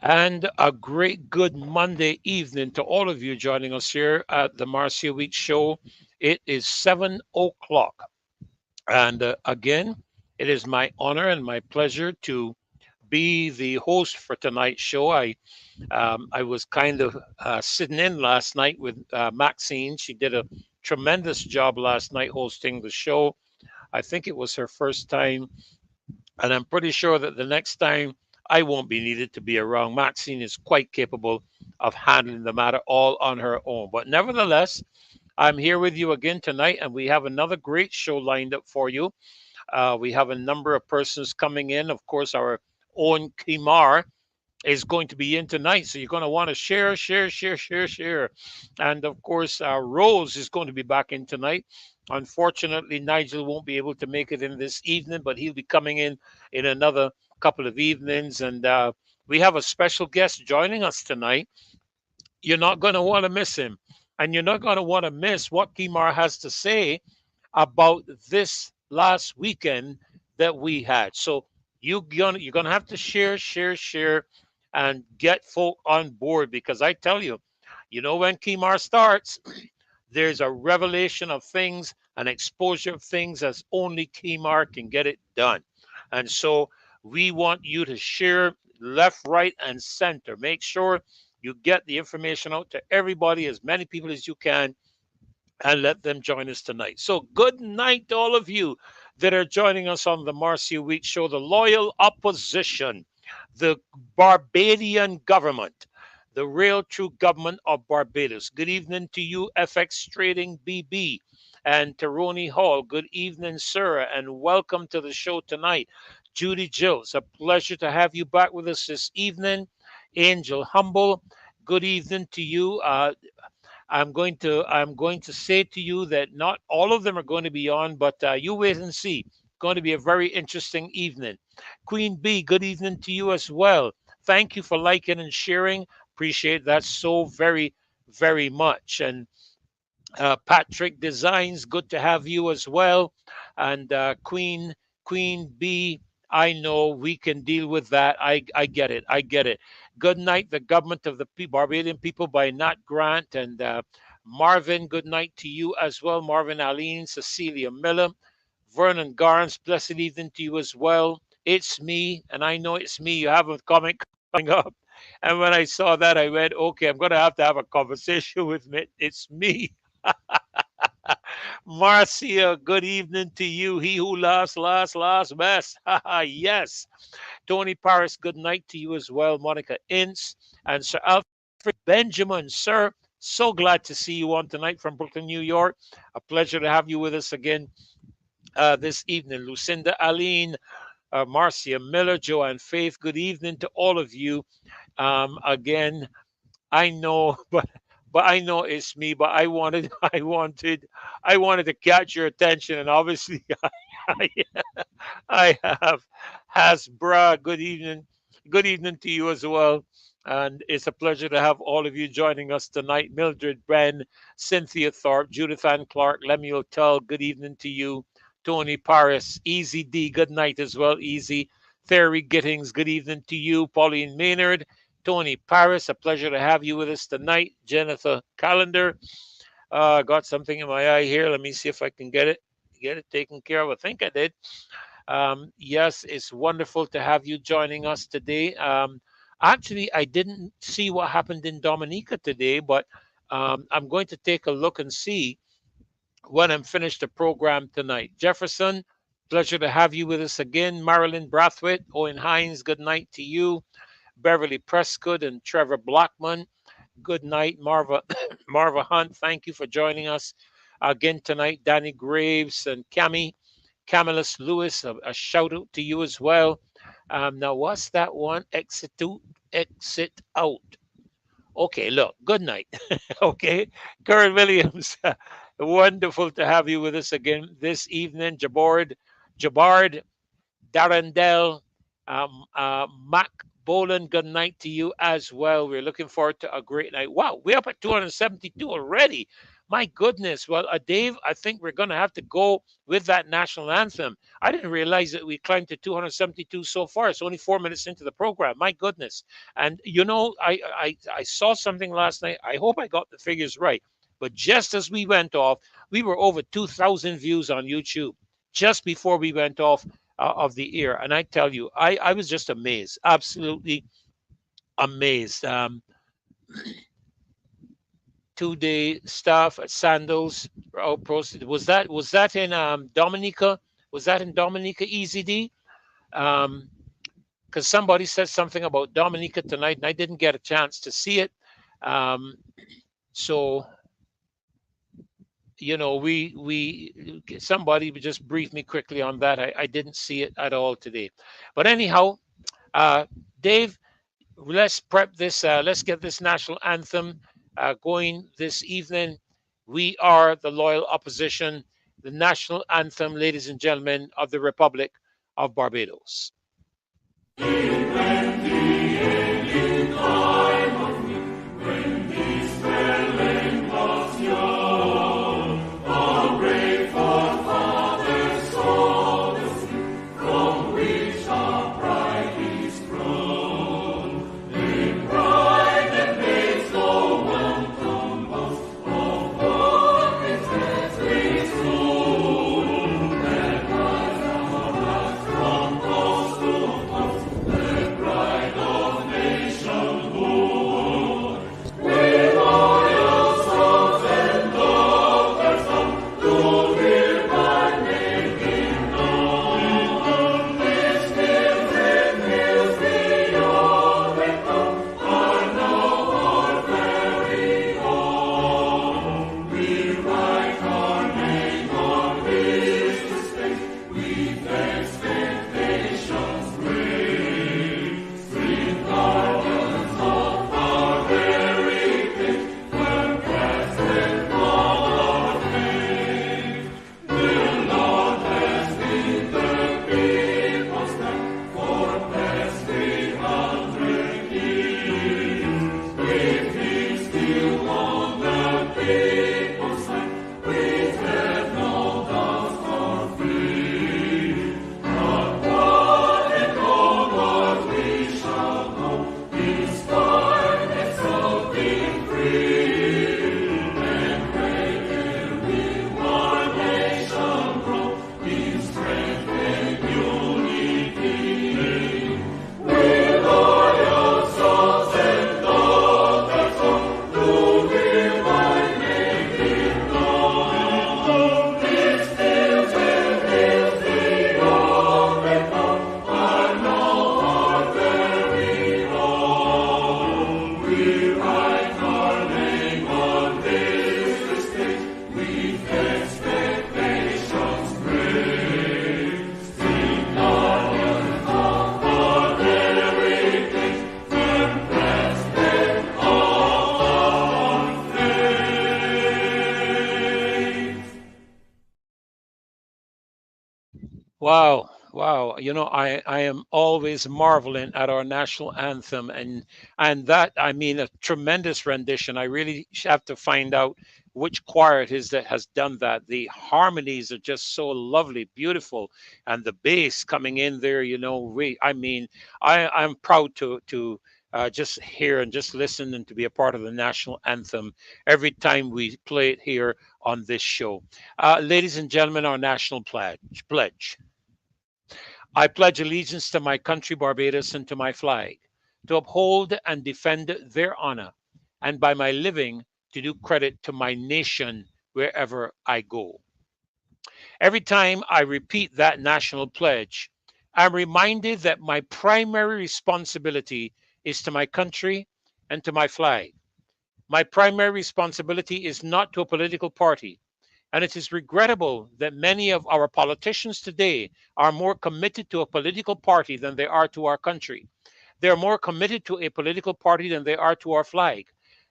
And a great good Monday evening to all of you joining us here at the Marcia Week Show. It is 7 o'clock. And again, it is my honor and my pleasure to be the host for tonight's show. I was kind of sitting in last night with Maxine. She did a tremendous job last night hosting the show. I think it was her first time, and I'm pretty sure that the next time I won't be needed to be around. Maxine is quite capable of handling the matter all on her own. But nevertheless, I'm here with you again tonight, and we have another great show lined up for you. We have a number of persons coming in. Of course, our own Kimar is going to be in tonight. So you're going to want to share, share, share, share, share. And of course, Rose is going to be back in tonight. Unfortunately, Nigel won't be able to make it in this evening, but he'll be coming in another couple of evenings. And we have a special guest joining us tonight. You're not going to want to miss him. And you're not going to want to miss what Kimar has to say about this last weekend that we had. So you're gonna have to share, share, share, and get folk on board because I tell you, when Kimar starts, there's a revelation of things, an exposure of things as only Kimar can get it done. And so we want you to share left, right, and center. Make sure you get the information out to everybody, as many people as you can, and let them join us tonight. So, good night to all of you that are joining us on the Marcia Week Show. The loyal opposition, the Barbadian government, the real true government of Barbados. Good evening to you, FX Trading BB and Teroni Hall. Good evening, sir, and welcome to the show tonight. Judy Jills, a pleasure to have you back with us this evening. Angel Humble, good evening to you. I'm going to say to you that not all of them are going to be on, but you wait and see. Going to be a very interesting evening. Queen B, good evening to you as well. Thank you for liking and sharing. Appreciate that so very, very much. And Patrick Designs, good to have you as well. And Queen B, I know we can deal with that. I get it. I get it. Good night, the government of the Barbadian people by Nat Grant and Marvin. Good night to you as well, Marvin Aline, Cecilia Miller, Vernon Garnes. Blessed evening to you as well. It's me, and I know it's me. You have a comment coming up. And when I saw that, I went, okay, I'm going to have a conversation with me. It's me. Marcia, good evening to you. He who laughs best. Yes. Tony Paris, good night to you as well. Monica Ince and Sir Alfred Benjamin, sir. So glad to see you on tonight from Brooklyn, New York. A pleasure to have you with us again this evening. Lucinda Aline, Marcia Miller, Joanne Faith, good evening to all of you. Again, I know, but I know it's me. But I wanted, I wanted to catch your attention, and obviously, I, I have Hasbra. Good evening to you as well. And it's a pleasure to have all of you joining us tonight. Mildred Ben, Cynthia Thorpe, Judith Ann Clark, Lemuel Tull, good evening to you. Tony Paris, Easy D, good night as well, Easy. Theory Gittings, good evening to you. Pauline Maynard, Tony Paris, a pleasure to have you with us tonight. Jennifer Calendar, got something in my eye here. Let me see if I can get it taken care of. I think I did. Yes, it's wonderful to have you joining us today. Actually, I didn't see what happened in Dominica today, but I'm going to take a look and see when I'm finished the program tonight. Jefferson, pleasure to have you with us again. Marilyn Brathwaite, Owen Hines, good night to you. Beverly Prescott and Trevor Blackman, good night. Marva, Marva Hunt, thank you for joining us again tonight. Danny Graves and Camillus Lewis, a shout out to you as well. Now, what's that one? Exit out. Okay, look, good night. Okay, Karen Williams, wonderful to have you with us again this evening. Jabard, Darrendell, Mac Boland, good night to you as well. We're looking forward to a great night. Wow, we're up at 272 already. My goodness. Well, Dave, I think we're going to have to go with that national anthem. I didn't realize that we climbed to 272 so far. It's only 4 minutes into the program. My goodness. And I saw something last night. I hope I got the figures right. But just as we went off, we were over 2,000 views on YouTube just before we went off of the air. And I tell you, I was just amazed, absolutely amazed. 2 day staff at Sandals. Was that in Dominica? Was that in Dominica, EZD? Um, because somebody said something about Dominica tonight, and I didn't get a chance to see it. Um, so we somebody just briefed me quickly on that. I didn't see it at all today, but anyhow, uh, Dave, let's prep this. Let's get this national anthem going this evening. We are the loyal opposition. The national anthem, ladies and gentlemen, of the Republic of Barbados. Wow, wow. I am always marveling at our national anthem, and that, I mean, a tremendous rendition. I really have to find out which choir it is that has done that. The harmonies are just so lovely, beautiful, and the bass coming in there, I mean, I'm proud to just hear and just listen and to be a part of the national anthem every time we play it here on this show. Ladies and gentlemen, our national pledge. I pledge allegiance to my country, Barbados, and to my flag, to uphold and defend their honor, and by my living to do credit to my nation wherever I go. Every time I repeat that national pledge, I'm reminded that my primary responsibility is to my country and to my flag. My primary responsibility is not to a political party. And it is regrettable that many of our politicians today are more committed to a political party than they are to our country. They're more committed to a political party than they are to our flag.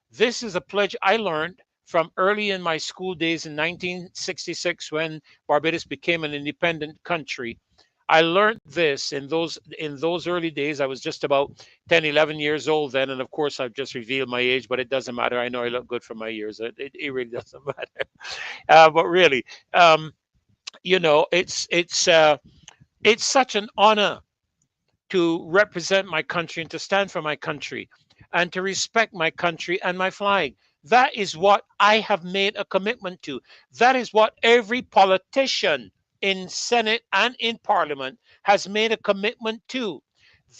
This is a pledge I learned from early in my school days in 1966 when Barbados became an independent country. I learned this in those early days. I was just about 10, 11 years old then, and of course I've just revealed my age, but it doesn't matter. I know I look good for my years. It really doesn't matter. But really, um, it's such an honor to represent my country and to stand for my country and to respect my country and my flag. That is what I have made a commitment to. That is what every politician in Senate and in Parliament has made a commitment to.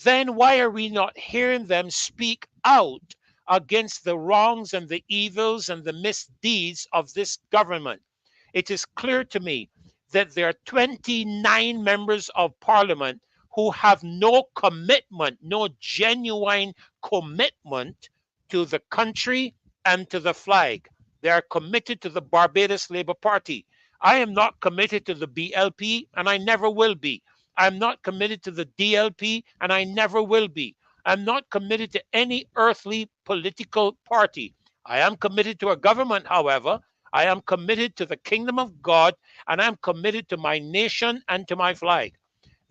Then why are we not hearing them speak out against the wrongs and the evils and the misdeeds of this government? It is clear to me that there are 29 members of Parliament who have no commitment, no genuine commitment to the country and to the flag. They are committed to the Barbados Labour Party. I am not committed to the BLP, and I never will be. I'm not committed to the DLP, and I never will be. I'm not committed to any earthly political party. I am committed to a government, however. I am committed to the kingdom of God, and I'm committed to my nation and to my flag.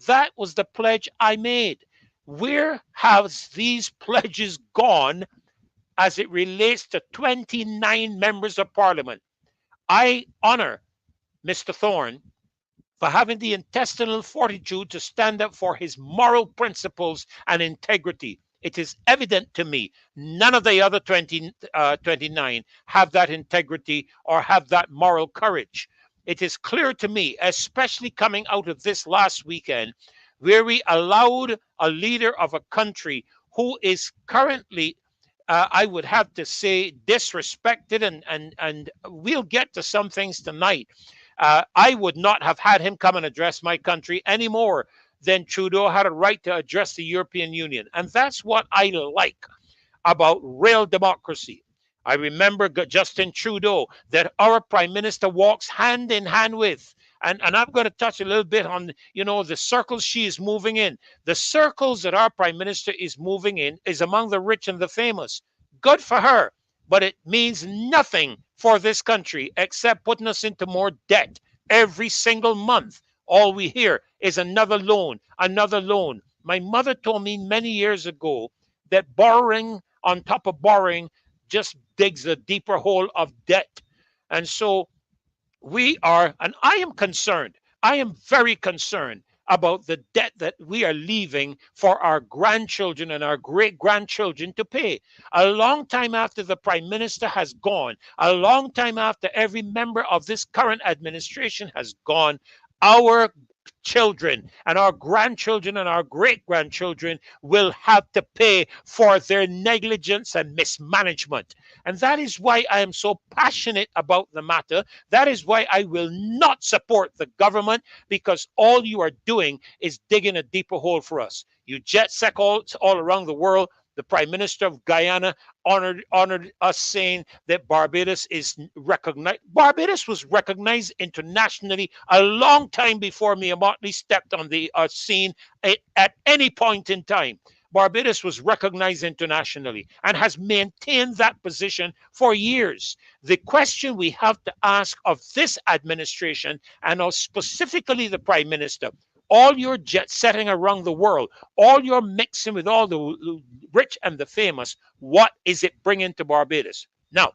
That was the pledge I made. Where has these pledges gone as it relates to 29 members of parliament? I honor Mr. Thorne for having the intestinal fortitude to stand up for his moral principles and integrity. It is evident to me none of the other 29 have that integrity or have that moral courage. It is clear to me, especially coming out of this last weekend, where we allowed a leader of a country who is currently, I would have to say, disrespected, and we'll get to some things tonight. I would not have had him come and address my country any more than Trudeau had a right to address the European Union. And that's what I like about real democracy. I remember Justin Trudeau that our prime minister walks hand in hand with. And I'm going to touch a little bit on, the circles she is moving in. The circles that our prime minister is moving in is among the rich and the famous. Good for her. But it means nothing for this country except putting us into more debt every single month. All we hear is another loan, another loan. My mother told me many years ago that borrowing on top of borrowing just digs a deeper hole of debt. And so and I am concerned, I am very concerned about the debt that we are leaving for our grandchildren and our great grandchildren to pay. A long time after the prime minister has gone, a long time after every member of this current administration has gone, our children and our grandchildren and our great grandchildren will have to pay for their negligence and mismanagement. And that is why I am so passionate about the matter. That is why I will not support the government, because all you are doing is digging a deeper hole for us. You jet set all around the world. The Prime Minister of Guyana honored us, saying that Barbados is recognized. Barbados was recognized internationally a long time before Mia Mottley stepped on the scene at any point in time. Barbados was recognized internationally and has maintained that position for years. The question we have to ask of this administration, and of specifically the Prime Minister, all your jet setting around the world, all your mixing with all the rich and the famous, what is it bringing to Barbados? Now,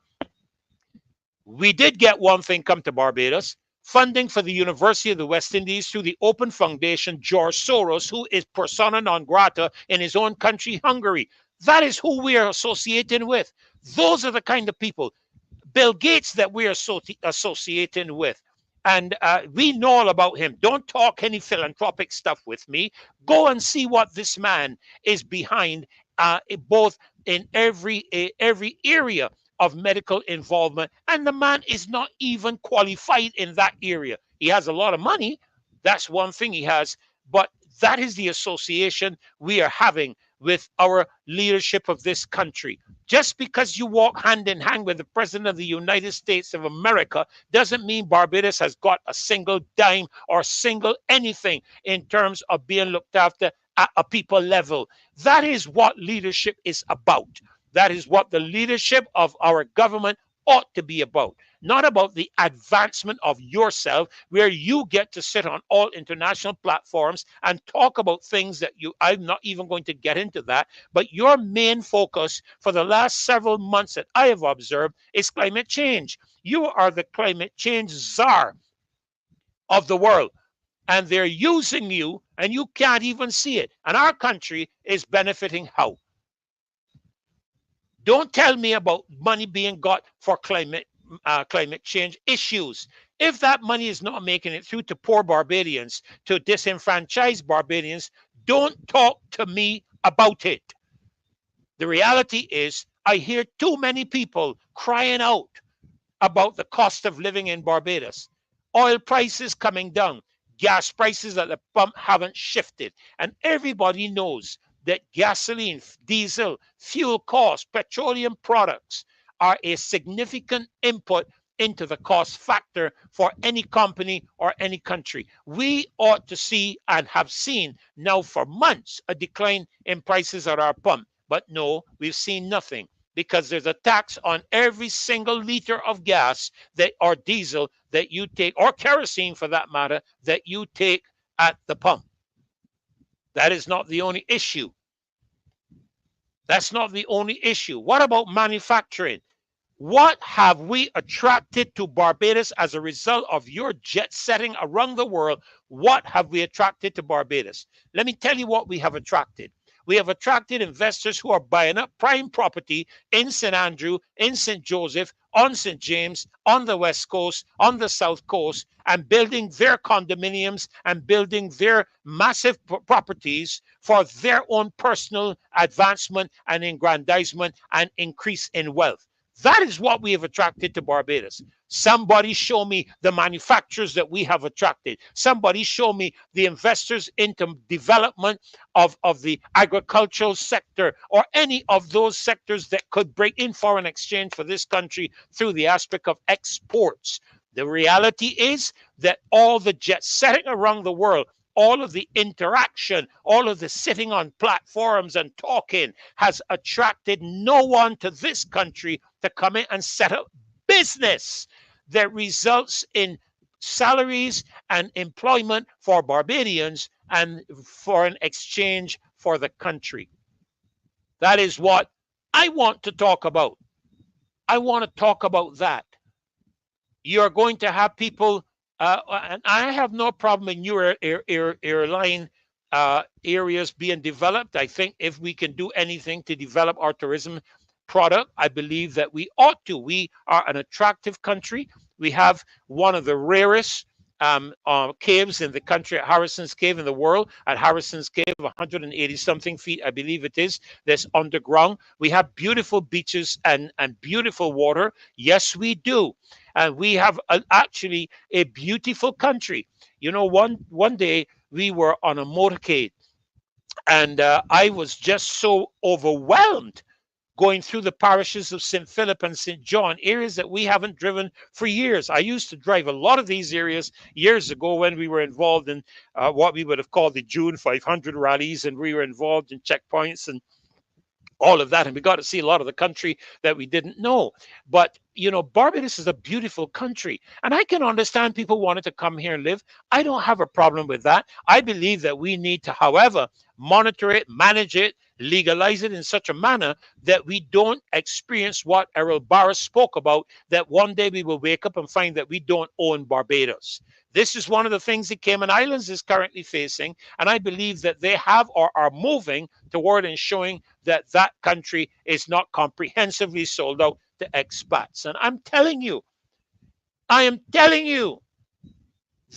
we did get one thing come to Barbados: funding for the University of the West Indies through the Open Foundation, George Soros, who is persona non grata in his own country, Hungary. That is who we are associating with. Those are the kind of people. Bill Gates that we are associating with. And we know all about him. Don't talk any philanthropic stuff with me. Go and see what this man is behind, both in every area of medical involvement. And the man is not even qualified in that area. He has a lot of money. That's one thing he has. But that is the association we are having with our leadership of this country. Just because you walk hand in hand with the President of the United States of America doesn't mean Barbados has got a single dime or single anything in terms of being looked after at a people level. That is what leadership is about. That is what the leadership of our government ought to be about. not about the advancement of yourself, where you get to sit on all international platforms and talk about things that I'm not even going to get into that, but your main focus for the last several months that I have observed is climate change. You are the climate change czar of the world, and they're using you and you can't even see it. And our country is benefiting how? Don't tell me about money being got for climate change issues. If that money is not making it through to poor Barbadians, to disenfranchised Barbadians, don't talk to me about it. The reality is, I hear too many people crying out about the cost of living in Barbados. Oil prices coming down, gas prices at the pump haven't shifted, and everybody knows that gasoline, diesel, fuel costs, petroleum products are a significant input into the cost factor for any company or any country. We ought to see and have seen now for months a decline in prices at our pump. But no, we've seen nothing, because there's a tax on every single liter of gas that or diesel that you take, or kerosene for that matter, that you take at the pump. That is not the only issue. That's not the only issue. What about manufacturing? What have we attracted to Barbados as a result of your jet setting around the world? What have we attracted to Barbados? Let me tell you what we have attracted. We have attracted investors who are buying up prime property in St. Andrew, in St. Joseph, on St. James, on the West Coast, on the South Coast, and building their condominiums and building their massive properties for their own personal advancement and aggrandizement and increase in wealth. That is what we have attracted to Barbados. Somebody show me the manufacturers that we have attracted. Somebody show me the investors into development of the agricultural sector or any of those sectors that could bring in foreign exchange for this country through the aspect of exports. The reality is that all the jet setting around the world, all of the interaction, all of the sitting on platforms and talking has attracted no one to this country to come in and set up business that results in salaries and employment for Barbadians and foreign exchange for the country. That is what I want to talk about. I want to talk about that. You're going to have people, and I have no problem in your airline areas being developed. I think if we can do anything to develop our tourism product, I believe that we ought to. We are an attractive country. We have one of the rarest caves in the country at Harrison's Cave in the world. At Harrison's Cave, 180 something feet, I believe it is, that's underground. We have beautiful beaches and beautiful water. Yes, we do. And we have actually a beautiful country. You know, one day we were on a motorcade, and I was just so overwhelmed going through the parishes of St. Philip and St. John, areas that we haven't driven for years. I used to drive a lot of these areas years ago when we were involved in what we would have called the June 500 rallies, and we were involved in checkpoints and all of that, and we got to see a lot of the country that we didn't know. But you know, Barbados is a beautiful country, and I can understand people wanted to come here and live. I don't have a problem with that. I believe that we need to, however, monitor it, manage it, legalize it in such a manner that we don't experience what Errol Barras spoke about, that one day we will wake up and find that we don't own Barbados. This is one of the things the Cayman Islands is currently facing, and I believe that they have or are moving toward ensuring that that country is not comprehensively sold out to expats. And I am telling you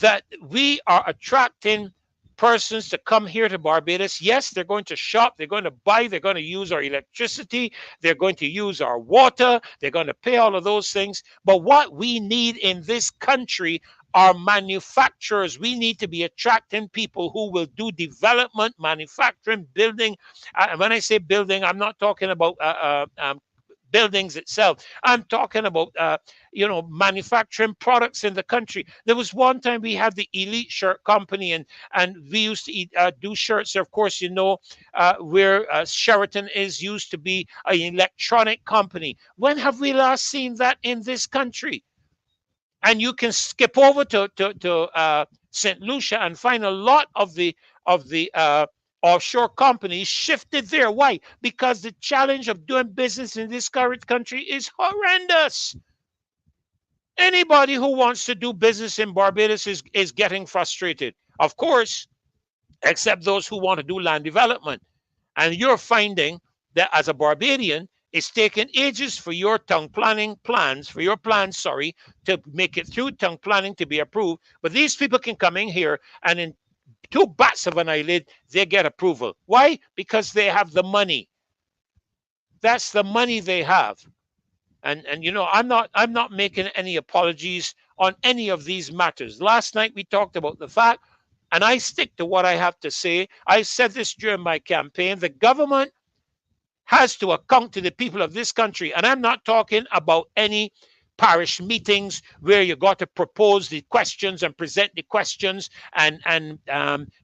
that we are attracting persons to come here to Barbados. Yes, they're going to shop, they're going to buy, they're going to use our electricity, they're going to use our water, they're going to pay all of those things. But what we need in this country are manufacturers. We need to be attracting people who will do development, manufacturing, building. When I say building, I'm not talking about buildings itself. I'm talking about, manufacturing products in the country. There was one time we had the Elite Shirt Company, and we used to do shirts. Of course, where Sheraton used to be an electronic company. When have we last seen that in this country? And you can skip over to St. Lucia and find a lot of the offshore companies shifted there. Why? Because the challenge of doing business in this current country is horrendous. Anybody who wants to do business in Barbados is getting frustrated. Of course, except those who want to do land development. And you're finding that as a Barbadian, it's taken ages for your plans, to make it through tongue planning to be approved. But these people can come in here and in two bats of an eyelid, they get approval. Why? Because they have the money. That's the money they have. And I'm not making any apologies on any of these matters. Last night we talked about the fact, and I stick to what I have to say. I said this during my campaign. The government has to account to the people of this country. And I'm not talking about any parish meetings where you got to propose the questions and present the questions and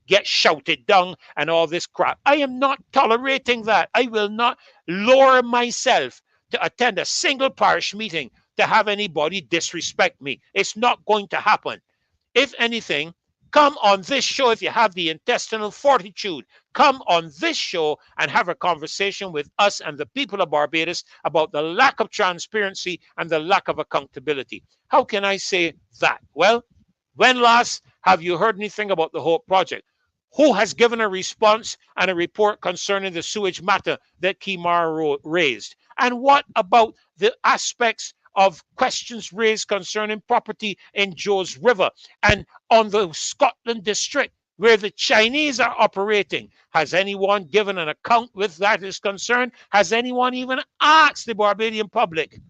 get shouted down and all this crap. I am not tolerating that. I will not lower myself to attend a single parish meeting to have anybody disrespect me. It's not going to happen. If anything, come on this show if you have the intestinal fortitude. Come on this show and have a conversation with us and the people of Barbados about the lack of transparency and the lack of accountability. How can I say that? Well, when last have you heard anything about the Hope Project? Who has given a response and a report concerning the sewage matter that Kimar raised? And what about the aspects of questions raised concerning property in Joes River and on the Scotland district where the Chinese are operating? Has anyone given an account with that is concerned? Has anyone even asked the Barbadian public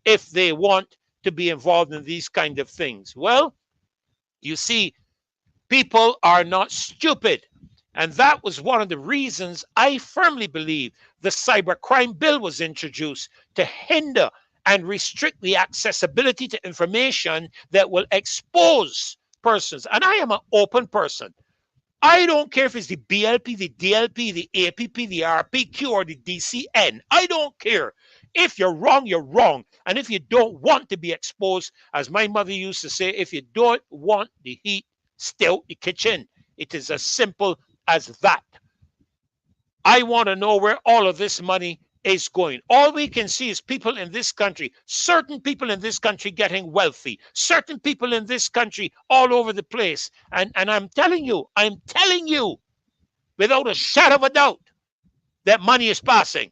if they want to be involved in these kind of things? Well, you see, people are not stupid. And that was one of the reasons I firmly believe the cybercrime bill was introduced to hinder and restrict the accessibility to information that will expose persons. And I am an open person. I don't care if it's the BLP, the DLP, the APP, the RPQ, or the DCN. I don't care. If you're wrong, you're wrong. And if you don't want to be exposed, as my mother used to say, if you don't want the heat, stay out the kitchen. It is as simple as that. I want to know where all of this money is going. All we can see is people in this country, certain people in this country getting wealthy, certain people in this country all over the place. And I'm telling you, without a shadow of a doubt, that money is passing.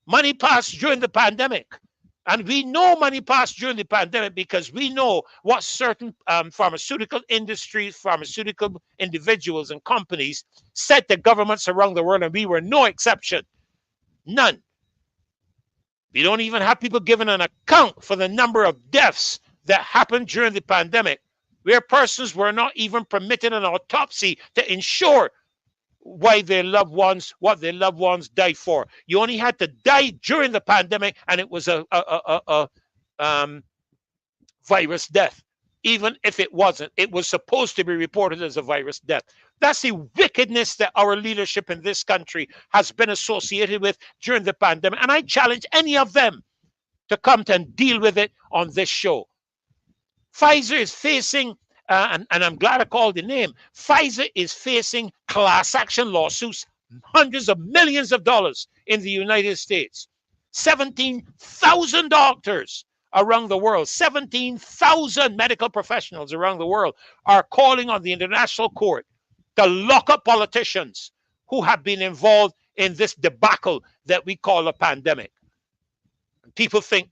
Money passed during the pandemic. And we know money passed during the pandemic because we know what certain pharmaceutical industries, pharmaceutical individuals and companies said to governments around the world, and we were no exception. None. We don't even have people giving an account for the number of deaths that happened during the pandemic, where persons were not even permitted an autopsy to ensure what their loved ones died for. You only had to die during the pandemic, and it was a virus death. Even if it wasn't, it was supposed to be reported as a virus death. That's the wickedness that our leadership in this country has been associated with during the pandemic. And I challenge any of them to come and deal with it on this show. Pfizer is facing, and I'm glad I called the name, Pfizer is facing class action lawsuits, hundreds of millions of dollars in the United States. 17,000 doctors around the world, 17,000 medical professionals around the world are calling on the international court to lock up politicians who have been involved in this debacle that we call a pandemic. People think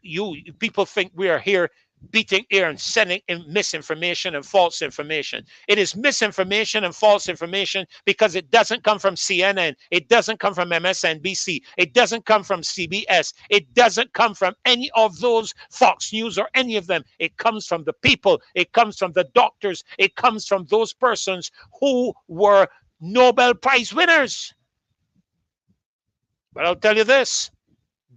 we are here beating air and sending in misinformation and false information. It is misinformation and false information because it doesn't come from CNN. It doesn't come from MSNBC. It doesn't come from CBS. It doesn't come from any of those, Fox News or any of them. It comes from the people. It comes from the doctors. It comes from those persons who were Nobel Prize winners. But I'll tell you this,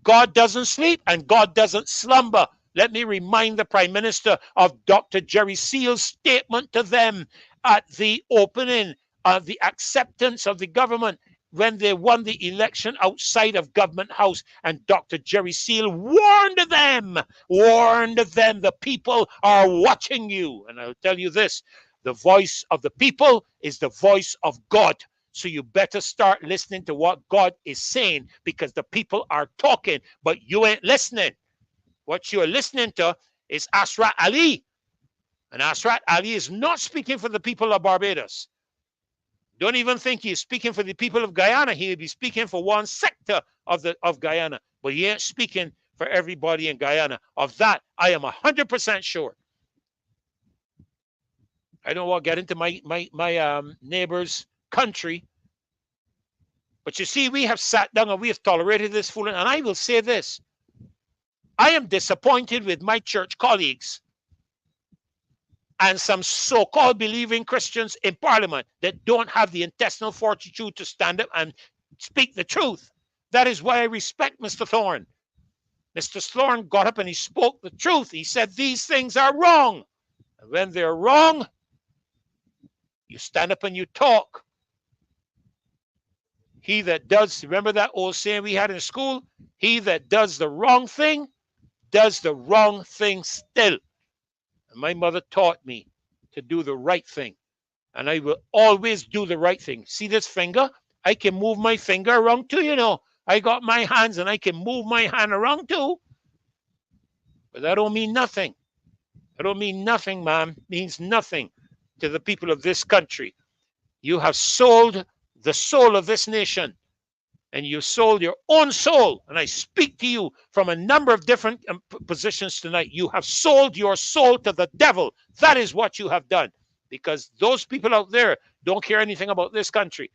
God doesn't sleep and God doesn't slumber. Let me remind the Prime Minister of Dr. Jerry Seal's statement to them at the opening of the acceptance of the government when they won the election outside of Government House, and Dr. Jerry Seal warned them, the people are watching you. And I'll tell you this, the voice of the people is the voice of God. So you better start listening to what God is saying, because the people are talking, but you ain't listening. What you're listening to is Asrat Ali. And Asrat Ali is not speaking for the people of Barbados. Don't even think he's speaking for the people of Guyana. He'll be speaking for one sector of Guyana, but he ain't speaking for everybody in Guyana. Of that, I am 100% sure. I don't want to get into my neighbor's country, but you see, we have sat down and we have tolerated this fooling. And I will say this: I am disappointed with my church colleagues and some so-called believing Christians in Parliament that don't have the intestinal fortitude to stand up and speak the truth. That is why I respect Mr. Thorne. Mr. Thorne got up and he spoke the truth. He said these things are wrong. And when they're wrong, you stand up and you talk. He that does, remember that old saying we had in school? He that does the wrong thing still. And my mother taught me to do the right thing. And I will always do the right thing. See this finger? I can move my finger around too, you know. I got my hands and I can move my hand around too. But that don't mean nothing. That don't mean nothing, ma'am. It means nothing to the people of this country. You have sold the soul of this nation. And you sold your own soul. And I speak to you from a number of different positions tonight. You have sold your soul to the devil. That is what you have done. Because those people out there don't care anything about this country.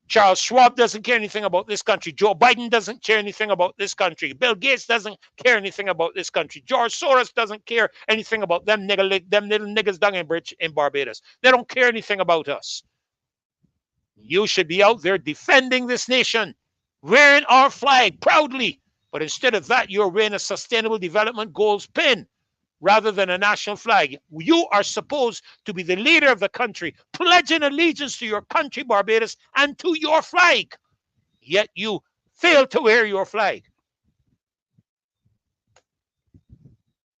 Charles Schwab doesn't care anything about this country. Joe Biden doesn't care anything about this country. Bill Gates doesn't care anything about this country. George Soros doesn't care anything about them little niggas down in Barbados. They don't care anything about us. You should be out there defending this nation, wearing our flag proudly. But instead of that, you're wearing a Sustainable Development Goals pin rather than a national flag. You are supposed to be the leader of the country, pledging allegiance to your country, Barbados, and to your flag. Yet you fail to wear your flag.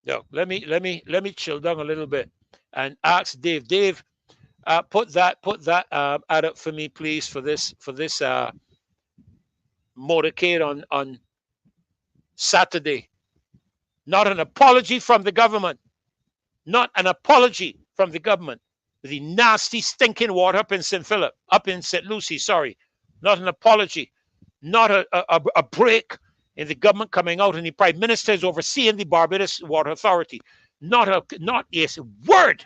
No, let me chill down a little bit and ask Dave. Dave, put that ad up for me, please, for this motorcade on Saturday. Not an apology from the government. Not an apology from the government. The nasty stinking water up in St. Lucie, sorry. Not an apology. Not a break in the government coming out, and the Prime Minister is overseeing the Barbados Water Authority. Not a word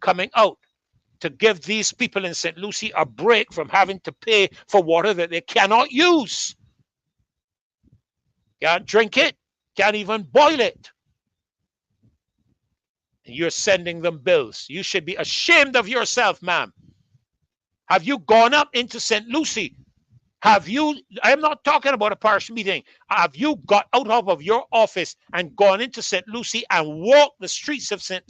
coming out to give these people in St. Lucie a break from having to pay for water that they cannot use. Can't drink it, can't even boil it. And you're sending them bills. You should be ashamed of yourself, ma'am. Have you gone up into St. Lucie? I'm not talking about a parish meeting. Have you got out of your office and gone into St. Lucie and walked the streets of St.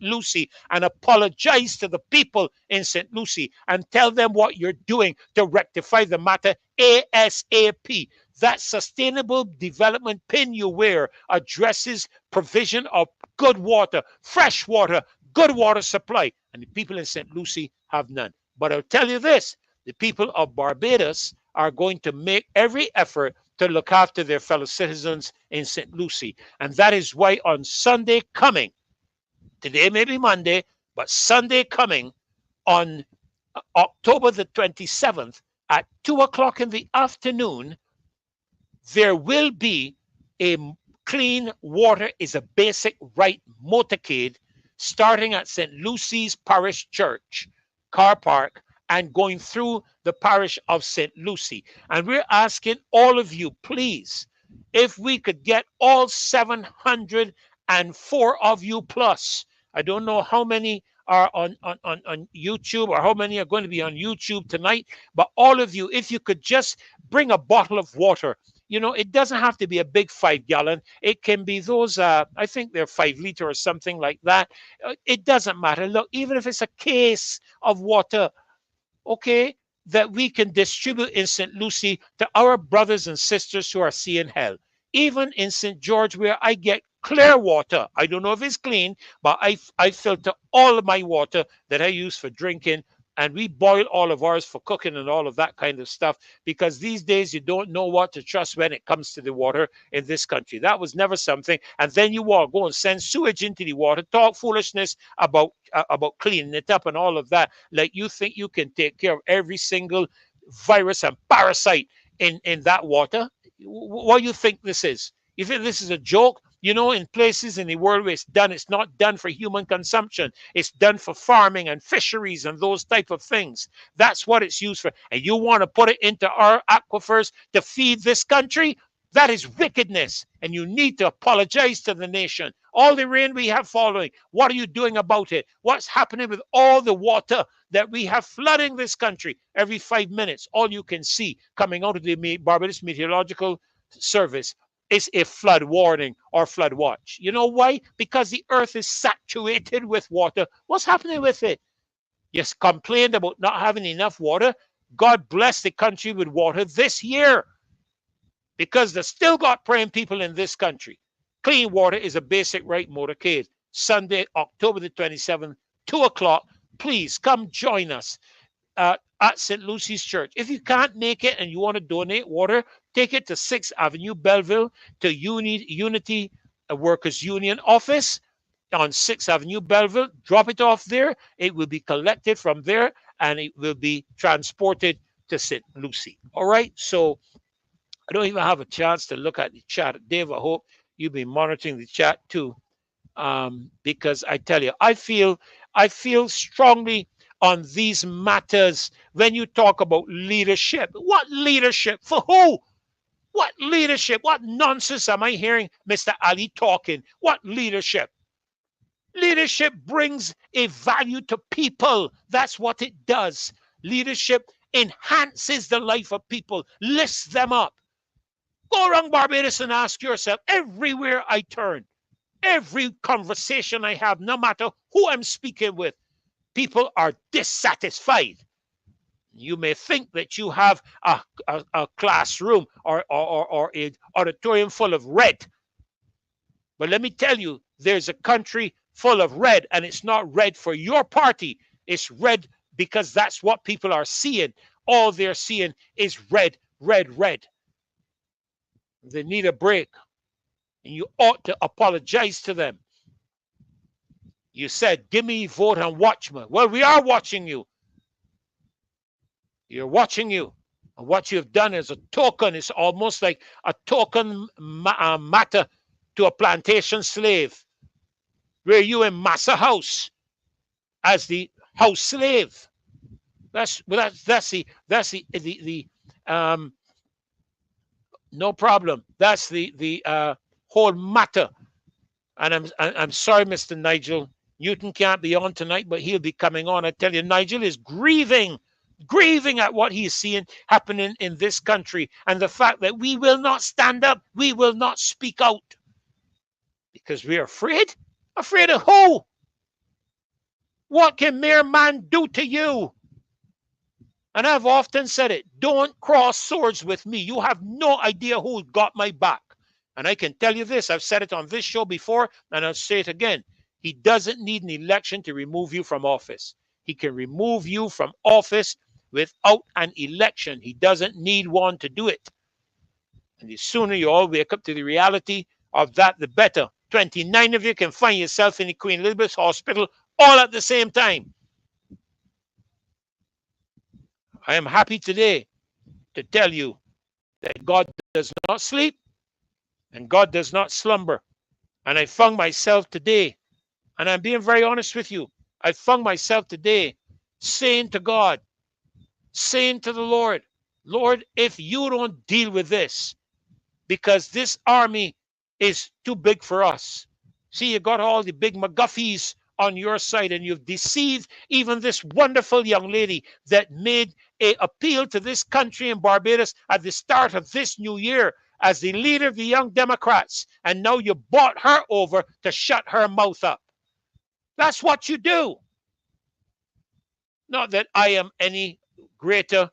Lucie and apologize to the people in St. Lucie and tell them what you're doing to rectify the matter ASAP? That Sustainable Development pin you wear addresses provision of good water, fresh water, good water supply. And the people in St. Lucie have none. But I'll tell you this, the people of Barbados are going to make every effort to look after their fellow citizens in St. Lucie. And that is why on Sunday coming, today may be Monday, but Sunday coming on October the 27th at 2 o'clock in the afternoon, there will be a Clean Water is a Basic Right motorcade starting at St. Lucie's Parish Church car park and going through the parish of St. Lucie. And we're asking all of you, please, if we could get all 704 of you plus. I don't know how many are on YouTube or how many are going to be on YouTube tonight, but all of you, if you could just bring a bottle of water. You know, it doesn't have to be a big 5-gallon. It can be those, I think they're 5-liter or something like that. It doesn't matter. Look, even if it's a case of water, okay, that we can distribute in St. Lucie to our brothers and sisters who are seeing hell. Even in St. George, where I get clear water. I don't know if it's clean, but I filter all of my water that I use for drinking, and we boil all of ours for cooking and all of that kind of stuff, because these days you don't know what to trust when it comes to the water in this country. That was never something. And then you all go and send sewage into the water, talk foolishness about cleaning it up and all of that, like you think you can take care of every single virus and parasite in that water. What do you think this is? You think this is a joke? You know, in places in the world where it's not done for human consumption. It's done for farming and fisheries and those type of things. That's what it's used for. And you want to put it into our aquifers to feed this country? That is wickedness. And you need to apologize to the nation. All the rain we have following, what are you doing about it? What's happening with all the water that we have flooding this country every 5 minutes? All you can see coming out of the Barbados Meteorological Service is a flood warning or flood watch. You know why? Because the earth is saturated with water. What's happening with it? You complained about not having enough water. God bless the country with water this year, because there's still got praying people in this country. Clean water is a basic right, motorcade. Sunday, October the 27th, 2 o'clock. Please come join us at St. Lucie's Church. If you can't make it and you want to donate water, take it to 6th Avenue, Belleville, to Unity Workers Union office on 6th Avenue, Belleville. Drop it off there. It will be collected from there, and it will be transported to St. Lucie. All right? So I don't even have a chance to look at the chat. Dave, I hope you've been monitoring the chat too, because I tell you, I feel strongly on these matters when you talk about leadership. What leadership? For who? What leadership? What nonsense am I hearing Mr. Ali talking? What leadership? Leadership brings a value to people. That's what it does. Leadership enhances the life of people, lifts them up. Go around Barbados and ask yourself, everywhere I turn, every conversation I have, no matter who I'm speaking with, people are dissatisfied. You may think that you have a classroom or an auditorium full of red. But let me tell you, there's a country full of red, and it's not red for your party. It's red because that's what people are seeing. All they're seeing is red, red, red. They need a break, and you ought to apologize to them. You said, give me vote and watch me. Well, we are watching you. You're watching you. And what you've done is a token. It's almost like a token matter to a plantation slave, where you in Massa House as the house slave. That's the no problem. That's the whole matter. And I'm sorry, Mr. Nigel Newton can't be on tonight, but he'll be coming on. I tell you, Nigel is grieving at what he's seeing happening in this country, and the fact that we will not stand up, we will not speak out, because we're afraid. Afraid of who? What can mere man do to you? And I've often said it, don't cross swords with me. You have no idea who got my back. And I can tell you this, I've said it on this show before, and I'll say it again. He doesn't need an election to remove you from office. He can remove you from office without an election. He doesn't need one to do it. And the sooner you all wake up to the reality of that, the better. 29 of you can find yourself in the Queen Elizabeth Hospital all at the same time. I am happy today to tell you that God does not sleep and God does not slumber. And I found myself today, and I'm being very honest with you, I found myself today saying to God, saying to the Lord, Lord, if you don't deal with this, because this army is too big for us. See, you got all the big McGuffies on your side, and you've deceived even this wonderful young lady that made an appeal to this country in Barbados at the start of this new year as the leader of the Young Democrats, and now you bought her over to shut her mouth up. That's what you do. Not that I am any greater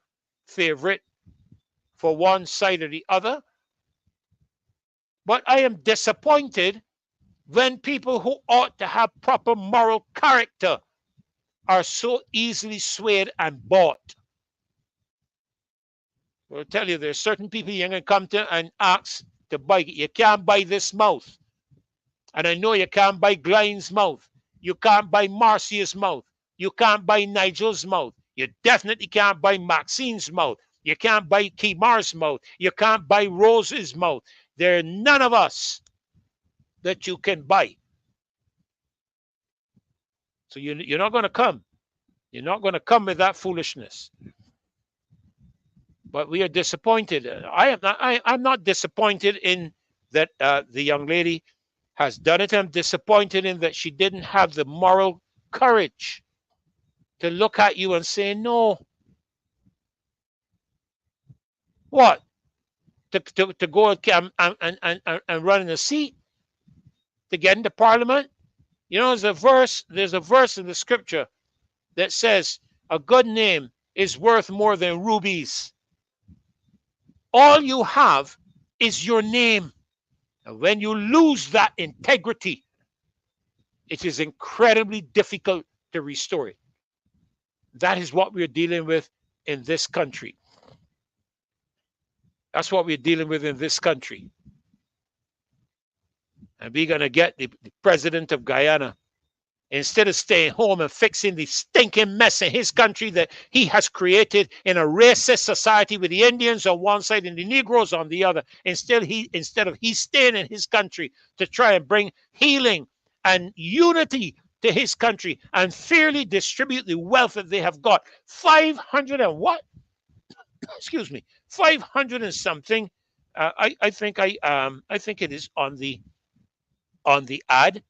favorite for one side or the other. But I am disappointed when people who ought to have proper moral character are so easily swayed and bought. I'll tell you, there's certain people you're going to come to and ask to buy. You can't buy this mouth. And I know you can't buy Glyn's mouth. You can't buy Marcia's mouth. You can't buy Nigel's mouth. You definitely can't buy Maxine's mouth. You can't buy Kimar's mouth. You can't buy Rose's mouth. There are none of us that you can buy. So you're not going to come. You're not going to come with that foolishness. But we are disappointed. I'm not disappointed in that the young lady has done it. I'm disappointed in that she didn't have the moral courage to look at you and say no. What? To go and run in a seat? To get into Parliament? You know, there's a verse in the scripture that says a good name is worth more than rubies. All you have is your name. And when you lose that integrity, it is incredibly difficult to restore it. That is what we're dealing with in this country. That's what we're dealing with in this country. And we're going to get the president of Guyana, instead of staying home and fixing the stinking mess in his country that he has created in a racist society with the Indians on one side and the Negroes on the other, instead of he staying in his country to try and bring healing and unity to his country and fairly distribute the wealth that they have got. 500 and what? Excuse me, 500 and something. I think it is on the ad.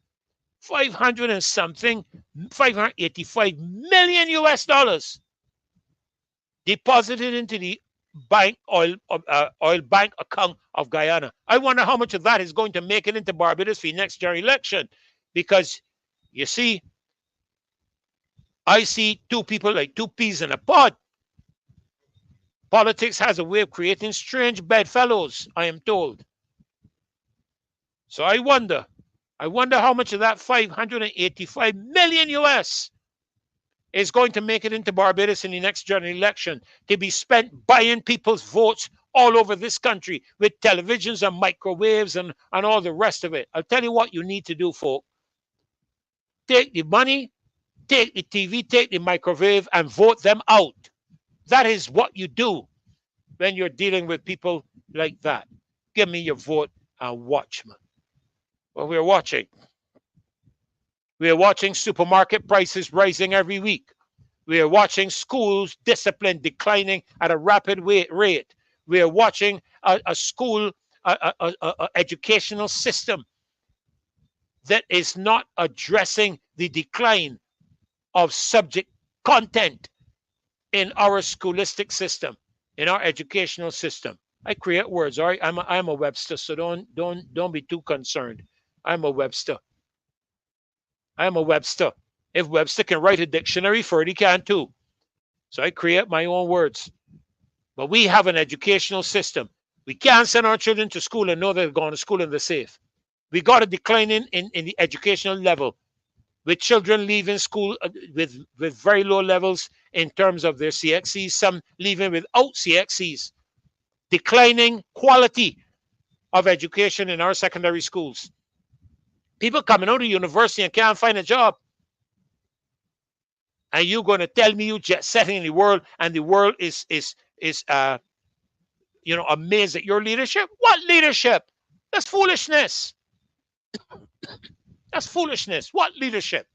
500 and something, 585 million US dollars deposited into the oil bank account of Guyana. I wonder how much of that is going to make it into Barbados for the next general election, because you see, I see two people like two peas in a pod. Politics has a way of creating strange bedfellows, I am told. So I wonder how much of that 585 million US is going to make it into Barbados in the next general election to be spent buying people's votes all over this country with televisions and microwaves and all the rest of it. I'll tell you what you need to do, folk. Take the money, take the TV, take the microwave, and vote them out. That is what you do when you're dealing with people like that. Give me your vote and watch, man. Well, we're watching. We are watching supermarket prices rising every week. We are watching schools discipline declining at a rapid rate. We are watching a school, educational system that is not addressing the decline of subject content in our scholastic system, in our educational system. I create words, all right? I'm a Webster, so don't be too concerned. I'm a Webster. I'm a Webster. If Webster can write a dictionary, Ferdy can too. So I create my own words. But we have an educational system. We can't send our children to school and know they're going to school and they're safe. We got a decline in the educational level, with children leaving school with very low levels in terms of their CXCs, some leaving without CXCs. Declining quality of education in our secondary schools. People coming out of university and can't find a job. And you're going to tell me you jet setting in the world and the world is amazed at your leadership? What leadership? That's foolishness. That's foolishness. What leadership?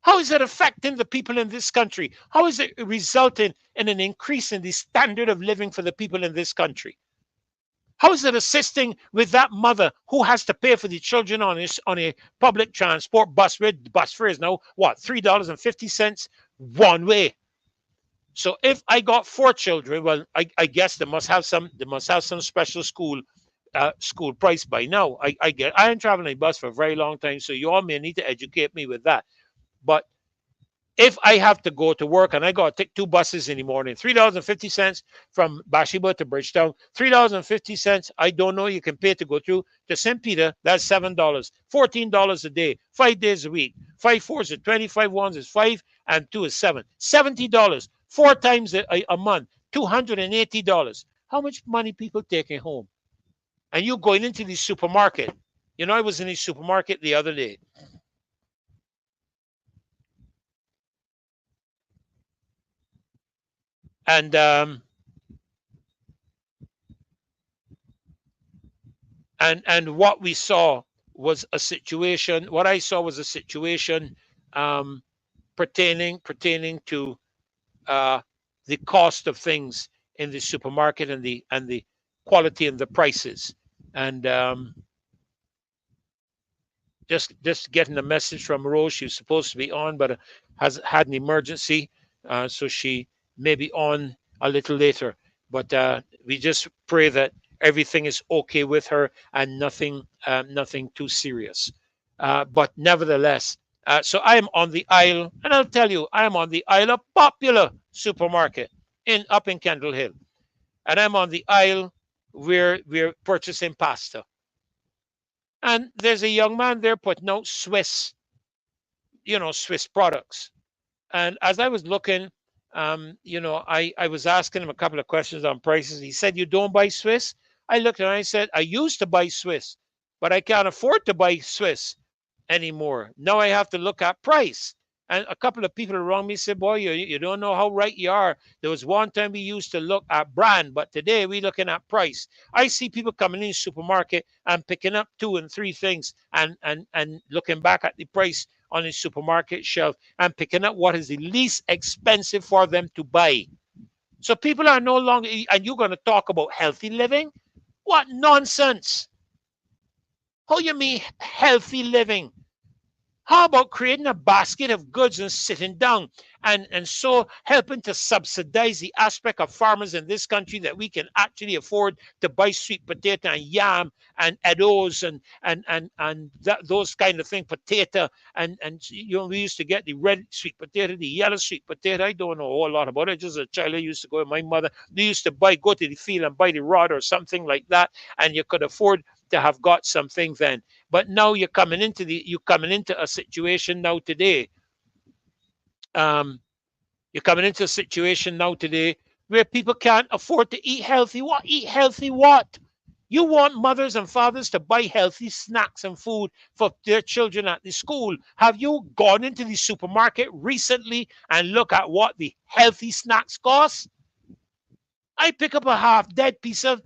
How is it affecting the people in this country? How is it resulting in an increase in the standard of living for the people in this country? How is it assisting with that mother who has to pay for the children on a public transport bus, where the bus fare is now, what, $3.50 one way? So if I got 4 children, well, I guess they must have some special school price by now. I ain't traveling a bus for a very long time, so you all may need to educate me with that. But if I have to go to work and I got to take 2 buses in the morning, $3.50 from Bathsheba to Bridgetown, $3.50. I don't know. You can pay to go through to St. Peter. That's $7, $14 a day, 5 days a week. 5 fours is 25 ones is 5, and 2 is 7. $70, 4 times a month, $280. How much money people taking home? And you going into the supermarket. You know, I was in the supermarket the other day. And what we saw was a situation. What I saw was a situation um, pertaining to uh, the cost of things in the supermarket and the quality and the prices. And just getting a message from Rose. She was supposed to be on, but has had an emergency, so she may be on a little later. But we just pray that everything is okay with her and nothing too serious. But nevertheless, so I am on the aisle, and I'll tell you, I am on the aisle of Popular Supermarket up in Kendall Hill, and I'm on the aisle where we're purchasing pasta. And there's a young man there putting out Swiss products. And as I was looking, I was asking him a couple of questions on prices. He said, "You don't buy Swiss?" I looked and I said, "I used to buy Swiss, but I can't afford to buy Swiss anymore. Now I have to look at price." And a couple of people around me said, "Boy, you don't know how right you are. There was one time we used to look at brand, but today we're looking at price." I see people coming in the supermarket and picking up 2 and 3 things and looking back at the price on the supermarket shelf and picking up what is the least expensive for them to buy. So people are no longer, and you're going to talk about healthy living? What nonsense! How you mean healthy living? How about creating a basket of goods and sitting down and so helping to subsidize the aspect of farmers in this country that we can actually afford to buy sweet potato and yam and eddos and those kind of things, potato and we used to get the red sweet potato, the yellow sweet potato. I don't know a whole lot about it. Just a child, I used to go with my mother. They used to go to the field and buy the rod or something like that, and you could afford to have got something then. But now you're coming into a situation now today. Um, you're coming into a situation now today where people can't afford to eat healthy. What? Eat healthy what? You want mothers and fathers to buy healthy snacks and food for their children at the school. Have you gone into the supermarket recently and look at what the healthy snacks cost? I pick up a half dead piece of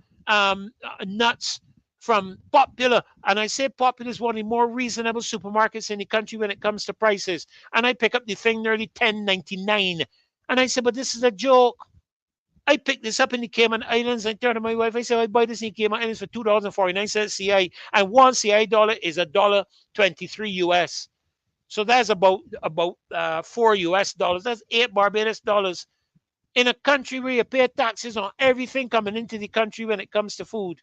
nuts from Popular, and I say Popular is one of the more reasonable supermarkets in the country when it comes to prices. And I pick up the thing nearly $10.99, and I said, "But this is a joke." I picked this up in the Cayman Islands. I turned to my wife. I said, "I buy this in the Cayman Islands for $2.49 CI, and one CI dollar is $1.23 US. So that's about $4 US. That's 8 Barbados dollars in a country where you pay taxes on everything coming into the country when it comes to food,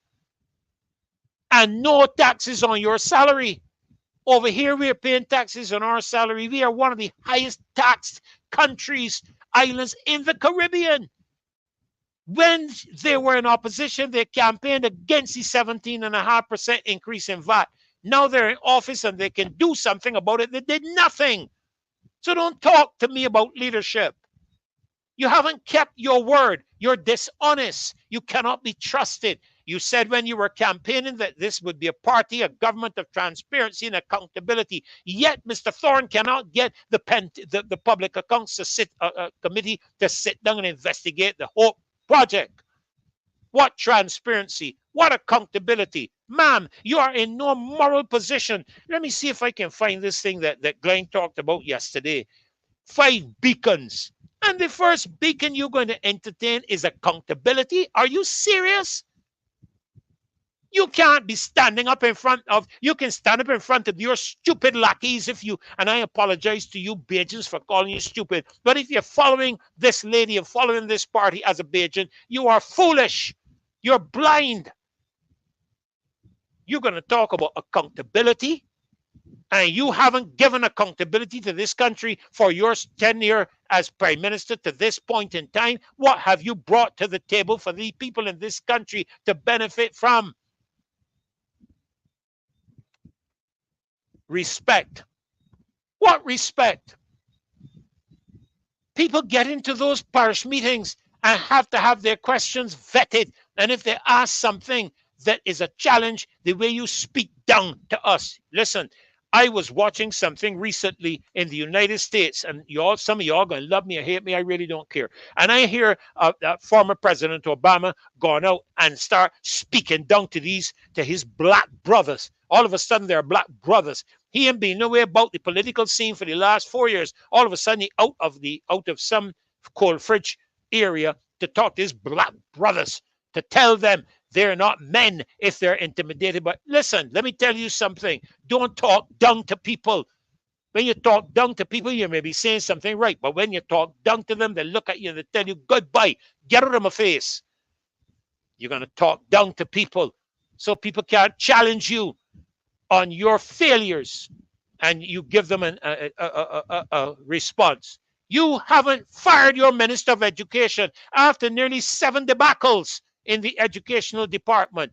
and no taxes on your salary. Over here, we are paying taxes on our salary. We are one of the highest taxed countries, islands in the Caribbean. When they were in opposition, they campaigned against the 17.5% increase in VAT. Now they're in office and they can do something about it. They did nothing. So don't talk to me about leadership. You haven't kept your word. You're dishonest. You cannot be trusted. You said when you were campaigning that this would be a party, a government of transparency and accountability. Yet Mr. Thorne cannot get the public accounts to sit committee to sit down and investigate the whole project. What transparency? What accountability? Ma'am, you are in no moral position. Let me see if I can find this thing that Glenn talked about yesterday. 5 beacons. And the first beacon you're going to entertain is accountability. Are you serious? You can't be standing up in front of, you can stand up in front of your stupid lackeys if you, and I apologize to you Bajans for calling you stupid, but if you're following this lady and following this party as a Bajan, you are foolish. You're blind. You're going to talk about accountability. And you haven't given accountability to this country for your tenure as prime minister to this point in time. What have you brought to the table for the people in this country to benefit from? Respect. What respect? People get into those parish meetings and have to have their questions vetted. And if they ask something that is a challenge, the way you speak down to us. Listen, I was watching something recently in the United States, and y'all, some of y'all going to love me or hate me, I really don't care. And I hear former President Obama going out and start speaking down to his black brothers. All of a sudden, they're black brothers. He ain't been nowhere about the political scene for the last 4 years. All of a sudden, he out of some cold fridge area to talk to his black brothers, to tell them they're not men if they're intimidated. But listen, let me tell you something. Don't talk down to people. When you talk down to people, you may be saying something right. But when you talk down to them, they look at you and they tell you, goodbye. Get out of my face. You're going to talk down to people so people can't challenge you on your failures, and you give them a response. You haven't fired your Minister of Education after nearly 7 debacles in the educational department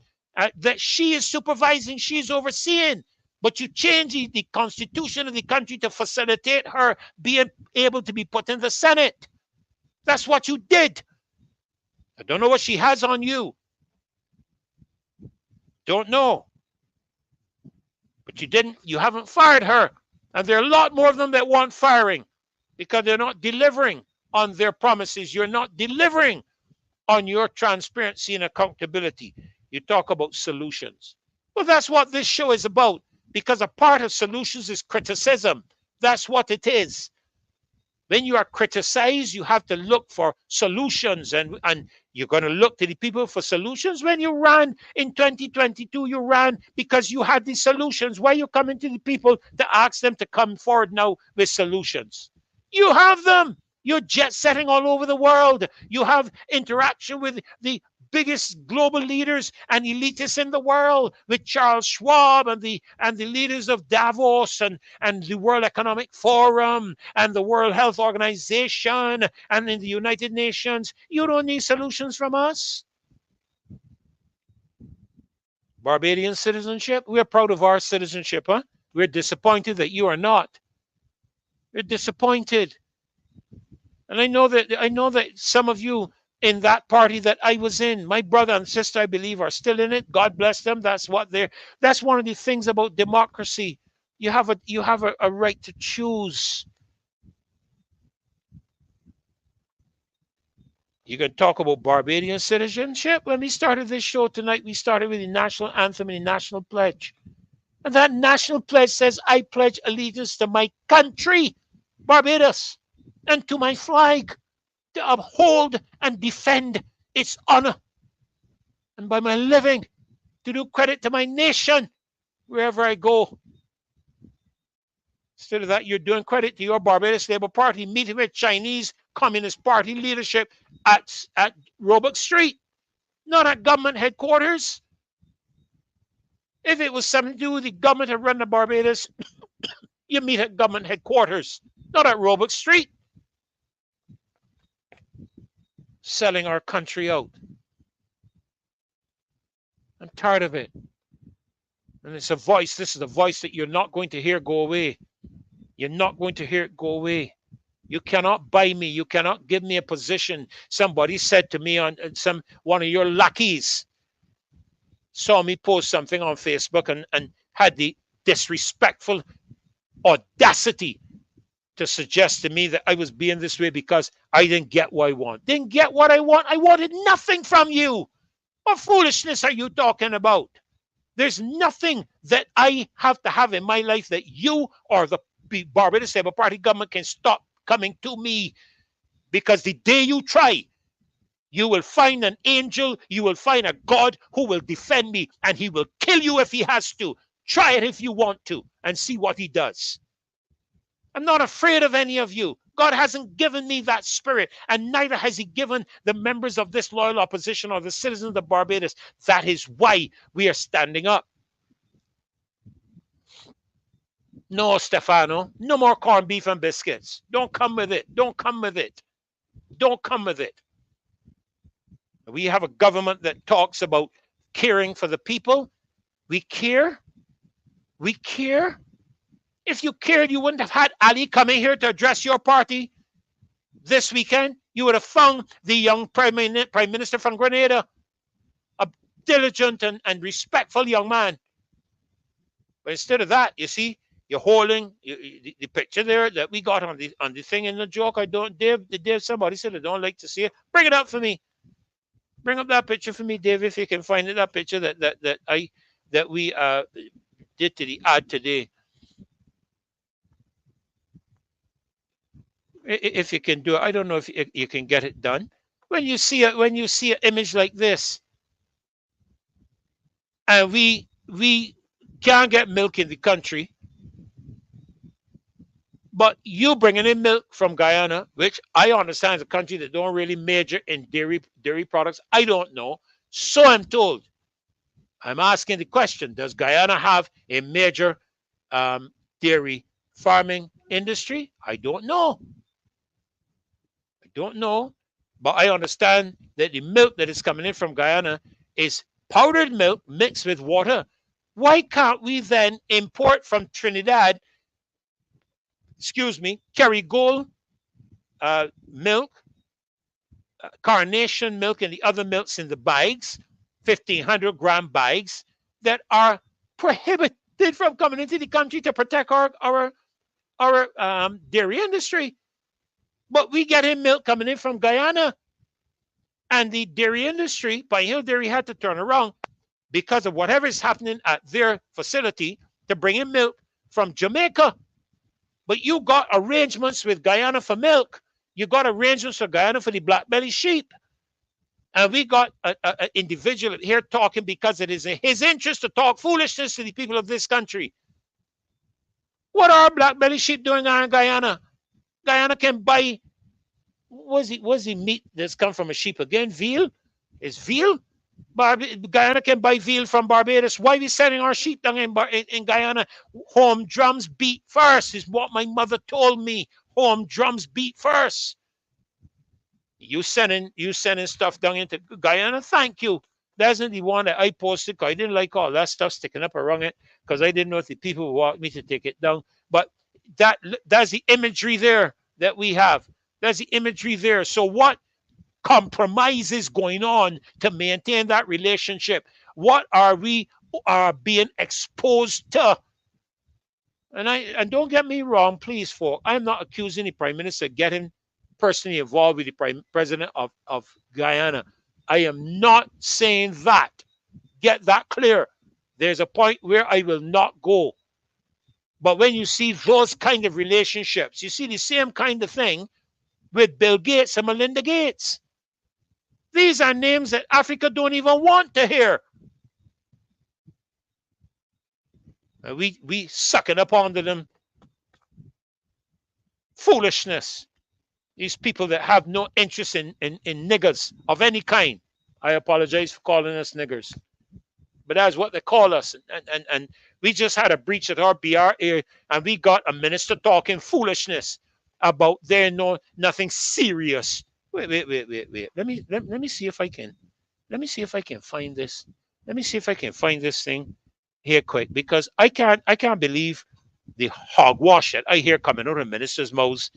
that she is supervising, she's overseeing. But you change the constitution of the country to facilitate her being able to be put in the Senate. That's what you did. I don't know what she has on you. Don't know. But you haven't fired her. And there are a lot more of them that want firing because they're not delivering on their promises. You're not delivering on your transparency and accountability. You talk about solutions. Well, that's what this show is about, because a part of solutions is criticism. That's what it is. When you are criticized, you have to look for solutions, and you're going to look to the people for solutions. When you ran in 2022, you ran because you had these solutions. Why are you coming to the people to ask them to come forward now with solutions? You have them. You're jet setting all over the world. You have interaction with the biggest global leaders and elitists in the world, with Charles Schwab and the leaders of Davos and the World Economic Forum and the World Health Organization and in the United Nations. You don't need solutions from us. Barbadian citizenship, we're proud of our citizenship, huh? We're disappointed that you are not. We're disappointed. And I know that some of you in that party that I was in, my brother and sister, I believe, are still in it. God bless them. That's one of the things about democracy. You have a right to choose. You can talk about Barbadian citizenship. When we started this show tonight, we started with the national anthem and the national pledge. And that national pledge says, I pledge allegiance to my country, Barbados, and to my flag, to uphold and defend its honor, and by my living to do credit to my nation wherever I go. Instead of that, you're doing credit to your Barbados Labour Party, meeting with Chinese Communist Party leadership at Roebuck Street, not at government headquarters. If it was something to do with the government of run the Barbados, you meet at government headquarters, not at Roebuck Street. Selling our country out. I'm tired of it. And it's a voice. This is a voice that you're not going to hear go away. You're not going to hear it go away. You cannot buy me. You cannot give me a position. Somebody said to me on one of your lackeys saw me post something on Facebook and had the disrespectful audacity to suggest to me that I was being this way because I didn't get what I want. Didn't get what I want. I wanted nothing from you. What foolishness are you talking about? There's nothing that I have to have in my life that you or the Barbados Labour Party government can stop coming to me, because the day you try, you will find an angel, you will find a God who will defend me, and he will kill you if he has to. Try it if you want to and see what he does. I'm not afraid of any of you. God hasn't given me that spirit, and neither has he given the members of this loyal opposition or the citizens of Barbados. That is why we are standing up. No, Stefano, no more corned beef and biscuits. Don't come with it. Don't come with it. Don't come with it. We have a government that talks about caring for the people. We care. We care. If you cared, you wouldn't have had Ali coming here to address your party this weekend. You would have found the young Prime Minister from Grenada, a diligent and respectful young man. But instead of that, you see, you're holding the picture there that we got on the thing in the joke. Dave, somebody said I don't like to see it. Bring it up for me. Bring up that picture for me, Dave, if you can find it. That picture that we did to the ad today. If you can do it, I don't know if you can get it done. When you see an image like this, and we can't get milk in the country, but you bringing in milk from Guyana, which I understand is a country that don't really major in dairy products. I don't know, so I'm told. I'm asking the question: does Guyana have a major dairy farming industry? I don't know. Don't know, but I understand that the milk that is coming in from Guyana is powdered milk mixed with water. Why can't we then import from Trinidad, Kerrygold milk, Carnation milk, and the other milks in the bags, 1,500-gram bags, that are prohibited from coming into the country to protect our dairy industry? But we get in milk coming in from Guyana. And the dairy industry, Pine Hill Dairy, had to turn around because of whatever is happening at their facility to bring in milk from Jamaica. But you got arrangements with Guyana for milk. You got arrangements for Guyana for the black belly sheep. And we got an individual here talking because it is in his interest to talk foolishness to the people of this country. What are black belly sheep doing in Guyana? Guyana can buy, was the meat that's come from a sheep again? Veal? Is veal? Guyana can buy veal from Barbados. Why are we sending our sheep down in Guyana? Home drums beat first is what my mother told me. Home drums beat first. You sending stuff down into Guyana? Thank you. That's not the one that I posted. I didn't like all that stuff sticking up around it because I didn't know if the people would want me to take it down. But that's the imagery there that we have. That's the imagery there. So what compromises going on to maintain that relationship? What are we being exposed to? And don't get me wrong, please, folks. I'm not accusing the Prime Minister of getting personally involved with the President of Guyana. I am not saying that. Get that clear. There's a point where I will not go. But when you see those kind of relationships, you see the same kind of thing with Bill Gates and Melinda Gates. These are names that Africa don't even want to hear. We sucking up onto them. Foolishness. These people that have no interest in niggers of any kind. I apologize for calling us niggers. But that's what they call us. And we just had a breach at our BRA, and we got a minister talking foolishness about there nothing serious. Wait. Let me see if I can. Let me see if I can find this. Let me see if I can find this thing here quick, because I can't believe the hogwash that I hear coming out of ministers' mouths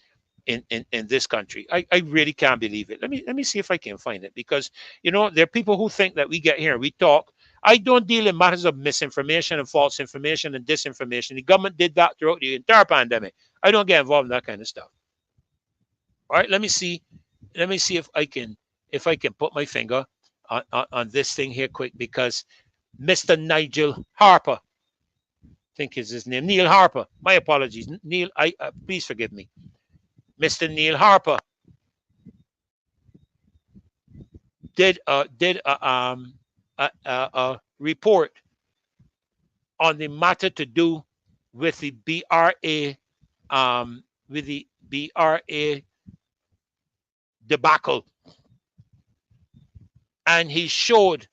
in this country. I really can't believe it. Let me see if I can find it, because there are people who think that we get here and we talk. I don't deal in matters of misinformation and false information and disinformation. The government did that throughout the entire pandemic. I don't get involved in that kind of stuff. All right, let me see if I can put my finger on this thing here quick, because Mr. Nigel Harper, I think is his name, Neil Harper. My apologies, Neil. Please forgive me, Mr. Neil Harper did a report on the matter to do with the BRA debacle, and he showed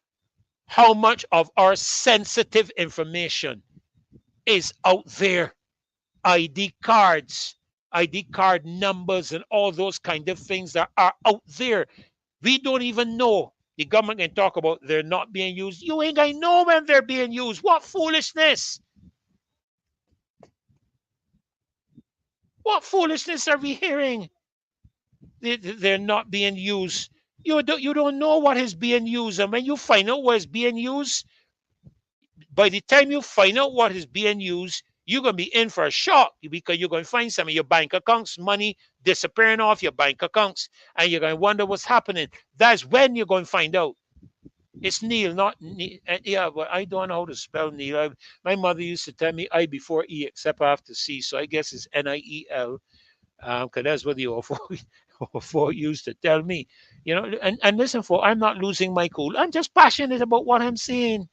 how much of our sensitive information is out there. ID cards, ID card numbers, and all those kind of things that are out there. We don't even know. The government can talk about they're not being used. You ain't gonna know when they're being used. What foolishness! What foolishness are we hearing? They're not being used. You don't know what is being used, and when you find out what is being used, by the time you find out what is being used, you're going to be in for a shock because you're going to find some of your bank accounts, money disappearing off your bank accounts, and you're going to wonder what's happening. That's when you're going to find out. It's Neil, not Neil. Yeah, but I don't know how to spell Neil. My mother used to tell me I before E, except after C, so I guess it's Niel, because that's what the O4 used to tell me. And listen, I'm not losing my cool. I'm just passionate about what I'm saying.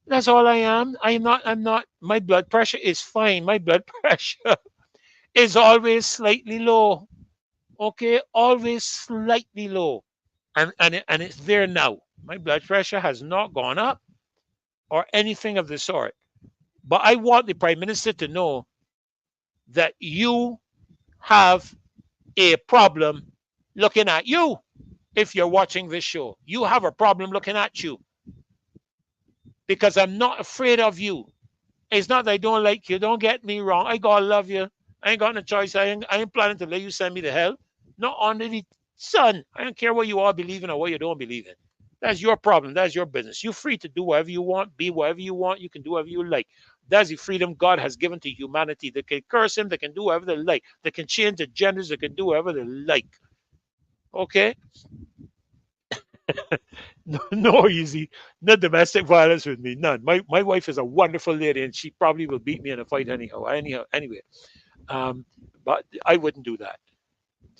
That's all I am. I'm not, my blood pressure is fine. My blood pressure is always slightly low. Okay? Always slightly low. And it's there now. My blood pressure has not gone up or anything of the sort. But I want the Prime Minister to know that you have a problem looking at you. If you're watching this show, you have a problem looking at you. Because I'm not afraid of you. It's not that I don't like you. Don't get me wrong. I gotta love you. I ain't got no choice. I ain't planning to let you send me to hell. Not under the sun. I don't care what you all believe in or what you don't believe in. That's your problem. That's your business. You're free to do whatever you want, be whatever you want. You can do whatever you like. That's the freedom God has given to humanity. They can curse him. They can do whatever they like. They can change the genders. They can do whatever they like. Okay? No, easy. No domestic violence with me. None. My wife is a wonderful lady, and she probably will beat me in a fight anyhow. Anyway, um, but I wouldn't do that.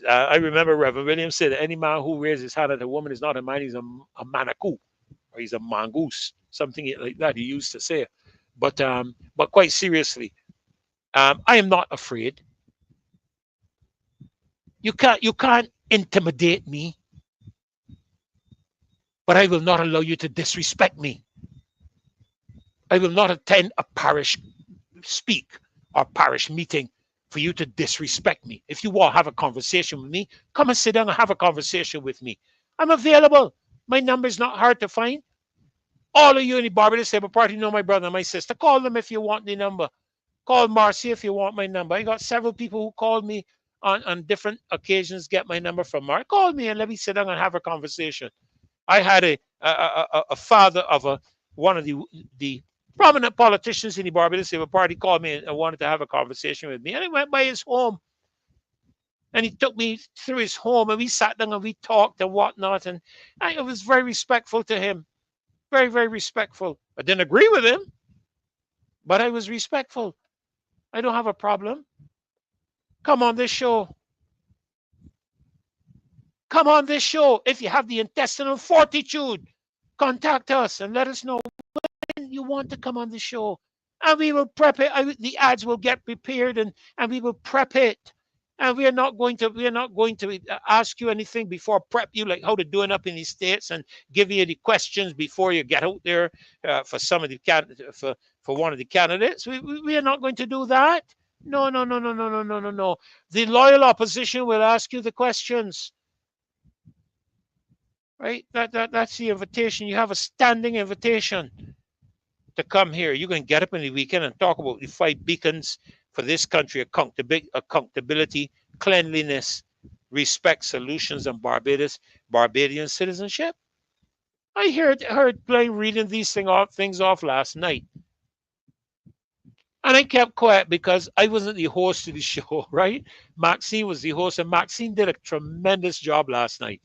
I remember Reverend Williams said that any man who raises his hand at a woman is not a man; he's a manaku, or he's a mongoose, something like that. He used to say. But quite seriously, I am not afraid. You can't intimidate me, but I will not allow you to disrespect me. I will not attend a parish speak or parish meeting for you to disrespect me. If you want to have a conversation with me, come and sit down and have a conversation with me. I'm available. My number is not hard to find. All of you in the Barbados Labour Party know my brother and my sister. Call them if you want the number. Call Marcy if you want my number. I got several people who called me on different occasions, get my number from Mark. Call me and let me sit down and have a conversation. I had a father of one of the prominent politicians in the Barbados Labour Party called me and wanted to have a conversation with me. And I went by his home. And he took me through his home and we sat down and we talked and whatnot. And I was very respectful to him. Very, very respectful. I didn't agree with him, but I was respectful. I don't have a problem. Come on this show. Come on this show. If you have the intestinal fortitude, contact us and let us know when you want to come on the show. And we will prep it. The ads will get prepared and we will prep it. And we are not going to ask you anything before prep you like how to do it up in the States and give you the questions before you get out there for some of the for one of the candidates. We are not going to do that. No, no, no, no, no, no, no, no, no. The loyal opposition will ask you the questions. Right? That's the invitation. You have a standing invitation to come here. You can get up in the weekend and talk about the 5 beacons for this country: accountability, cleanliness, respect, solutions, and Barbadian citizenship. I heard Blaine reading these things off last night. And I kept quiet because I wasn't the host of the show, right? Maxine was the host, and Maxine did a tremendous job last night.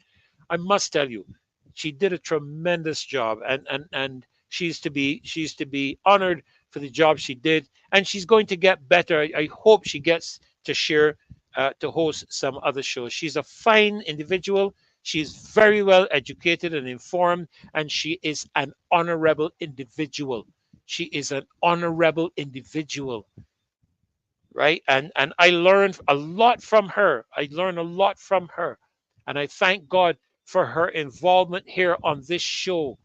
I must tell you, she did a tremendous job, and she's to be honored for the job she did, and she's going to get better. I hope she gets to share to host some other shows. She's a fine individual. She's very well educated and informed, and she is an honorable individual. She is an honorable individual, right? And I learned a lot from her. And I thank God for her involvement here on this show.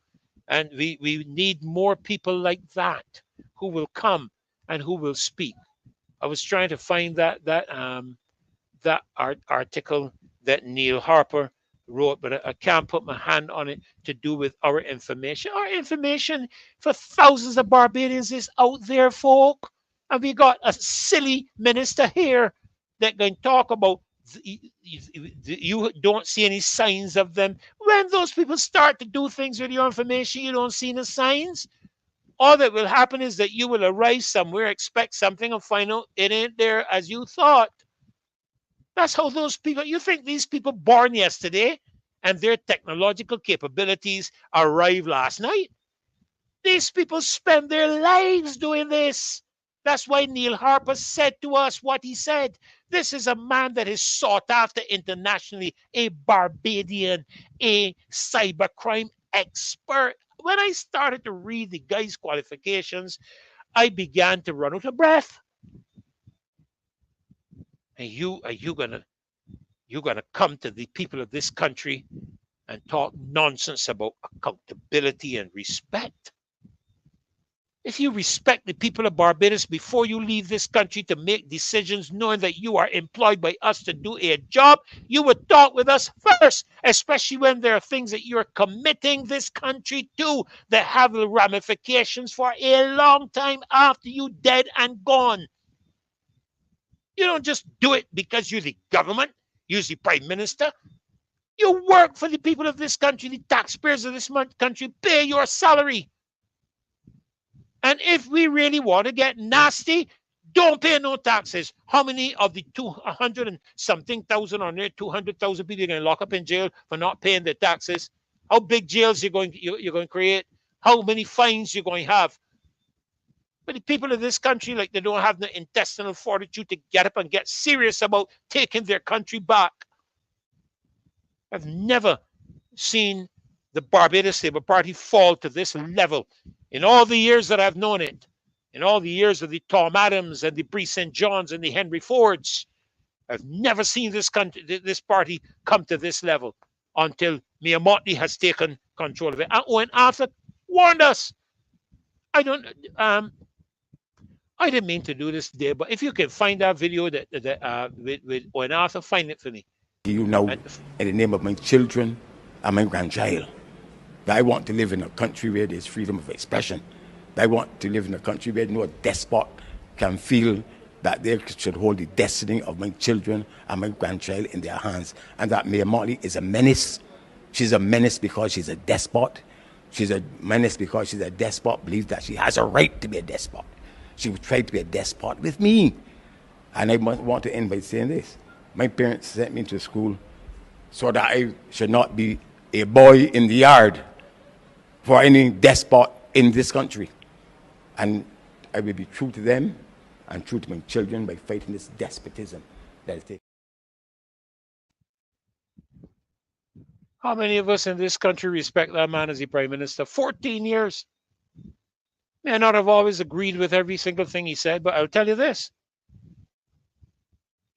And we need more people like that who will come and who will speak. I was trying to find that article that Neil Harper wrote, but I can't put my hand on it, to do with our information. Our information for thousands of Barbadians is out there, folk. And we got a silly minister here that can talk about you don't see any signs of them. When those people start to do things with your information, you don't see the signs. All that will happen is that you will arrive somewhere, expect something, and find out it ain't there as you thought. That's how those people, you think these people born yesterday and their technological capabilities arrived last night? These people spend their lives doing this. That's why Neil Harper said to us what he said. This is a man that is sought after internationally, a Barbadian, a cybercrime expert. When I started to read the guy's qualifications, I began to run out of breath. And you're gonna come to the people of this country and talk nonsense about accountability and respect? If you respect the people of Barbados before you leave this country to make decisions, knowing that you are employed by us to do a job, you would talk with us first, especially when there are things that you're committing this country to that have ramifications for a long time after you dead and gone. You don't just do it because you're the government, you're the prime minister. You work for the people of this country, the taxpayers of this country pay your salary. And if we really want to get nasty, don't pay no taxes. How many of the 200 and something thousand or near 200,000 people are going to lock up in jail for not paying their taxes? How big jails you're going to create? How many fines you're going to have? But the people of this country, like, they don't have the intestinal fortitude to get up and get serious about taking their country back. I've never seen the Barbados Labour Party fall to this level in all the years that I've known it, in all the years of the Tom Adams and the Bree St. Johns and the Henry Fords. I've never seen this party come to this level until Mia Mottley has taken control of it. And Owen Arthur warned us. I didn't mean to do this today, but if you can find that video with Owen Arthur, find it for me. You know, in the name of my children and my grandchild, that I want to live in a country where there's freedom of expression. That I want to live in a country where no despot can feel that they should hold the destiny of my children and my grandchild in their hands. And that Mia Mottley is a menace. She's a menace because she's a despot. She's a menace because she's a despot, believes that she has a right to be a despot. She would try to be a despot with me. And I want to end by saying this. My parents sent me to school so that I should not be a boy in the yard for any despot in this country. And I will be true to them and true to my children by fighting this despotism that is taking. How many of us in this country respect that man as the Prime Minister? 14 years. May not have always agreed with every single thing he said, but I'll tell you this.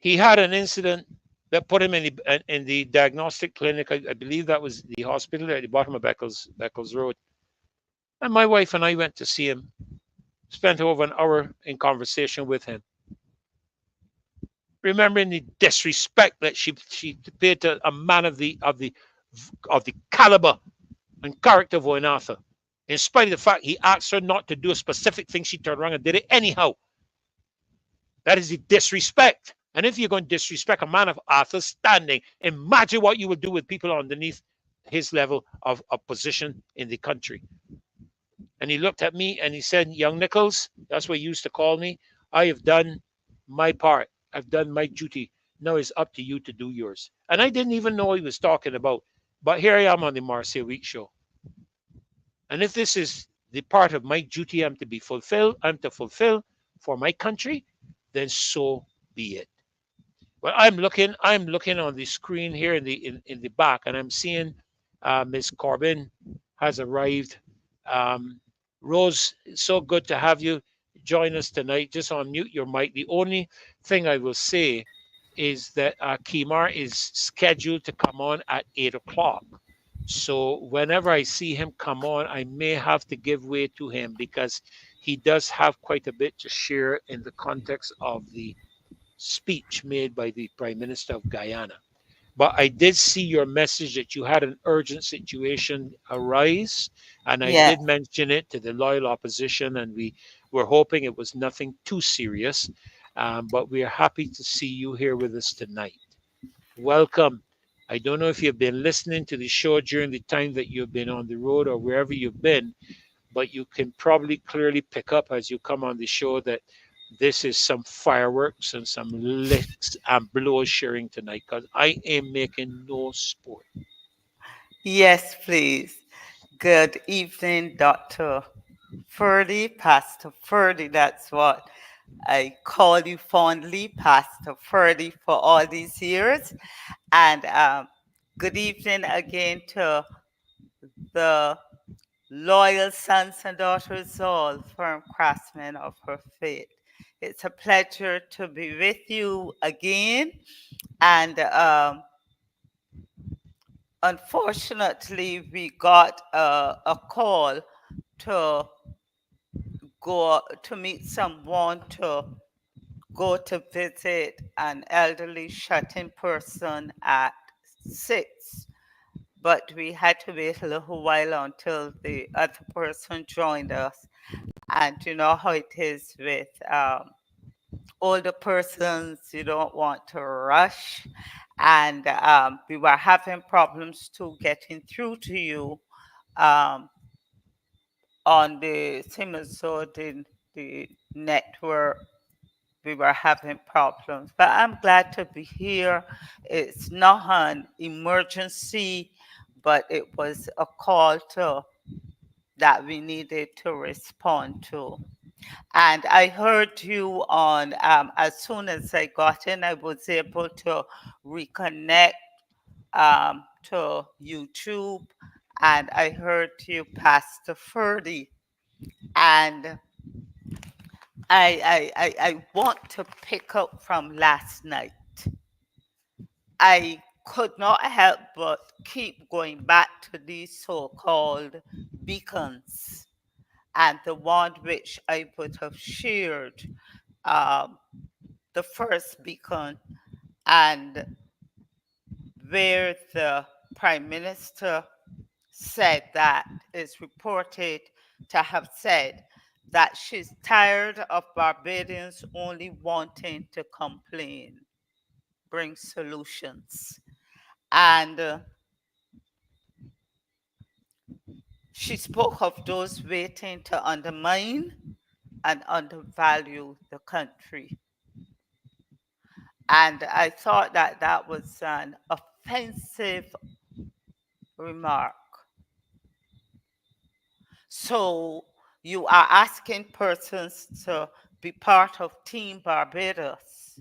He had an incident that put him in the diagnostic clinic. I believe that was the hospital at the bottom of Beckles Road. And my wife and I went to see him, spent over an hour in conversation with him, remembering the disrespect that she paid to a man of the caliber and character of Owen Arthur. In spite of the fact he asked her not to do a specific thing, she turned around and did it anyhow. That is the disrespect. And if you're going to disrespect a man of Arthur's standing, imagine what you will do with people underneath his level of position in the country. And he looked at me and he said, "Young Nichols," that's what he used to call me, "I have done my part. I've done my duty. Now it's up to you to do yours." And I didn't even know what he was talking about. But here I am on the Marcia Week show. And if this is the part of my duty I'm to fulfill for my country, then so be it. Well, I'm looking on the screen here in the back, and I'm seeing Ms. Corbin has arrived. Rose, it's so good to have you join us tonight. Just unmute your mic. The only thing I will say is that Kimar is scheduled to come on at 8 o'clock. So whenever I see him come on, I may have to give way to him because he does have quite a bit to share in the context of the speech made by the Prime Minister of Guyana. But I did see your message that you had an urgent situation arise, and I Yes. did mention it to the loyal opposition, and we were hoping it was nothing too serious. But we are happy to see you here with us tonight. Welcome. I don't know if you've been listening to the show during the time that you've been on the road or wherever you've been, but you can probably clearly pick up as you come on the show that this is some fireworks and some licks and blows sharing tonight because I am making no sport. Yes, please. Good evening, Dr. Ferdy, Pastor Ferdy. That's what I call you fondly, Pastor Ferdy, for all these years. And good evening again to the loyal sons and daughters, all firm craftsmen of her faith. It's a pleasure to be with you again. And unfortunately, we got a call to go to meet someone to go to visit an elderly shut-in person at 6. But we had to wait a little while until the other person joined us. And you know how it is with older persons, you don't want to rush. And we were having problems too getting through to you um, on the Simmons, so the network. We were having problems, but I'm glad to be here. It's not an emergency, but it was a call to that we needed to respond to. And I heard you on, as soon as I got in, I was able to reconnect to YouTube, and I heard you, Pastor Ferdy. And I want to pick up from last night. I could not help but keep going back to these so-called beacons, and the one which I would have shared, um, the first beacon, and where the Prime Minister said that is reported to have said that she's tired of Barbadians only wanting to complain, bring solutions. And she spoke of those waiting to undermine and undervalue the country. And I thought that that was an offensive remark. So you are asking persons to be part of Team Barbados,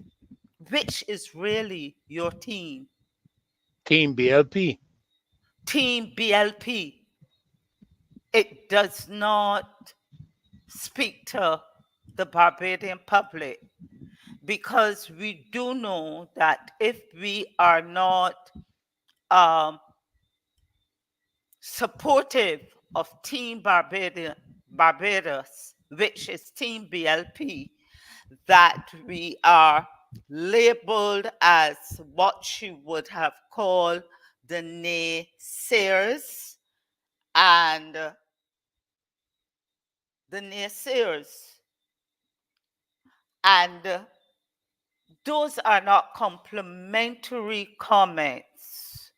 which is really your team. Team BLP. Team BLP. It does not speak to the Barbadian public because we do know that if we are not um, supportive of Team Barbados, which is Team BLP, that we are labeled as what she would have called the naysayers, and the naysayers. And those are not complimentary comments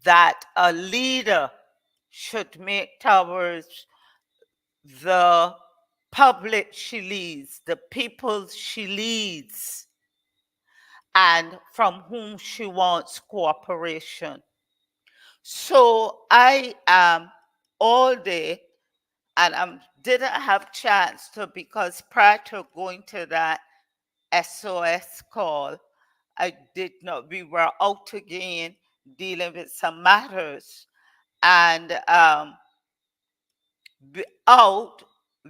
that a leader should make towards the public she leads, the people she leads, and from whom she wants cooperation. So I am all day, and I didn't have chance to, because prior to going to that SOS call, I did not, we were out again dealing with some matters. And out,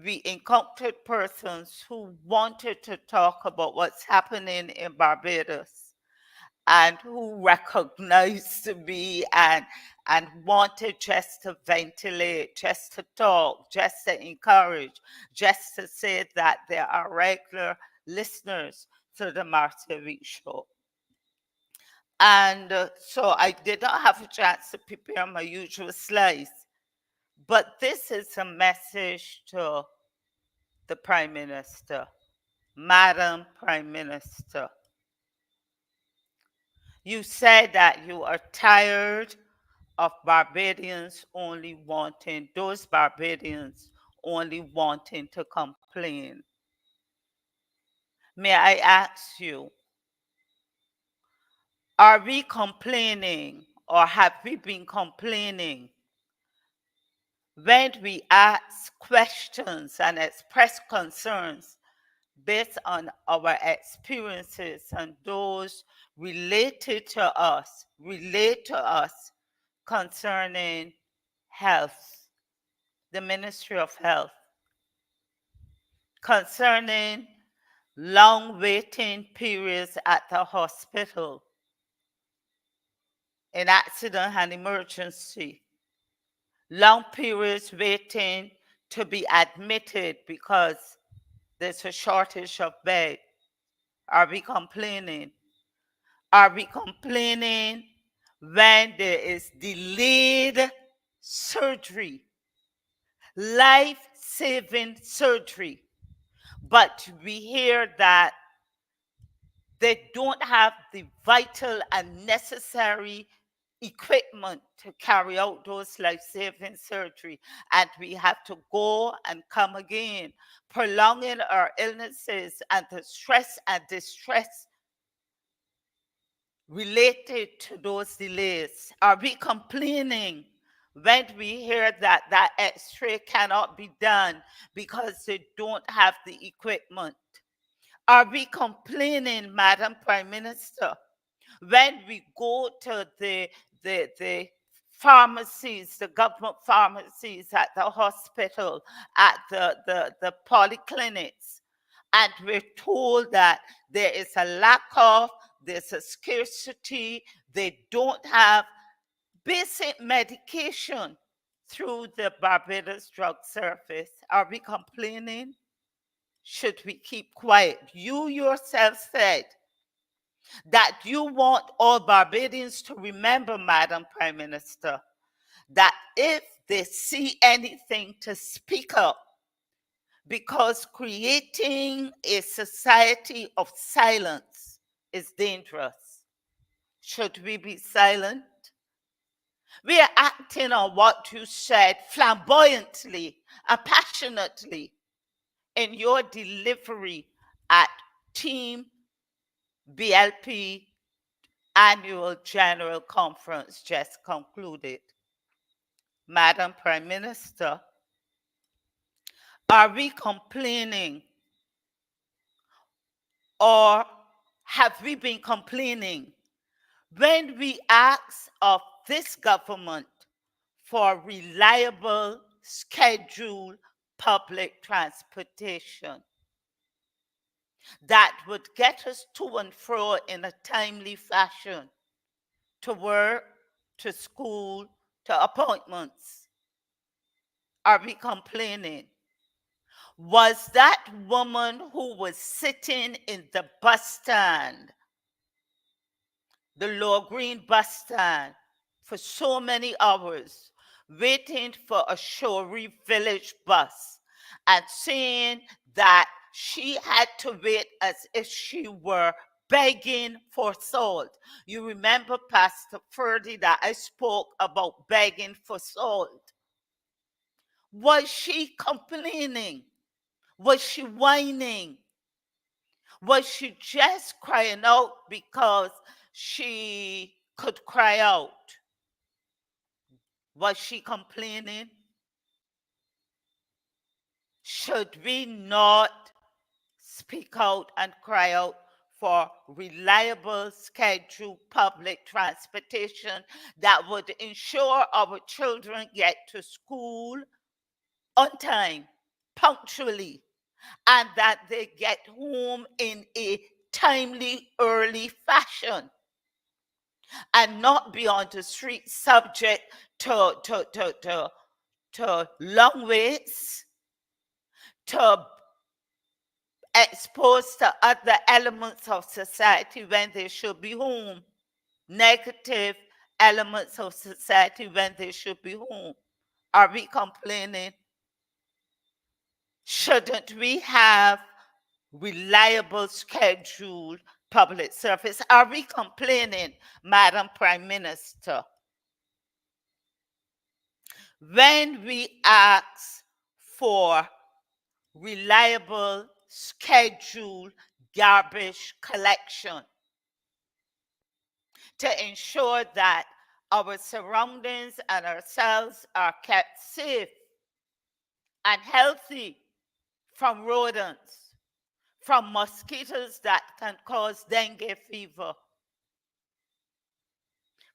we encountered persons who wanted to talk about what's happening in Barbados and who recognized me and and wanted just to ventilate, just to talk, just to encourage, just to say that there are regular listeners to the Marcia Week Show. And so I did not have a chance to prepare my usual slides, but this is a message to the Prime Minister. Madam Prime Minister, you said that you are tired of Barbadians only wanting, those Barbadians only wanting to complain. May I ask you, are we complaining or have we been complaining when we ask questions and express concerns based on our experiences and those related to us, concerning health, the Ministry of Health, concerning long waiting periods at the hospital in accident and emergency, long periods waiting to be admitted because there's a shortage of bed. Are we complaining? Are we complaining when there is delayed surgery, life-saving surgery, but we hear that they don't have the vital and necessary equipment to carry out those life-saving surgery, and we have to go and come again, prolonging our illnesses and the stress and distress related to those delays? Are we complaining when we hear that that x-ray cannot be done because they don't have the equipment? Are we complaining, Madam Prime Minister, when we go to the pharmacies, the government pharmacies, at the hospital, at the polyclinics, and we're told that there is a lack of, there's a scarcity, they don't have basic medication through the Barbados Drug Service? Are we complaining? Should we keep quiet? You yourself said that you want all Barbadians to remember, Madam Prime Minister, that if they see anything, to speak up, because creating a society of silence is dangerous. Should we be silent? We are acting on what you said flamboyantly and passionately in your delivery at Team BLP Annual General Conference just concluded. Madam Prime Minister, are we complaining, or have we been complaining when we ask of this government for reliable, scheduled public transportation that would get us to and fro in a timely fashion, to work, to school, to appointments? Are we complaining? Was that woman who was sitting in the bus stand, the Lower Green bus stand, for so many hours, waiting for a Shorey Village bus, and saying that she had to wait as if she were begging for salt? You remember, Pastor Ferdy, that I spoke about begging for salt. Was she complaining? Was she whining? Was she just crying out because she could cry out? Was she complaining? Should we not speak out and cry out for reliable, scheduled public transportation that would ensure our children get to school on time, punctually, and that they get home in a timely, early fashion? and not be on the street subject to long waits, to exposed to other elements of society when they should be home, negative elements of society when they should be home. Are we complaining? Shouldn't we have reliable, scheduled public service? Are we complaining, Madam Prime Minister? When we ask for reliable, scheduled garbage collection to ensure that our surroundings and ourselves are kept safe and healthy from rodents, from mosquitoes that can cause dengue fever,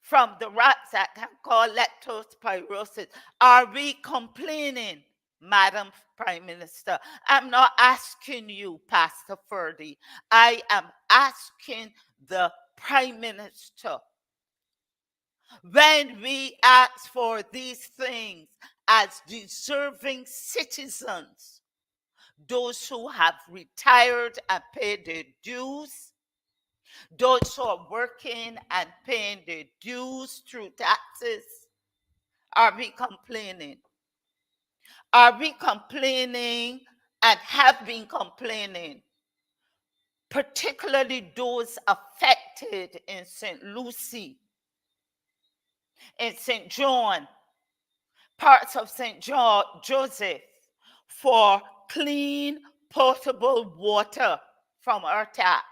from the rats that can cause leptospirosis. Are we complaining, Madam Prime Minister? I'm not asking you, Pastor Ferdy. I am asking the Prime Minister. When we ask for these things as deserving citizens, those who have retired and paid their dues, those who are working and paying their dues through taxes, are we complaining? Are we complaining and have been complaining? Particularly those affected in St. Lucie, in St. John, parts of St. Joseph, for clean, potable water from our taps,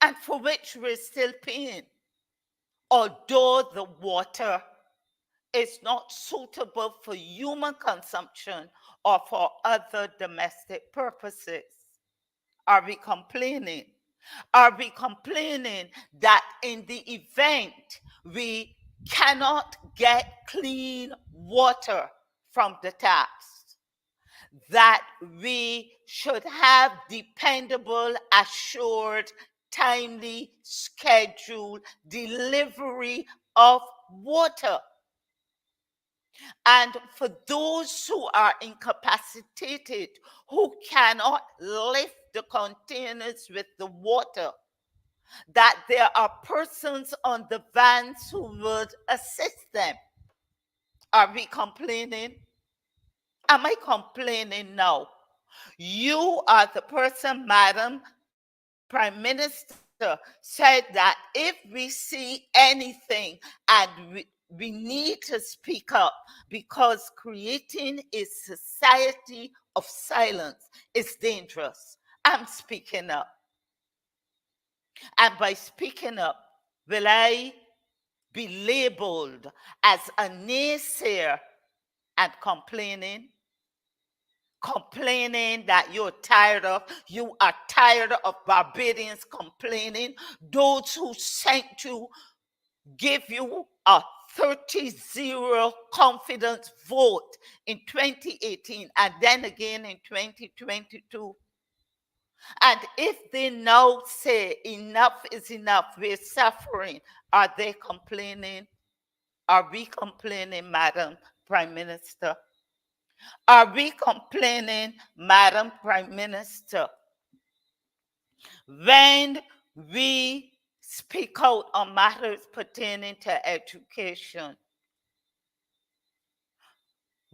and for which we're still paying, although the water is not suitable for human consumption or for other domestic purposes. Are we complaining? Are we complaining that in the event we cannot get clean water from the taps, that we should have dependable, assured, timely, scheduled delivery of water? And for those who are incapacitated, who cannot lift the containers with the water, that there are persons on the vans who would assist them. Are we complaining? Am I complaining? No. You are the person, Madam Prime Minister, said that if we see anything and we need to speak up, because creating a society of silence is dangerous. I'm speaking up. And by speaking up, will I be labeled as a naysayer and complaining? Complaining that you are tired of Barbadians complaining, those who sent you, give you a 30-0 confidence vote in 2018 and then again in 2022. And if they now say enough is enough, we're suffering, are they complaining? Are we complaining, Madam Prime Minister? Are we complaining, Madam Prime Minister? When we speak out on matters pertaining to education,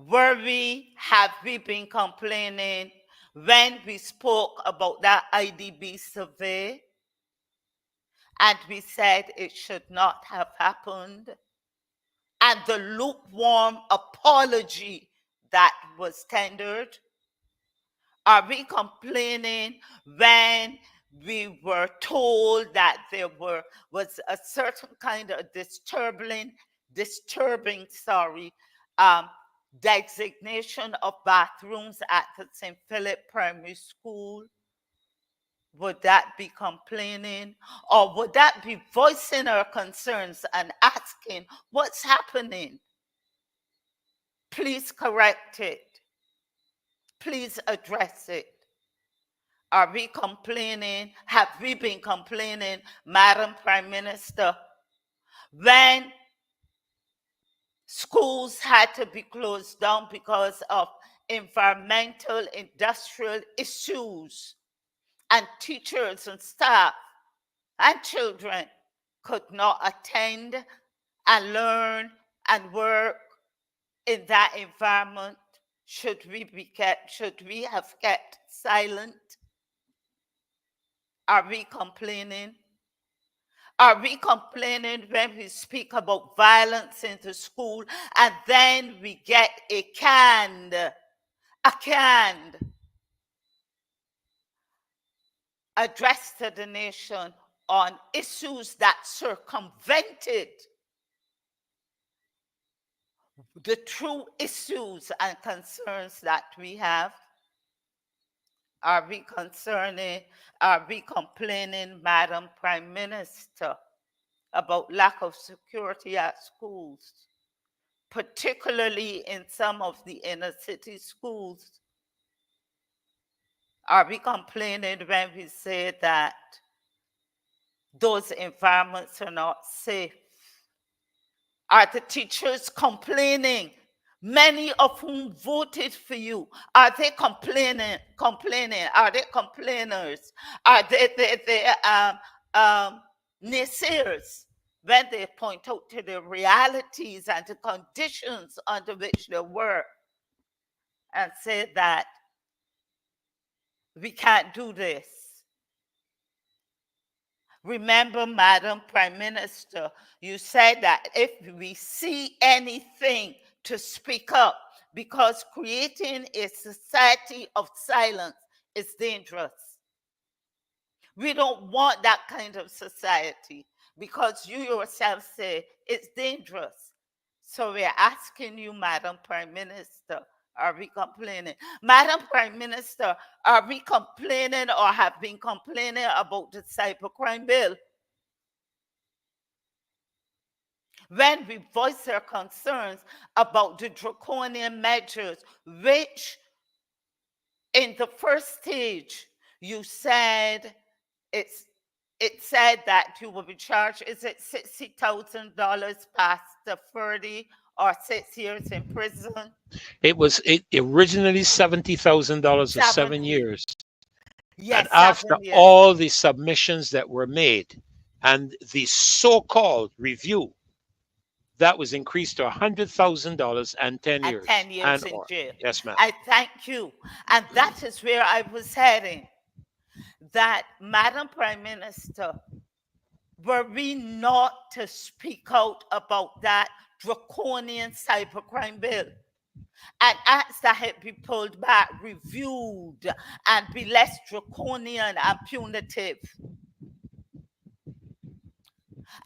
have we been complaining when we spoke about that IDB survey and we said it should not have happened, and the lukewarm apology that was tendered? Are we complaining when we were told that there was a certain kind of disturbing designation of bathrooms at the St. Philip Primary School? Would that be complaining? Or would that be voicing our concerns and asking what's happening? Please correct it. Please address it. Are we complaining? Have we been complaining, Madam Prime Minister, when schools had to be closed down because of environmental, industrial issues, and teachers and staff and children could not attend and learn and work in that environment? Should we have kept silent? Are we complaining? Are we complaining when we speak about violence in the school and then we get a canned address to the nation on issues that circumvented the true issues and concerns that we have? Are we complaining, Madam Prime Minister, about lack of security at schools, particularly in some of the inner city schools? Are we complaining when we say that those environments are not safe? Are the teachers complaining? Many of whom voted for you, are they complaining? Are they complainers? Are they naysayers when they point out to the realities and the conditions under which they work and say that we can't do this? Remember, Madam Prime Minister, you said that if we see anything to speak up, because creating a society of silence is dangerous. We don't want that kind of society because you yourself say it's dangerous. So we're asking you, Madam Prime Minister, are we complaining? Madam Prime Minister, are we complaining or have been complaining about the cybercrime bill? When we voice our concerns about the draconian measures, which in the first stage, you said it said that you will be charged, is it $60,000 past the 30 or 6 years in prison? It was originally $70,000 for 7 70. years. And Yes, after 7 years. all the submissions that were made and the so-called review, that was increased to $100,000 and 10 And years. 10 years And in or. jail. Yes, ma'am. I thank you. And that is where I was heading. That, Madam Prime Minister, were we not to speak out about that draconian cybercrime bill and ask that it be pulled back, reviewed, and be less draconian and punitive,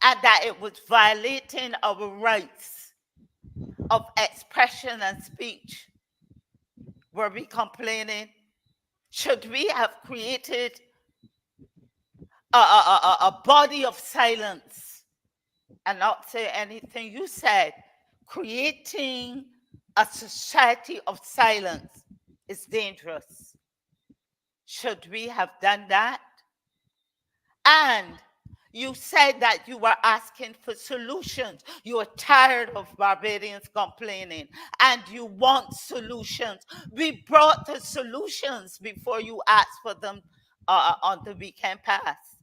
and that it was violating our rights of expression and speech? Were we complaining? Should we have created a body of silence and not say anything? You said creating a society of silence is dangerous. Should we have done that? And you said that you were asking for solutions. You are tired of Barbadians complaining and you want solutions. We brought the solutions before you asked for them on the weekend pass.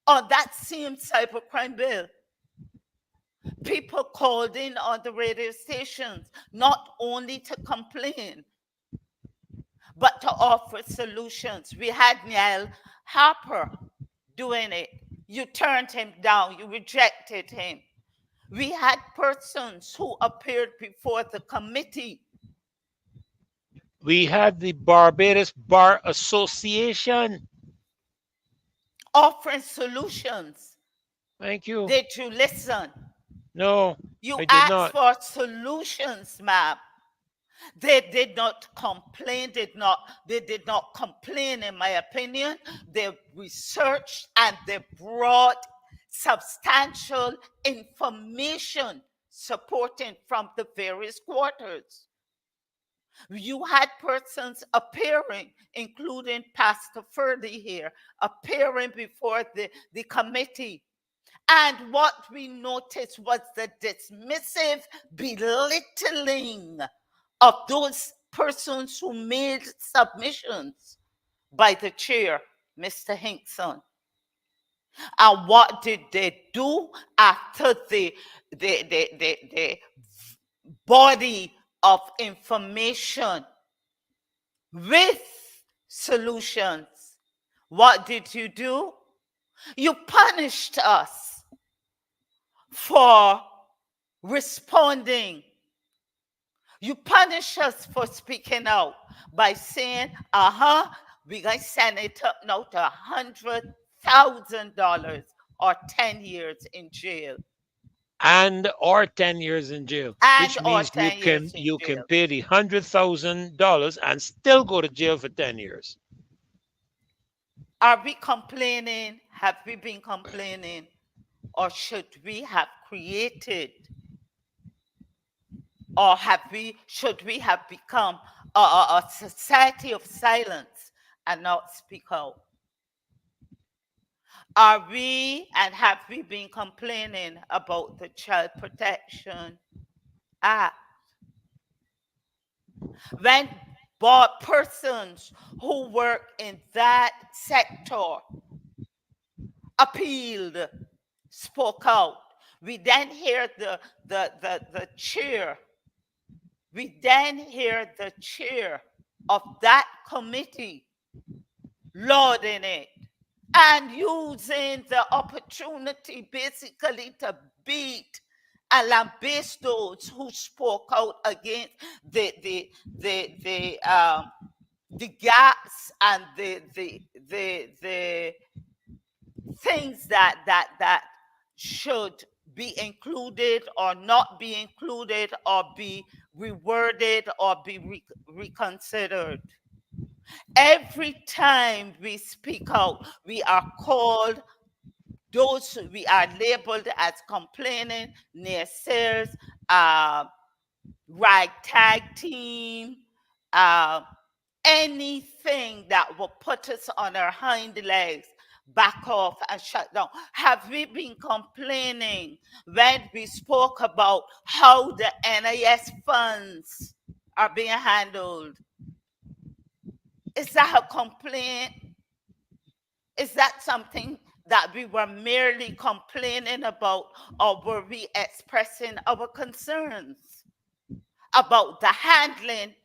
On that same cybercrime bill, people called in on the radio stations not only to complain, but to offer solutions. We had Neil Harper doing it. You turned him down. You rejected him. We had persons who appeared before the committee. We had the Barbados Bar Association offering solutions. Thank you. Did you listen? No, You I did asked not. for solutions, ma'am. They did not complain. They did not complain, in my opinion. They researched and they brought substantial information supporting from the various quarters. You had persons appearing, including Pastor Ferdy here, appearing before the committee. And what we noticed was the dismissive belittling of those persons who made submissions by the chair, Mr. Hinkson. And what did they do after the body of information with solutions? What did you do? You punished us for responding. You punish us for speaking out by saying, we gonna send it up now to $100,000 or 10 years in jail. And or 10 years in jail, And which or means 10 years in you can jail. pay the $100,000 and still go to jail for 10 years. Are we complaining? Have we been complaining? Or should we have created, or should we have become a society of silence and not speak out? Are we and have we been complaining about the Child Protection Act? When persons who work in that sector appealed, spoke out, we then hear the chair. We then hear the chair of that committee lauding it and using the opportunity basically to beat and lambaste those who spoke out against the gaps and the things that should be included or not be included or be reworded or be reconsidered. Every time we speak out, we are called, we are labeled as complaining, naysayers, ragtag team, anything that will put us on our hind legs, back off and shut down. Have we been complaining when we spoke about how the NIS funds are being handled? Is that a complaint? Is that something that we were merely complaining about, or were we expressing our concerns about the handling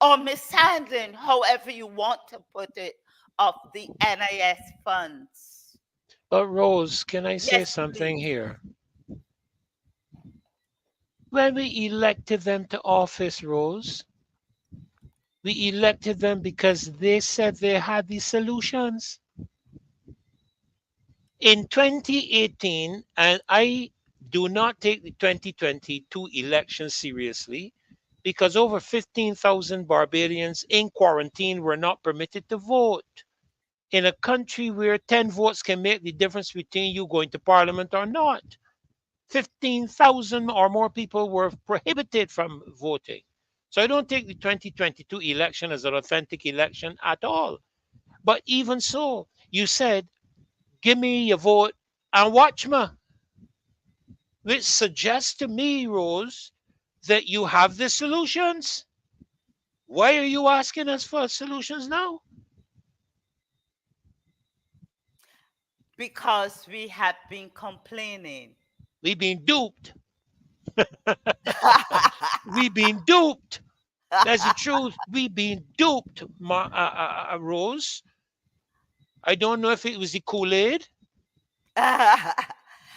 or mishandling, however you want to put it, of the NIS funds? But Rose, can I say Yes, something please. here? When we elected them to office, Rose, we elected them because they said they had the solutions. In 2018, and I do not take the 2022 election seriously because over 15,000 Barbadians in quarantine were not permitted to vote. In a country where 10 votes can make the difference between you going to parliament or not, 15,000 or more people were prohibited from voting. So I don't take the 2022 election as an authentic election at all. But even so, you said, give me your vote and watch me, which suggests to me, Rose, that you have the solutions. Why are you asking us for solutions now? Because we have been complaining. We've been duped. We've been duped. That's the truth. We've been duped, Rose. I don't know if it was the Kool-Aid. I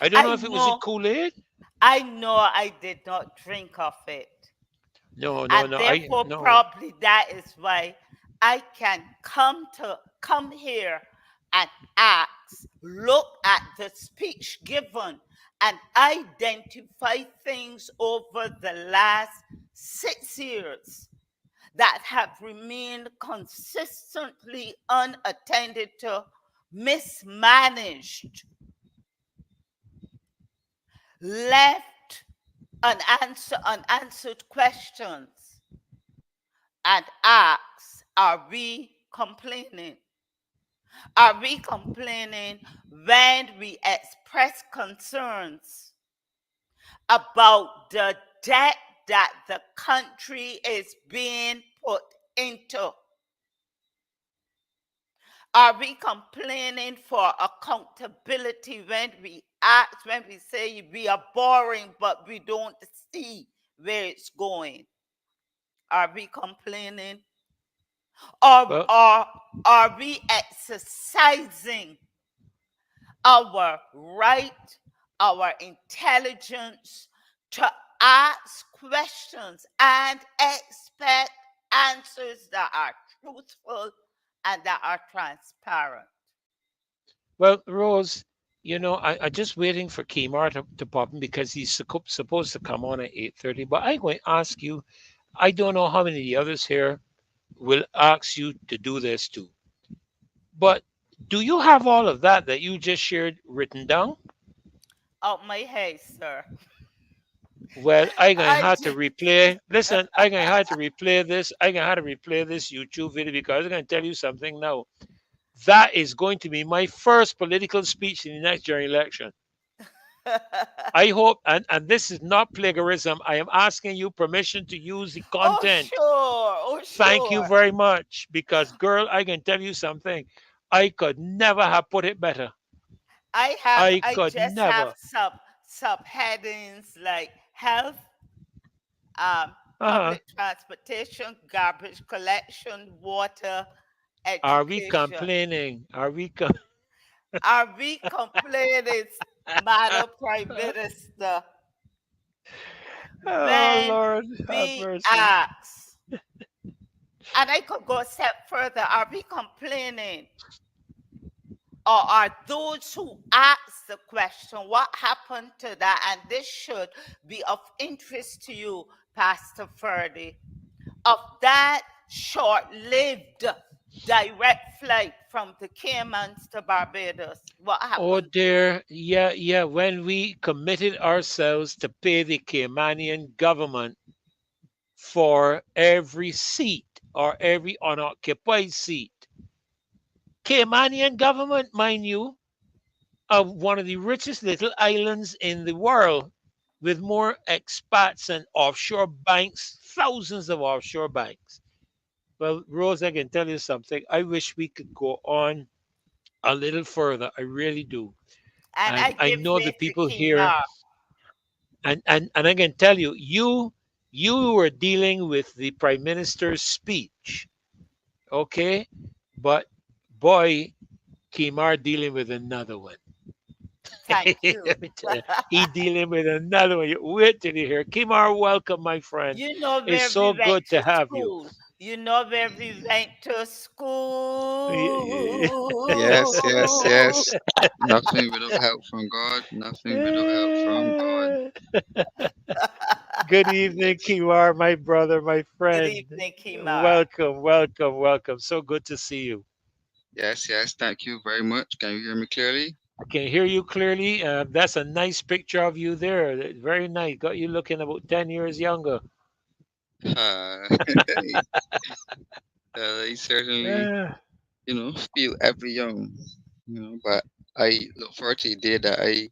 don't know I if it was the know, Kool-Aid. I know I did not drink of it. No, no, And no. I therefore, no. probably that is why I can come here and ask, look at the speech given and identify things over the last 6 years that have remained consistently unattended to, mismanaged, left unanswered questions, and ask, are we complaining? Are we complaining when we express concerns about the debt that the country is being put into? Are we complaining for accountability when we say we are boring but we don't see where it's going? Are we complaining? Or Well, are we exercising our right, our intelligence to ask questions and expect answers that are truthful and that are transparent? well, Rose, I just waiting for Kemar to pop in because he's supposed to come on at 8:30. But I'm going to ask you. I don't know how many of the others here will ask you to do this too. But do you have all of that you just shared written down? Out my head, sir. Well, I gonna I have to just, replay. Listen, I gonna have to replay this. I gonna have to replay this YouTube video because I'm gonna tell you something now. That is going to be my first political speech in the next general election. I hope, and this is not plagiarism. I am asking you permission to use the oh content. sure, oh Thank you sure. very much. Because, girl, I can tell you something. I could never have put it better. I I could just have never. subheadings like health, Uh-huh. public transportation, garbage collection, water, Are we education. complaining? Are we complaining, Madam Prime Minister, Oh, when Lord, have we mercy. ask? And I could go a step further. Are we complaining? Or are those who ask the question, what happened to that? And this should be of interest to you, Pastor Ferdy, of that short-lived direct flight from the Caymans to Barbados. What Oh, happened to it? dear. Yeah, yeah. When we committed ourselves to pay the Caymanian government for every seat or every unoccupied seat. Caymanian government, mind you, of one of the richest little islands in the world with more expats and offshore banks, thousands of offshore banks. Well, Rose, I can tell you something. I wish we could go on a little further. I really do. And I And I give know way the to people here, Kimar. and I can tell you, you were dealing with the prime minister's speech, okay? But boy, Kimar dealing with another one. Thank you. Let me tell you, he dealing with another one. Wait till you hear. Kimar, welcome, my friend. You know It's where we so went good to to have you. school. You know where we went to Yes, yes, school. yes. Nothing without help from God. Nothing without help from God. Good evening, Kimar, my brother, my Good friend. evening, Kimar. Welcome, welcome, welcome. So good to see you. Yes, yes. Thank you very much. Can you hear me clearly? I can hear you clearly. That's a nice picture of you there. Very nice. Got you looking about 10 years younger. Uh, I certainly, Uh, feel every young, but I look forward to the day that I,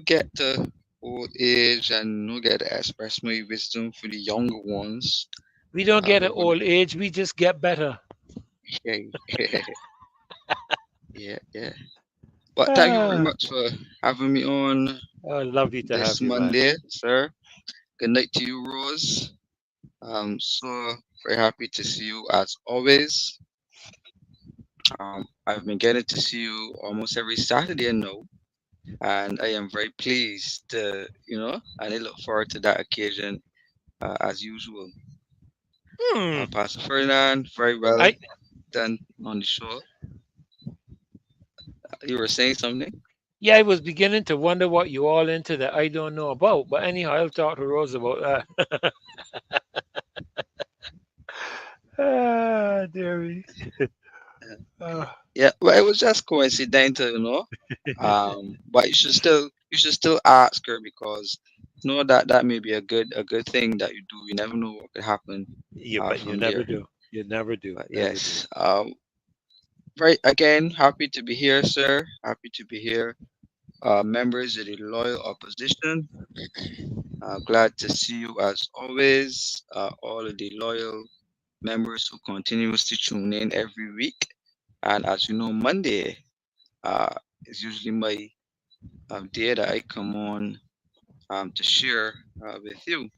get to old age and, get to express my wisdom for the younger ones. we don't get an But when, old age, we just get better. yeah, yeah, yeah. But thank you very Ah, much for having me on oh, lovely to this have you, man. Monday, sir. Good night to you, Rose. So very happy to see you as always. I've been getting to see you almost every Saturday now, and I am very pleased, and I look forward to that occasion as usual. Hmm. Pastor Ferdinand, very well I done on the show. You were saying something? Yeah, I was beginning to wonder what you all into that I don't know about. But anyhow, I'll talk to Rose about that. Dear me. Uh, Ah, yeah, well, it was just coincidental, but you should still ask her because No, that may be a good thing that you do. You never know what could happen But you from never there. do. You never do. But Never do. yes, right again, happy to be here, sir. Happy to be here. Members of the loyal opposition, glad to see you as always. All of the loyal members who continuously tune in every week. And as you know, Monday uh, is usually my day that I come on to share with you.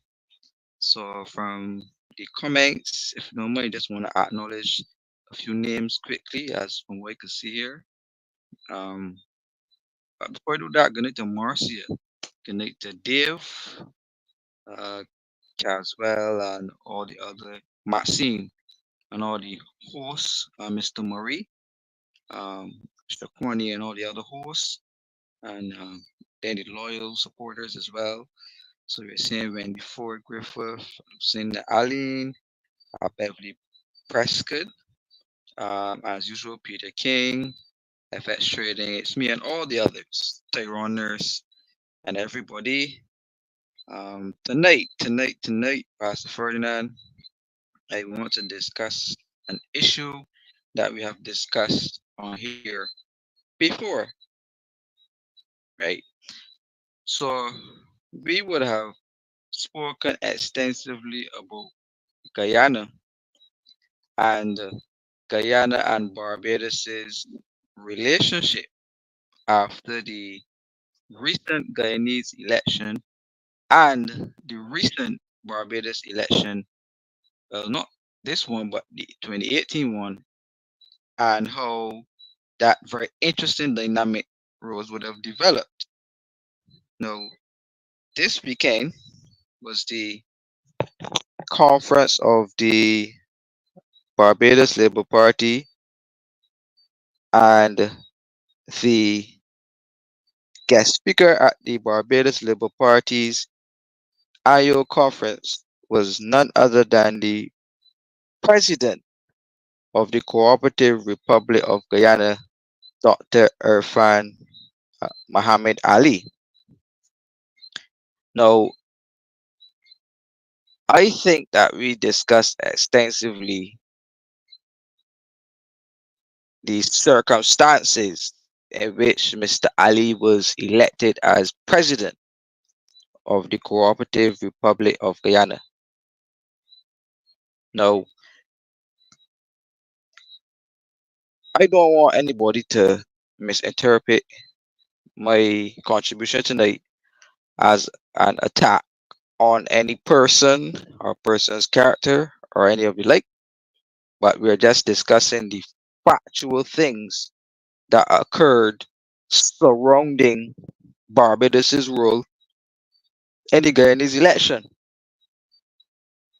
So from the comments, if you don't mind, just want to acknowledge a few names quickly as from what I can see here. Um, but before I do that, good night to Marcia, good night to Dave, uh, Caswell, and all the other Maxine, and all the hosts, Mr. Murray, um, Mr. Corny, and all the other hosts, and then the loyal supporters as well. So we're seeing Wendy Ford Griffith, Lucinda Allen, Beverly Prescott, as usual, Peter King, FX Trading, it's me and all the others, Tyrone Nurse, and everybody. Tonight, Pastor Ferdinand, I want to discuss an issue that we have discussed on here before, right? So we would have spoken extensively about Guyana and Guyana and Barbados's relationship after the recent Guyanese election and the recent Barbados election, well, not this one, but the 2018 one, and how that very interesting dynamic roles would have developed. Now, this weekend was the conference of the Barbados Labour Party and the guest speaker at the Barbados Labour Party's IO conference was none other than the president of the Cooperative Republic of Guyana, Dr. Irfan Muhammad Ali. Now, I think that we discussed extensively the circumstances in which Mr. Ali was elected as president of the Cooperative Republic of Guyana. Now, I don't want anybody to misinterpret my contribution tonight as an attack on any person or person's character or any of the like, but we're just discussing the factual things that occurred surrounding Barbados's role in the Guyanese election.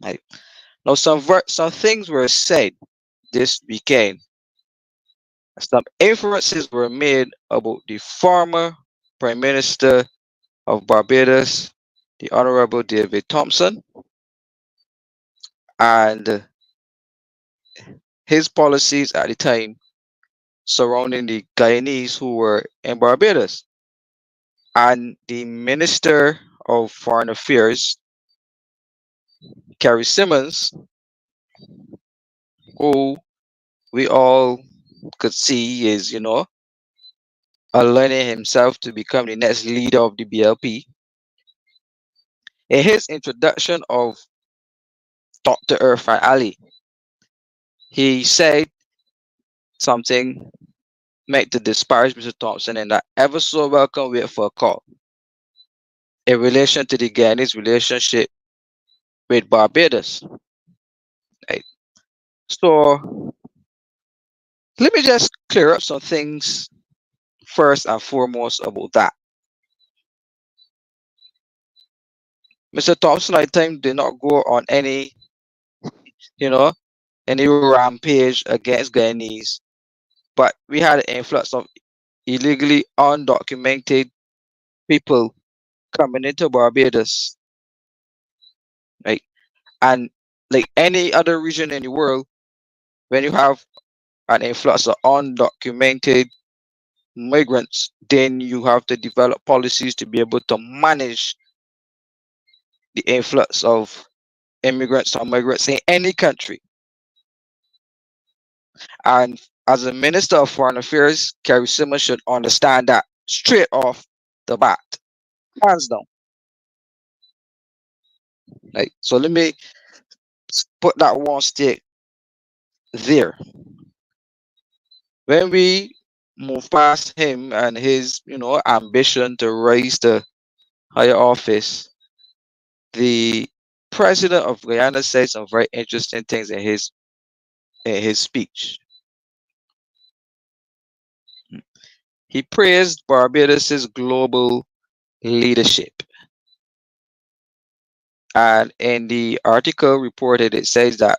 Right. Now, some things were said this weekend. Some inferences were made about the former Prime Minister of Barbados, the Honorable David Thompson, and his policies at the time surrounding the Guyanese who were in Barbados. And the Minister of Foreign Affairs, Carrie Simmons, who we all could see is, aligning himself to become the next leader of the BLP. In his introduction of Dr. Irfan Ali, he said something meant to disparage Mr. Thompson in that ever so welcome wait for a call in relation to the Guyanese relationship with Barbados. Right? So let me just clear up some things first and foremost about that. Mr. Thompson at the time did not go on you know, any rampage against Guyanese, but we had an influx of illegally undocumented people coming into Barbados, right? And like any other region in the world, when you have an influx of undocumented migrants, then you have to develop policies to be able to manage the influx of immigrants or migrants in any country. And as a Minister of Foreign Affairs, Kerry Simon should understand that straight off the bat, hands down. Like, so let me put that one stick there. When we move past him and his, ambition to rise to higher office, the president of Guyana said some very interesting things in his speech. He praised Barbados's global leadership. And in the article reported, it says that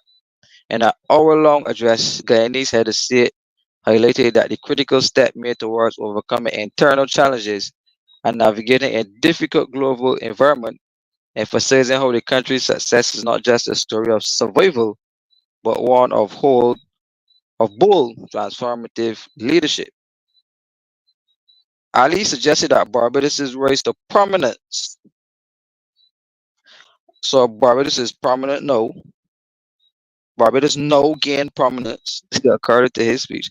in an hour-long address, Guyanese head of state highlighted that the critical step made towards overcoming internal challenges and navigating a difficult global environment, emphasizing how the country's success is not just a story of survival, but one of bold, transformative leadership. Ali suggested that Barbados' rise to prominence. So Barbados is prominent now. Barbados now gained prominence, according to his speech,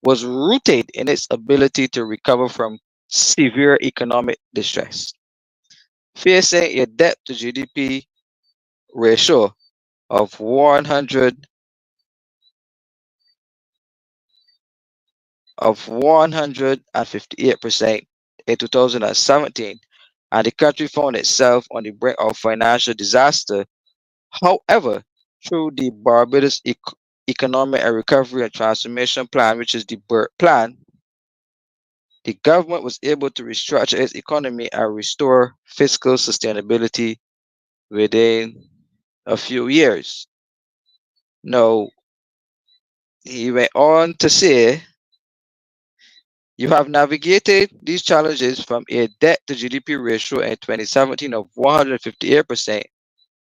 was rooted in its ability to recover from severe economic distress, facing a debt to GDP ratio of 158% in 2017, and the country found itself on the brink of financial disaster. However, through the Barbados Economic and Recovery and Transformation Plan, which is the BERT plan, the government was able to restructure its economy and restore fiscal sustainability within a few years. Now, he went on to say, you have navigated these challenges from a debt to GDP ratio in 2017 of 158%.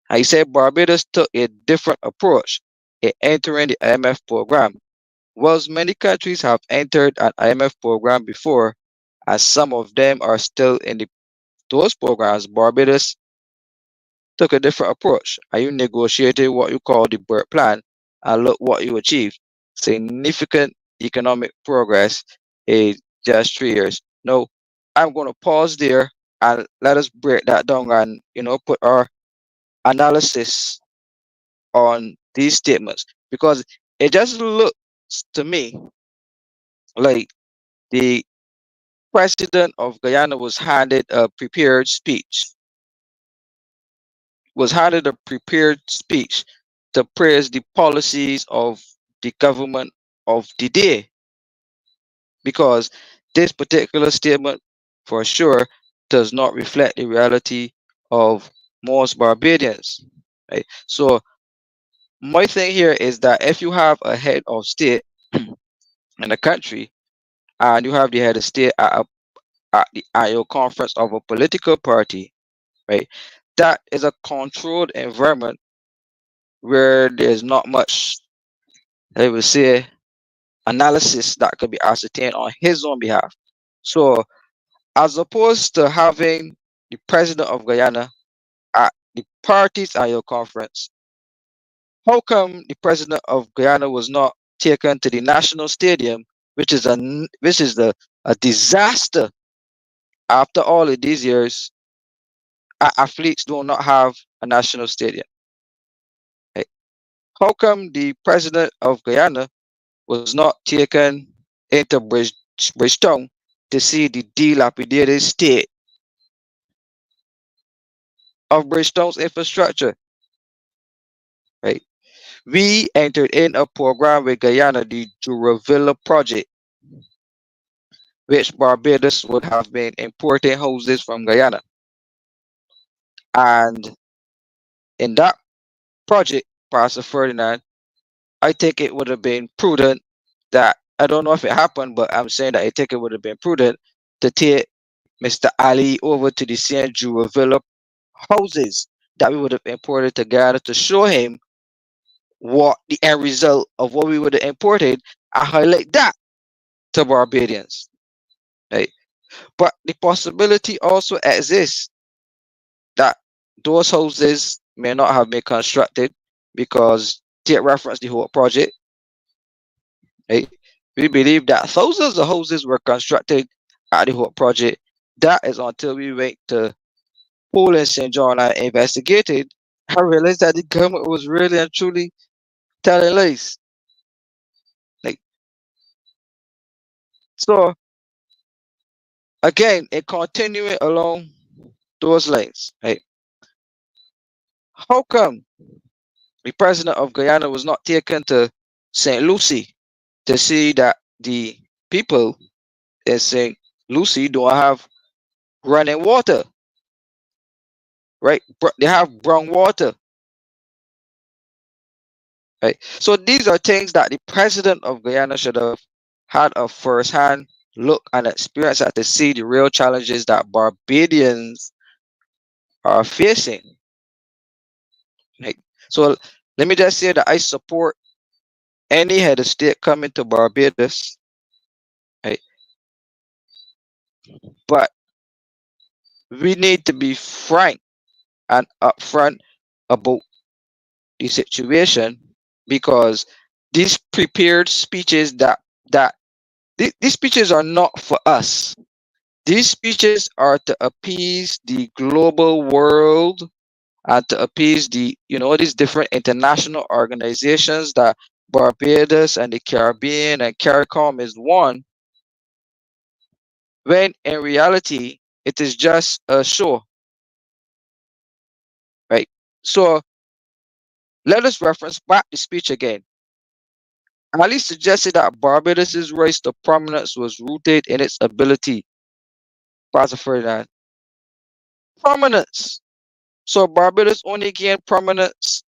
And he said Barbados took a different approach in entering the IMF program. Whilst many countries have entered an IMF program before, as some of them are still in those programs, Barbados took a different approach, and you negotiated what you call the BERT plan, and look what you achieved. Significant economic progress in just 3 years. Now, I'm going to pause there and let us break that down and, put our analysis on these statements, because it just looks to me like the president of Guyana was handed a prepared speech to praise the policies of the government of the day, because this particular statement for sure does not reflect the reality of most Barbadians. Right? So my thing here is that if you have a head of state in a country and you have the head of state at the annual conference of a political party, right? That is a controlled environment where there's not much, I would say, analysis that could be ascertained on his own behalf. So, as opposed to having the president of Guyana at the party's annual conference, how come the president of Guyana was not taken to the national stadium, which is a disaster? After all of these years, athletes do not have a national stadium. Right? How come the president of Guyana was not taken into Bridgetown to see the dilapidated state of Bridgetown's infrastructure? Right? We entered in a program with Guyana, the Juravilla project, which Barbados would have been importing houses from Guyana. And in that project, Pastor Ferdinand, I think it would have been prudent that, I don't know if it happened, but I'm saying that I think it would have been prudent to take Mr. Ali over to the St. Juravilla houses that we would have imported to Ghana to show him what the end result of what we would have imported and highlight that to Barbadians. Right? But the possibility also exists that those houses may not have been constructed because they reference the whole project. Right? We believe that thousands of houses were constructed at the whole project. That is until we went to Pool in St. John and investigated. I realized that the government was really and truly telling lies. Like so, again, in continuing along those lines, right? How come the president of Guyana was not taken to St. Lucie to see that the people in St. Lucie don't have running water, right? They have brown water, right? So these are things that the president of Guyana should have had a first-hand look and experience at to see the real challenges that Barbadians are facing. Right? So let me just say that I support any head of state coming to Barbados, right? But we need to be frank and upfront about the situation because these prepared speeches that these speeches are not for us. These speeches are to appease the global world and to appease the these different international organizations that Barbados and the Caribbean and CARICOM is one, when in reality it is just a show, right? So let us reference back the speech again. Ali suggested that Barbados's rise to prominence was rooted in its ability, Pastor Ferdinand, prominence. So Barbados only gained prominence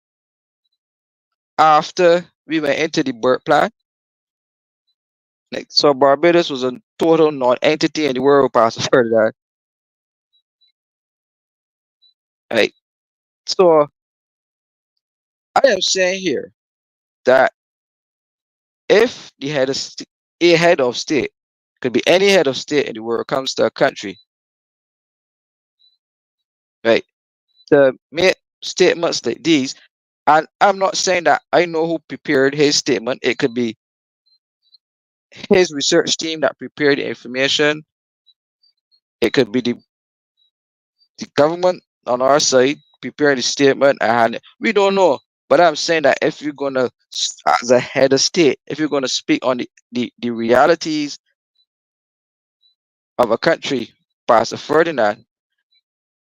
after we went into the birth plan. Like, so Barbados was a total non-entity in the world, Pastor Ferdinand. Right. So I am saying here that if the a head of state, could be any head of state in the world, comes to a country, right, to make statements like these, and I'm not saying that I know who prepared his statement. It could be his research team that prepared the information. It could be the government on our side preparing the statement, and we don't know. But I'm saying that if you're gonna, as a head of state, if you're gonna speak on the realities of a country, Pastor Ferdinand,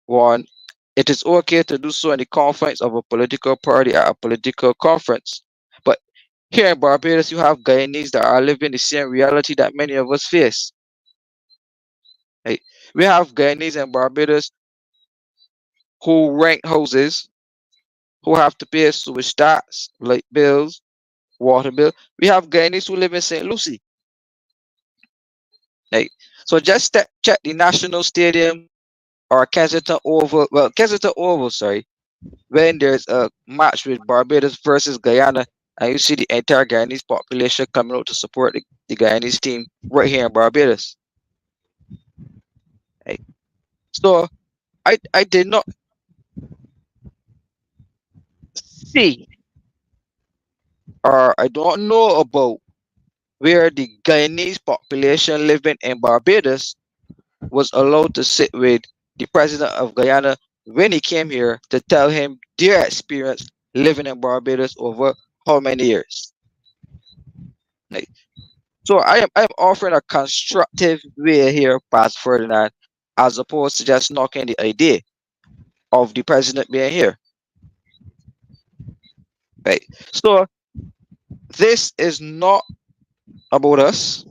one, it is okay to do so in the confines of a political party at a political conference. But here in Barbados, you have Guyanese that are living the same reality that many of us face. Right? We have Guyanese in Barbados who rent houses, who have to pay sewage tax, light bills, water bill. We have Guyanese who live in St. Lucie. Right? So just check the National Stadium or Kensington Oval. Well, Kensington Oval, sorry, when there's a match with Barbados versus Guyana, and you see the entire Guyanese population coming out to support the Guyanese team right here in Barbados. Right? So I did not see, or I don't know about where the Guyanese population living in Barbados was allowed to sit with the president of Guyana when he came here to tell him their experience living in Barbados over how many years. Like, so I am offering a constructive way here, Pastor Ferdinand, as opposed to just knocking the idea of the president being here. Right. So this is not about us.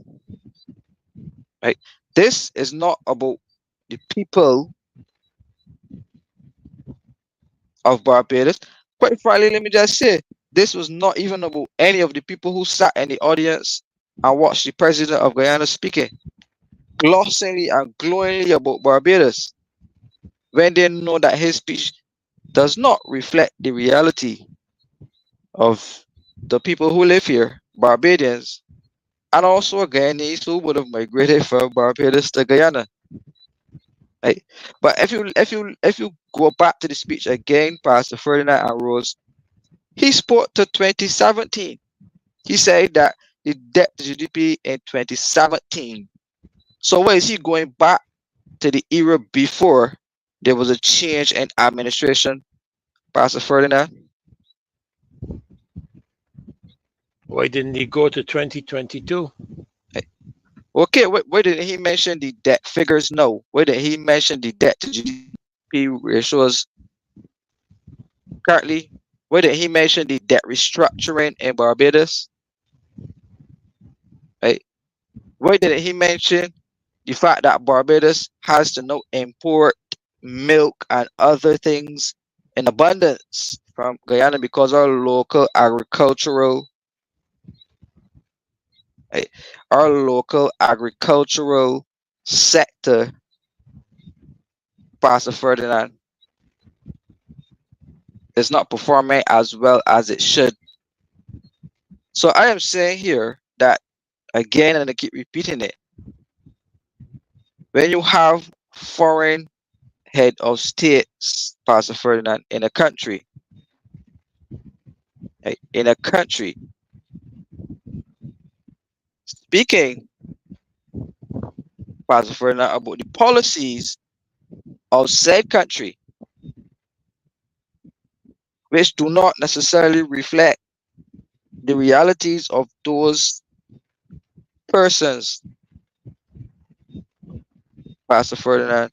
Right. This is not about the people of Barbados. Quite frankly, let me just say, this was not even about any of the people who sat in the audience and watched the president of Guyana speaking glossingly and glowingly about Barbados when they know that his speech does not reflect the reality of the people who live here, Barbadians, and also Guyanese who would have migrated from Barbados to Guyana. Right? But if you go back to the speech again, Pastor Ferdinand and Rose, he spoke to 2017. He said that the debt to GDP in 2017. So where is he going back to the era before there was a change in administration, Pastor Ferdinand? Why didn't he go to 2022? Right. Okay, where did he mention the debt figures? No. Where did he mention the debt to GDP ratios currently? Where did he mention the debt restructuring in Barbados? Right? Where did he mention the fact that Barbados has to now import milk and other things in abundance from Guyana because our local agricultural, right, our local agricultural sector, Pastor Ferdinand, is not performing as well as it should. So I am saying here that again, and I keep repeating it, when you have foreign head of states, Pastor Ferdinand, in a country, right, in a country, speaking, Pastor Ferdinand, about the policies of said country, which do not necessarily reflect the realities of those persons, Pastor Ferdinand,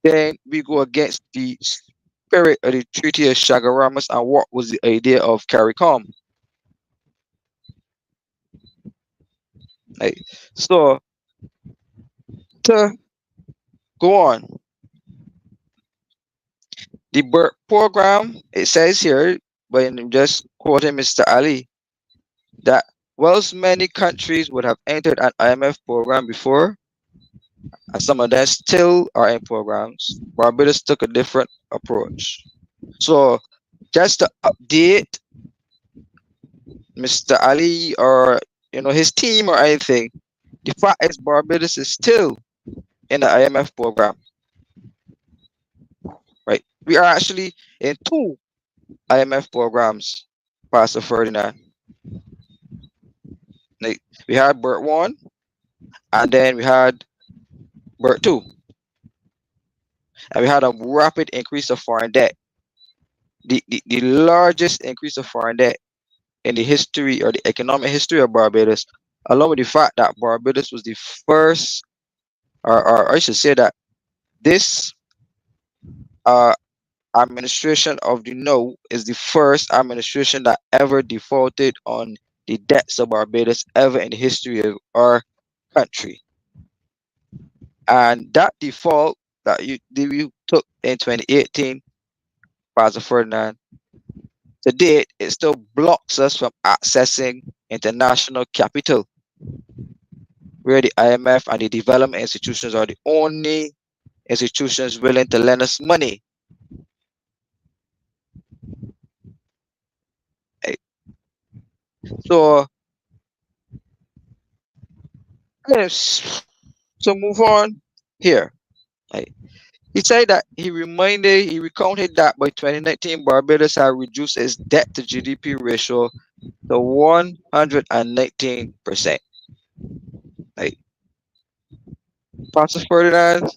then we go against the spirit of the Treaty of Shagaramas and what was the idea of CARICOM. Right? So to go on, the BERT program, it says here, when I'm just quoting Mr. Ali, that whilst many countries would have entered an IMF program before, and some of them still are in programs, Barbados took a different approach. So just to update Mr. Ali or his team or anything, the fact is Barbados is still in the IMF program, right? We are actually in two IMF programs, Pastor Ferdinand. Like, we had BERT 1 and then we had BERT 2. And we had a rapid increase of foreign debt. The largest increase of foreign debt in the history or the economic history of Barbados, along with the fact that Barbados was the first, or I should say that this uh, administration of the No is the first administration that ever defaulted on the debts of Barbados ever in the history of our country. And that default that you took in 2018, Pastor Ferdinand, to date, it still blocks us from accessing international capital, where the IMF and the development institutions are the only institutions willing to lend us money. Right? So, yes, so move on here. Right? He recounted that by 2019, Barbados had reduced its debt to GDP ratio to 119%. Right? Pastor Ferdinand,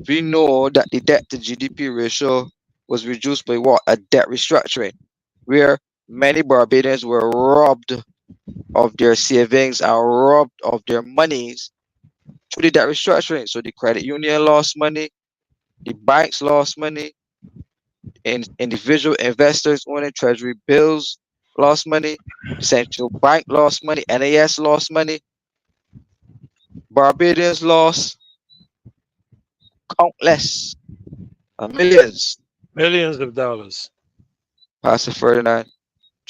we know that the debt to GDP ratio was reduced by what? A debt restructuring, where many Barbadians were robbed of their savings and robbed of their monies through the debt restructuring. So the credit union lost money, the banks lost money, and individual investors owning treasury bills lost money, the central bank lost money, NAS lost money, Barbadians lost countless millions, Millions of dollars. Pastor Ferdinand,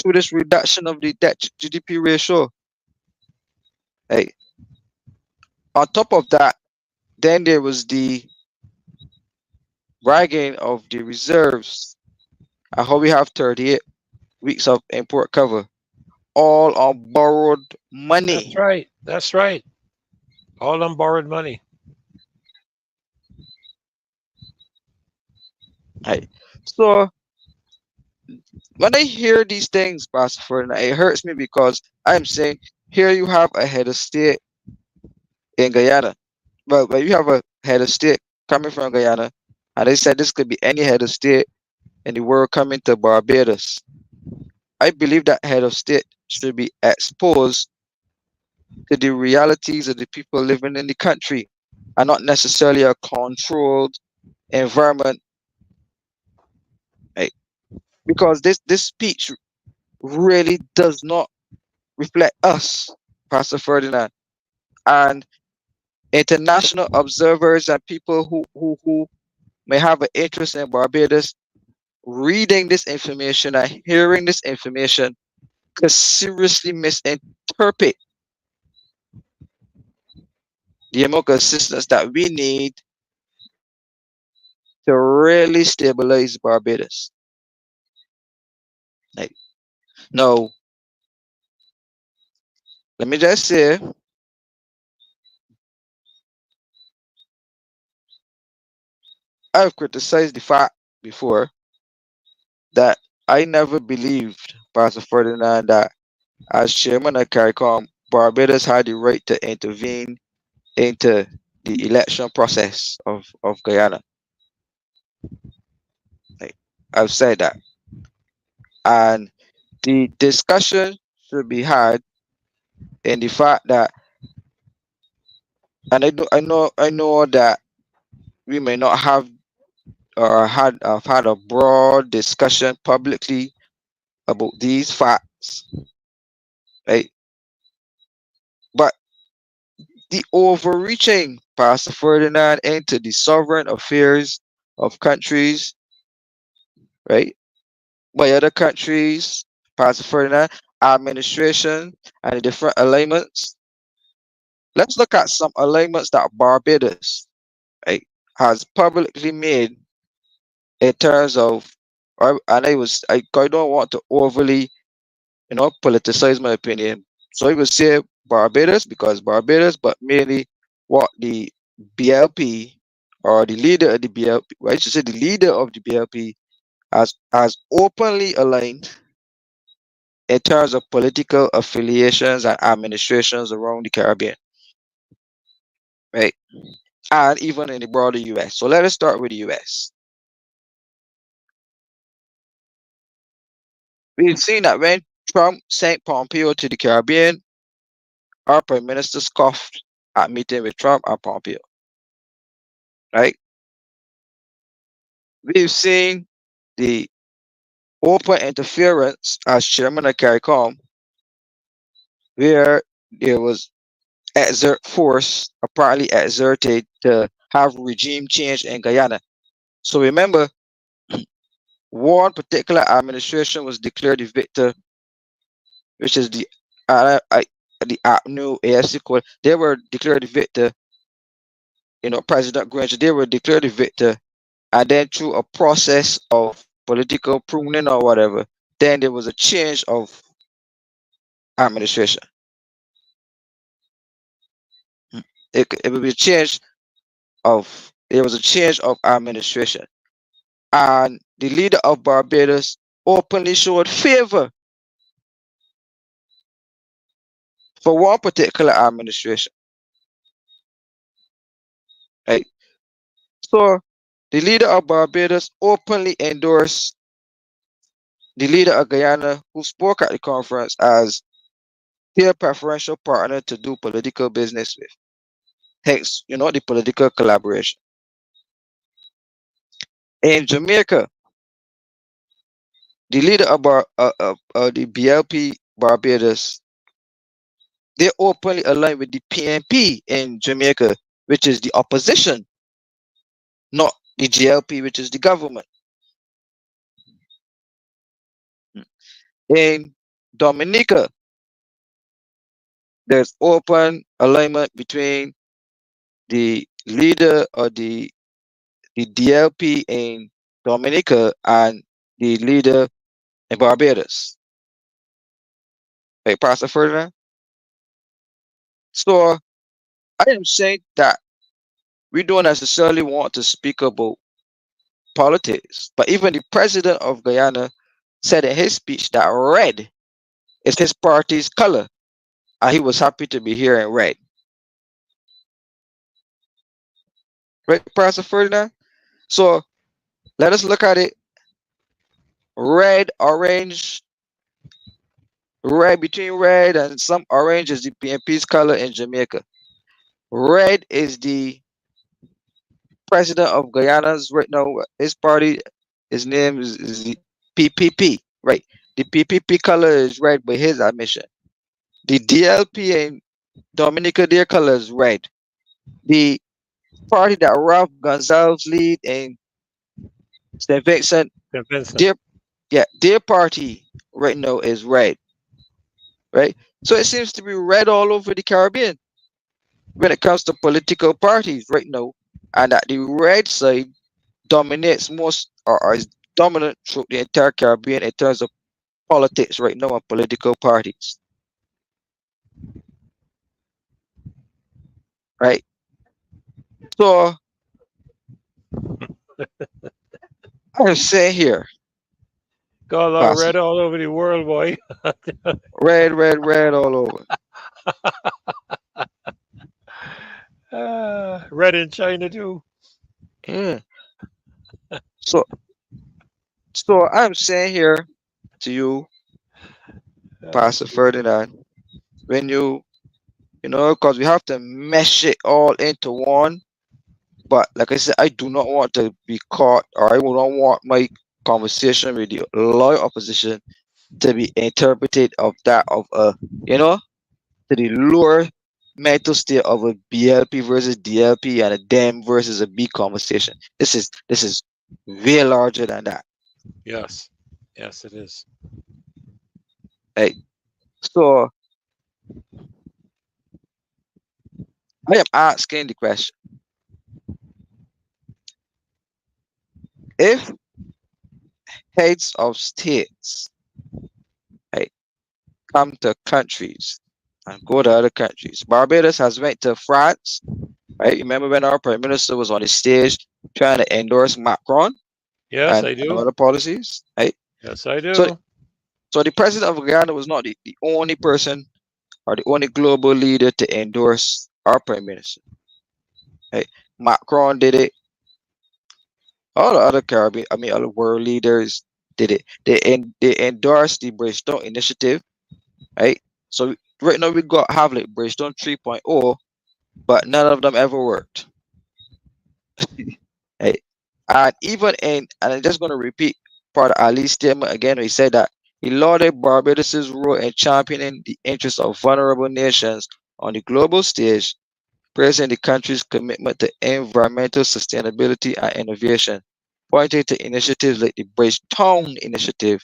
through this reduction of the debt to GDP ratio. Hey, on top of that, then there was the bragging of the reserves and how we have 38 weeks of import cover, all on borrowed That's money. right. That's right. All on borrowed money. Right. So when I hear these things, Pastor Ferdinand, it hurts me because I'm saying here you have a head of state in Guyana. Well, when you have a head of state coming from Guyana, and they said this could be any head of state in the world coming to Barbados. I believe that head of state should be exposed to the realities of the people living in the country and not necessarily a controlled environment. Right? Because this speech really does not reflect us, Pastor Ferdinand, and international observers and people who may have an interest in Barbados reading this information and hearing this information could seriously misinterpret the amount of assistance that we need to really stabilize Barbados. Like, no, let me just say, I've criticized the fact before that I never believed, Pastor Ferdinand, that as chairman of CARICOM, Barbados had the right to intervene into the election process of Guyana. Like, I've said that. And the discussion should be had in the fact that, and I know that we may not have or have had a broad discussion publicly about these facts, right? But the overreaching, Pastor Ferdinand, into the sovereign affairs of countries, right? By other countries, Pastor Ferdinand, administration, and the different alignments. Let's look at some alignments that Barbados, right, has publicly made in terms of, and I don't want to overly, politicize my opinion. So I would say Barbados because Barbados, but mainly what the BLP or the leader of the BLP, well, I should say the leader of the BLP has openly aligned in terms of political affiliations and administrations around the Caribbean, right? And even in the broader US. So let us start with the US. We've seen that when Trump sent Pompeo to the Caribbean, our prime minister scoffed at meeting with Trump and Pompeo, right? We've seen the open interference as chairman of CARICOM, where there was force apparently exerted to have regime change in Guyana. So remember, one particular administration was declared the victor, which is the new AFC court. They were declared the victor. President Granger. They were declared the victor, and then through a process of political pruning or whatever, then there was a change of administration. It would be a change of there was a change of administration, and the leader of Barbados openly showed favor for one particular administration. Right. So the leader of Barbados openly endorsed the leader of Guyana, who spoke at the conference, as their preferential partner to do political business with. Hence, the political collaboration. In Jamaica, the leader of the BLP Barbados, they openly aligned with the PNP in Jamaica, which is the opposition, not the GLP, which is the government. In Dominica, there's open alignment between the leader of the DLP in Dominica and the leader in Barbados. Hey, Pastor Ferdinand. So I am saying that we don't necessarily want to speak about politics. But even the president of Guyana said in his speech that red is his party's color, and he was happy to be here in red. Right, Pastor Ferdinand? So let us look at it. Red, orange, red between red and some orange is the PNP's color in Jamaica. Red is the president of Guyana's right now. His party, his name is the PPP. Right. The PPP color is red by his admission. The DLP in Dominica, their color is red. The party that Ralph Gonzalez lead in St. Vincent, St. Vincent. their their party right now is red. Right. So it seems to be red all over the Caribbean when it comes to political parties right now, and that the red side dominates most or is dominant through the entire Caribbean in terms of politics right now and political parties. Right. So I'm saying here, Got a lot of Pastor, red all over the world, boy. red, red, red all over. Red in China too. Yeah. So so I'm saying here to you, Pastor Ferdinand, when because we have to mesh it all into one. But like I said, I do not want to be caught, or I would not want my conversation with the loyal opposition to be interpreted of that of you know, to the lower mental state of a BLP versus DLP and a them versus a B conversation. This is way larger than that. Yes. Yes, it is. Right? So I am asking the question: if heads of states, right, come to countries and go to other countries, Barbados has went to France. Right? Remember when our prime minister was on the stage trying to endorse Macron Yes, I and do. other policies, right? Yes, I So do. So the president of Ghana was not the only person or the only global leader to endorse our prime minister. Right? Macron did it. All the other Caribbean, I mean, other world leaders did it. They endorsed the Bridgestone initiative, right? So right now we got have like Bridgestone 3.0, but none of them ever worked. Right? And even and I'm just going to repeat part of Ali's statement again. He said that he lauded Barbados' role in championing the interests of vulnerable nations on the global stage, praising the country's commitment to environmental sustainability and innovation, pointing to initiatives like the Bridgetown Initiative,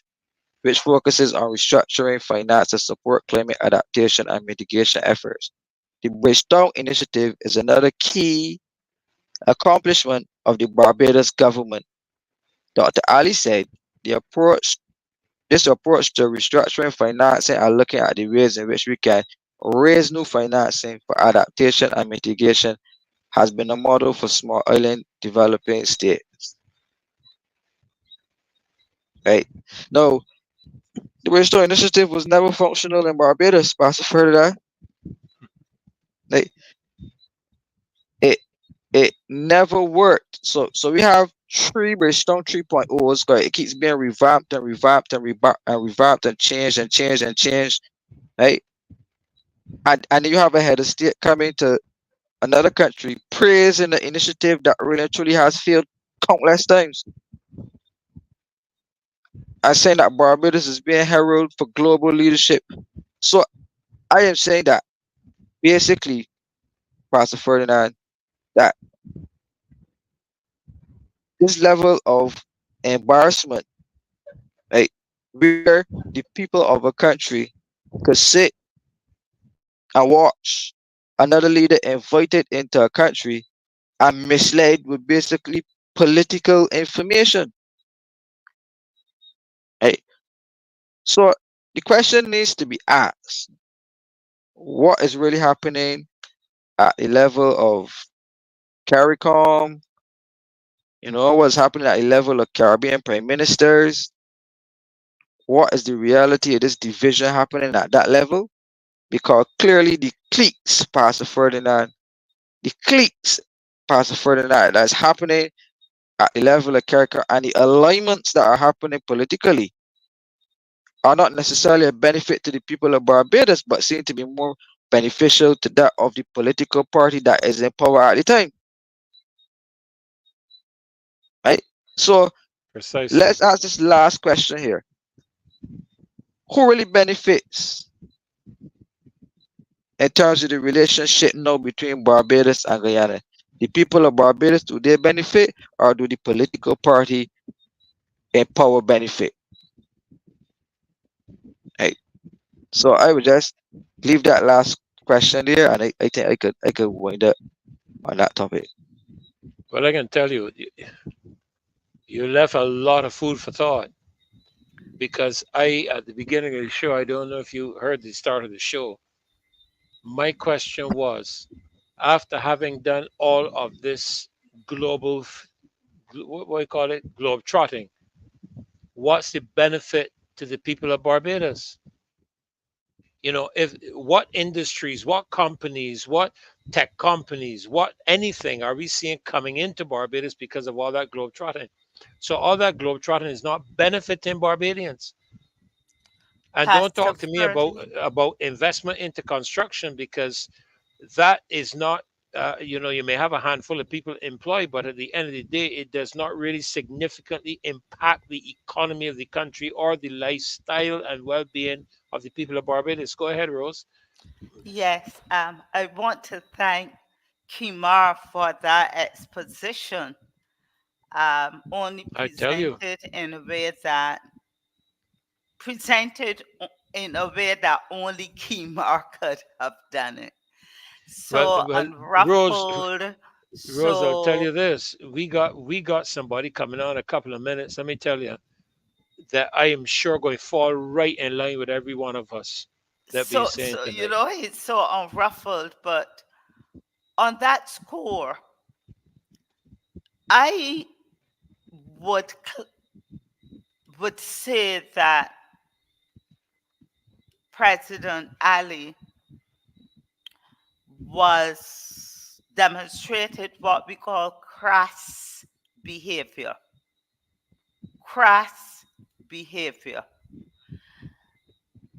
which focuses on restructuring finance to support climate adaptation and mitigation efforts. The Bridgetown Initiative is another key accomplishment of the Barbados government. Dr. Ali said the approach this approach to restructuring financing and looking at the ways in which we can raise new financing for adaptation and mitigation has been a model for small island developing states. Right. Now, the Restore Initiative was never functional in Barbados, Pastor Ferdinand. Like it it never worked. So we have three Bridgestone 3.0s, but it keeps being revamped and revamped and revamped and changed and changed and changed. Right. And you have a head of state coming to another country praising the initiative that really and truly has failed countless times. And saying that Barbados is being heralded for global leadership. So I am saying that basically, Pastor Ferdinand, that this level of embarrassment, right, where the people of a country could sit and watch another leader invited into a country and misled with basically political information. Right? So the question needs to be asked: what is really happening at the level of CARICOM, What's happening at a level of Caribbean prime ministers. What is the reality of this division happening at that level? Because clearly the cliques, Pastor Ferdinand, the cliques, Pastor Ferdinand, that's happening at the level of character, and the alignments that are happening politically are not necessarily a benefit to the people of Barbados, but seem to be more beneficial to that of the political party that is in power at the time. Right? So Precisely. let's ask this last question here. Who really benefits in terms of the relationship now between Barbados and Guyana? The people of Barbados, do they benefit, or do the political party in power benefit? Right. So I would just leave that last question there, and I think I could wind up on that topic. Well, I can tell you, you left a lot of food for thought because at the beginning of the show, I don't know if you heard the start of the show. My question was, after having done all of this global, what do you call it, globe trotting, what's the benefit to the people of Barbados? If what industries, what companies, what tech companies, what anything are we seeing coming into Barbados because of all that globe trotting? So all that globe trotting is not benefiting Barbadians. And don't Pastor talk to me about Ferdinand. investment into construction, because that is not, you may have a handful of people employed, but at the end of the day, it does not really significantly impact the economy of the country or the lifestyle and well-being of the people of Barbados. Go ahead, Rose. Yes, I want to thank Kimar for that exposition, only I tell you. presented in a way that only Kimar could have done it. Well, So well, Rose, unruffled, Rose, I'll tell you so this: we got somebody coming on a couple of minutes. Let me tell you that I am sure going to fall right in line with every one of us that be so saying so tonight. he's so unruffled, but on that score, I would would say that President Ali was demonstrated what we call crass behavior. Crass behavior.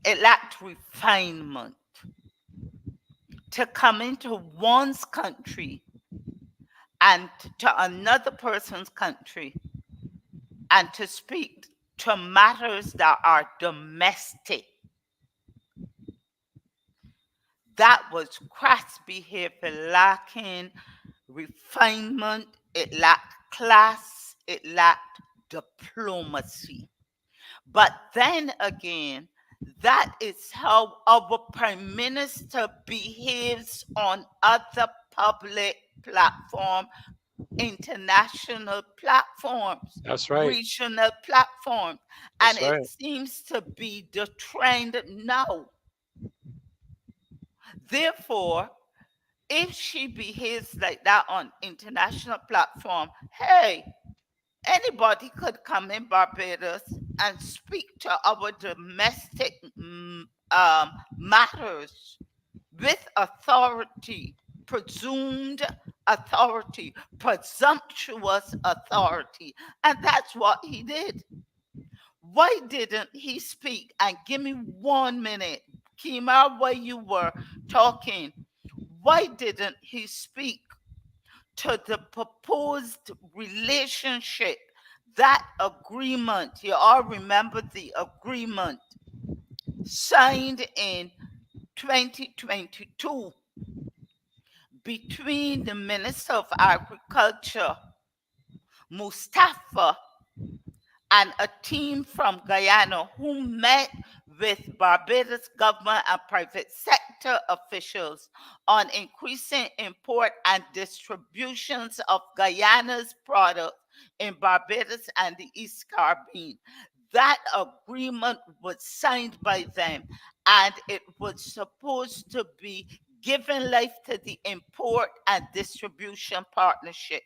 It lacked refinement. To come into one's country and to another person's country and to speak to matters that are domestic. That was crass behavior, lacking refinement, it lacked class, it lacked diplomacy. But then again, that is how our prime minister behaves on other public platforms, international platforms, That's right. regional platforms. And That's it right. seems to be the trend now. Therefore, if she behaves like that on international platform, hey, anybody could come in Barbados and speak to our domestic matters with authority, presumed authority, presumptuous authority. And that's what he did. Why didn't he speak? And give me 1 minute, Kima, while you were talking. Why didn't he speak to the proposed relationship, that agreement? You all remember the agreement signed in 2022 between the Minister of Agriculture, Mustafa, and a team from Guyana who met with Barbados government and private sector officials on increasing import and distributions of Guyana's products in Barbados and the East Caribbean. That agreement was signed by them, and it was supposed to be giving life to the import and distribution partnership.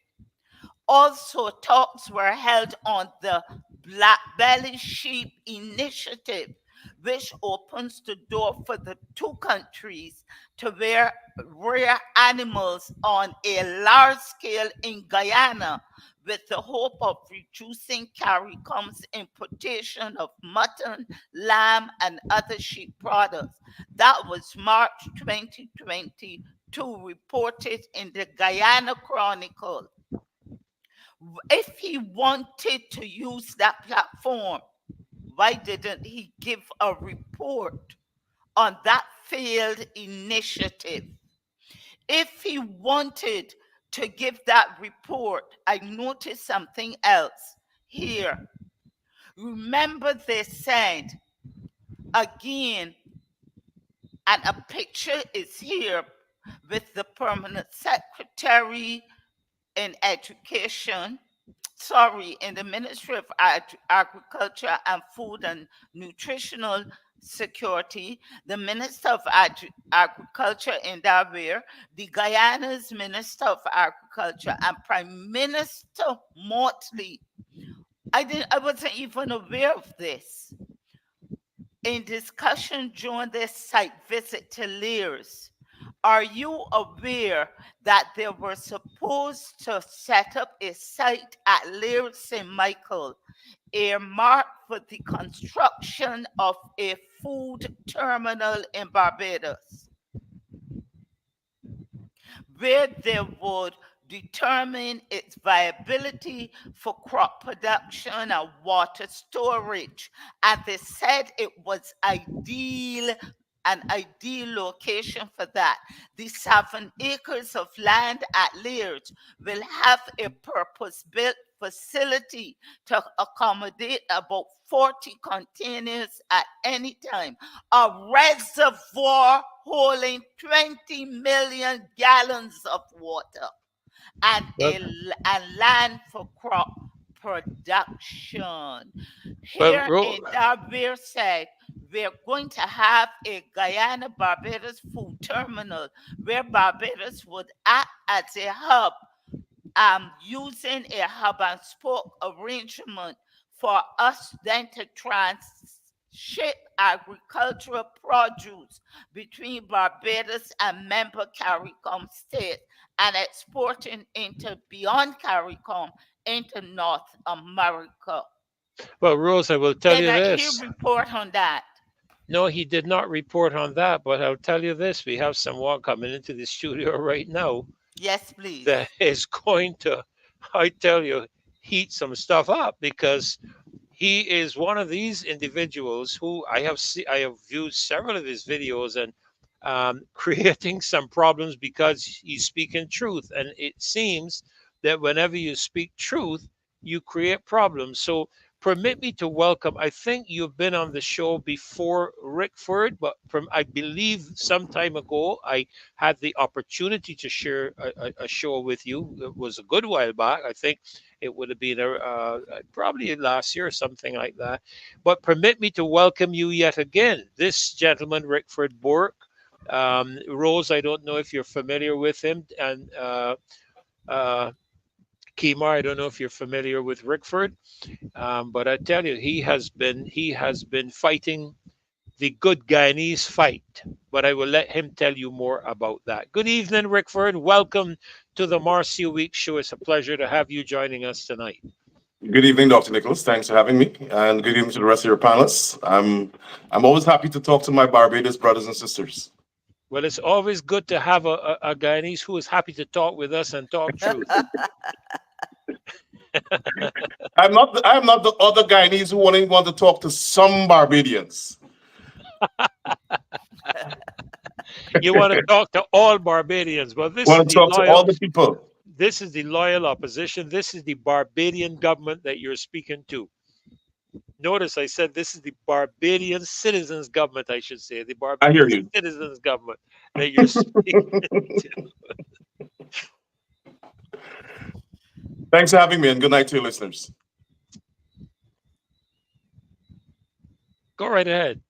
Also, talks were held on the Black Belly Sheep Initiative, which opens the door for the two countries to rear animals on a large scale in Guyana, with the hope of reducing CARICOM's importation of mutton, lamb, and other sheep products. That was March 2022, reported in the Guyana Chronicle. If he wanted to use that platform, why didn't he give a report on that failed initiative? If he wanted to give that report, I noticed something else here. Remember, they said again, and a picture is here with the permanent secretary in education, in the Ministry of Agriculture and Food and Nutritional Security, the Minister of Agriculture in Darwin, the Guyana's Minister of Agriculture, and Prime Minister Motley. I wasn't even aware of this. In discussion during this site visit to Lears, are you aware that they were supposed to set up a site at Lears St. Michael, earmarked for the construction of a food terminal in Barbados, where they would determine its viability for crop production and water storage? And they said it was an ideal location for that. The 7 acres of land at Lears will have a purpose-built facility to accommodate about 40 containers at any time, a reservoir holding 20 million gallons of water, and Well, land for crop production. well, Here in Darbeer said, we're going to have a Guyana Barbados food terminal where Barbados would act as a hub, using a hub and spoke arrangement for us then to transship agricultural produce between Barbados and member CARICOM states and exporting into beyond CARICOM into North America. well, Rose, I will tell you Didn't he this. report on that? No, he did not report on that, but I'll tell you this. We have someone coming into the studio right now Yes, please. that is going to, I tell you, heat some stuff up, because he is one of these individuals who I have viewed several of his videos, and creating some problems because he's speaking truth. And it seems that whenever you speak truth, you create problems. So permit me to welcome, I think you've been on the show before, Rickford, but from, I believe, some time ago, I had the opportunity to share a show with you. It was a good while back. I think it would have been probably last year or something like that. But permit me to welcome you yet again. This gentleman, Rickford Bork. Rose, I don't know if you're familiar with him, and uh, Kemar, I don't know if you're familiar with Rickford, but I tell you, he has been fighting the good Guyanese fight. But I will let him tell you more about that. Good evening, Rickford. Welcome to the Marcia Week Show. It's a pleasure to have you joining us tonight. Good evening, Dr. Nicholas. Thanks for having me, and good evening to the rest of your panelists. I'm always happy to talk to my Barbados brothers and sisters. Well, it's always good to have a Guyanese who is happy to talk with us and talk truth. I'm not the other Guyanese who only want to talk to some Barbadians. You want to talk to all Barbadians. Well, I want to talk to all the people. this is the loyal opposition. This is the Barbadian government that you're speaking to. Notice I said this is the Barbadian citizens government, I should say, the I hear Barbadian you. citizens government that you're speaking to. Thanks for having me, and good night to your listeners. Go right ahead.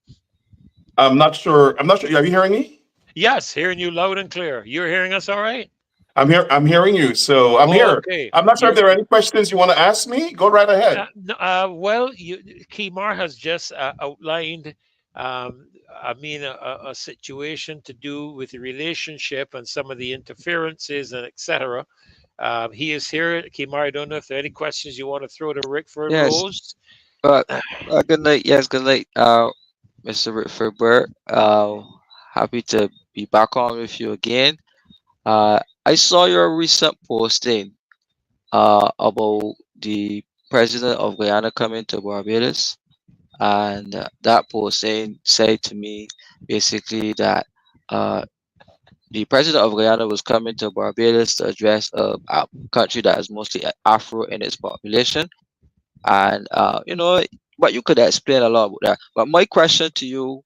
I'm not sure. Are you hearing me? Yes, hearing you loud and clear. You're hearing us all right? I'm here. I'm hearing you. So I'm Oh, here. okay. I'm not sure if You're there are any questions you want to ask me. Go right ahead. well. Kimar has just outlined. Um, I mean, a situation to do with the relationship and some of the interferences and etc. He is here, Kimar. I don't know if there are any questions you want to throw to Rickford Yes. Rose. But good night. Yes, good night, Mr. Rickford Burt. Happy to be back on with you again. I saw your recent posting about the president of Guyana coming to Barbados, and that posting said to me basically that uh, the president of Guyana was coming to Barbados to address a country that is mostly Afro in its population, and but you could explain a lot about that. But my question to you,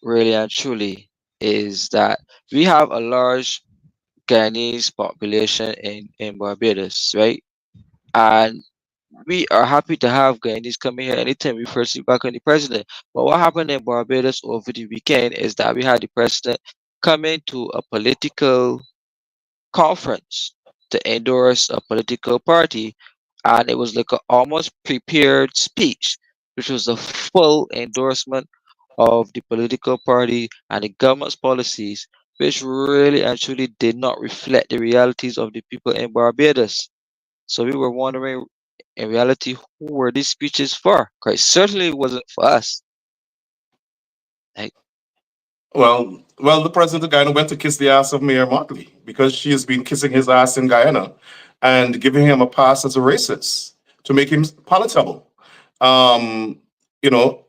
really and truly, is that we have a large Guyanese population in Barbados, right? And we are happy to have Guyanese coming here anytime we first see back on the president. But what happened in Barbados over the weekend is that we had the president coming to a political conference to endorse a political party, and it was like a almost prepared speech, which was a full endorsement of the political party and the government's policies, which really and truly did not reflect the realities of the people in Barbados. So we were wondering, in reality, who were these speeches for? Because certainly it wasn't for us. Like, Well, the president of Guyana went to kiss the ass of Mayor Motley because she has been kissing his ass in Guyana and giving him a pass as a racist to make him palatable. Um,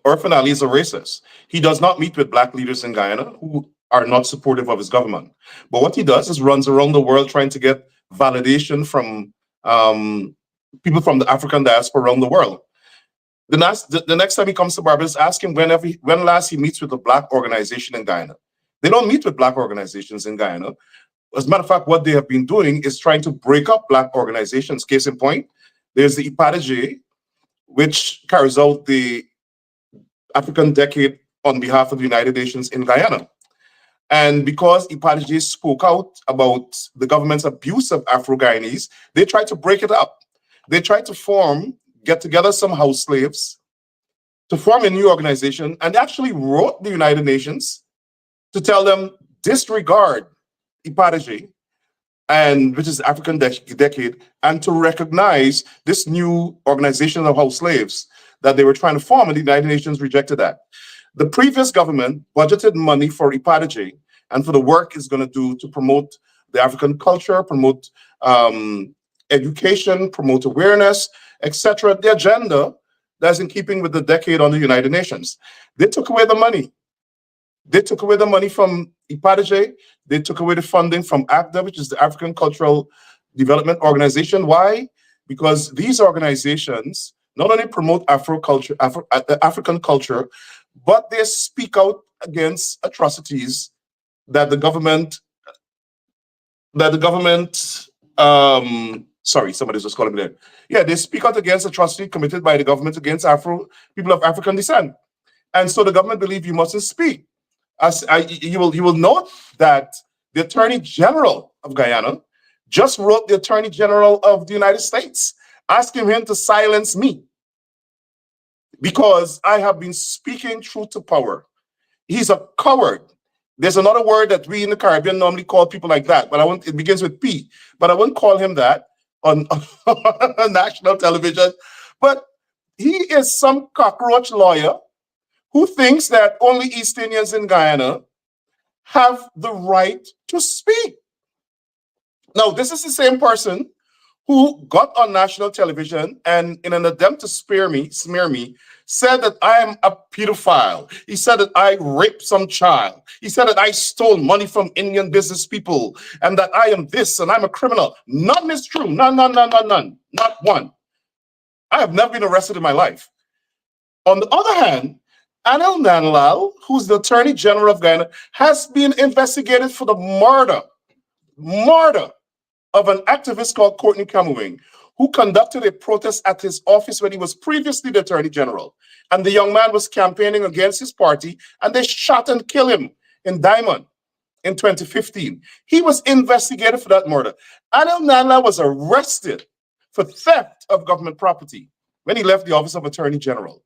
Orphan Ali is a racist. He does not meet with black leaders in Guyana who are not supportive of his government. But what he does is runs around the world trying to get validation from um, people from the African diaspora around the world. The next time he comes to Barbados, ask him when last he meets with a black organization in Guyana. They don't meet with black organizations in Guyana. As a matter of fact, what they have been doing is trying to break up black organizations. Case in point, there's the IPADJ, which carries out the African Decade on behalf of the United Nations in Guyana. And because IPADJ spoke out about the government's abuse of Afro-Guyanese, they tried to break it up. They tried to get together some house slaves to form a new organization, and actually wrote the United Nations to tell them disregard IPADJ, and which is African Decade, and to recognize this new organization of house slaves that they were trying to form, and the United Nations rejected that. The previous government budgeted money for IPADJ and for the work it's going to do to promote the African culture, promote education, promote awareness, etc. The agenda that's in keeping with the decade on the United Nations. They took away the money. They took away the money from IPADJ. They took away the funding from ACDA, which is the African Cultural Development Organization. Why? Because these organizations not only promote African culture, but they speak out against atrocities that the government, sorry, somebody's just calling me there. Yeah, they speak out against atrocity committed by the government against people of African descent. And so the government believes you mustn't speak. You will note that the Attorney General of Guyana just wrote the Attorney General of the United States, asking him to silence me because I have been speaking truth to power. He's a coward. There's another word that we in the Caribbean normally call people like that, but it begins with P, but I wouldn't call him that on national television. But he is some cockroach lawyer who thinks that only East Indians in Guyana have the right to speak. Now, this is the same person who got on national television and, in an attempt to smear me, said that I am a pedophile. He said that I raped some child. He said that I stole money from Indian business people and that I am this and I'm a criminal. None is true. None. Not one. I have never been arrested in my life. On the other hand, Anil Nanlal, who's the Attorney General of Guyana, has been investigated for the murder of an activist called Courtney Camuing, who conducted a protest at his office when he was previously the Attorney General. And the young man was campaigning against his party, and they shot and killed him in Diamond. in 2015. He was investigated for that murder. Anil Nandla was arrested for theft of government property when he left the office of Attorney General.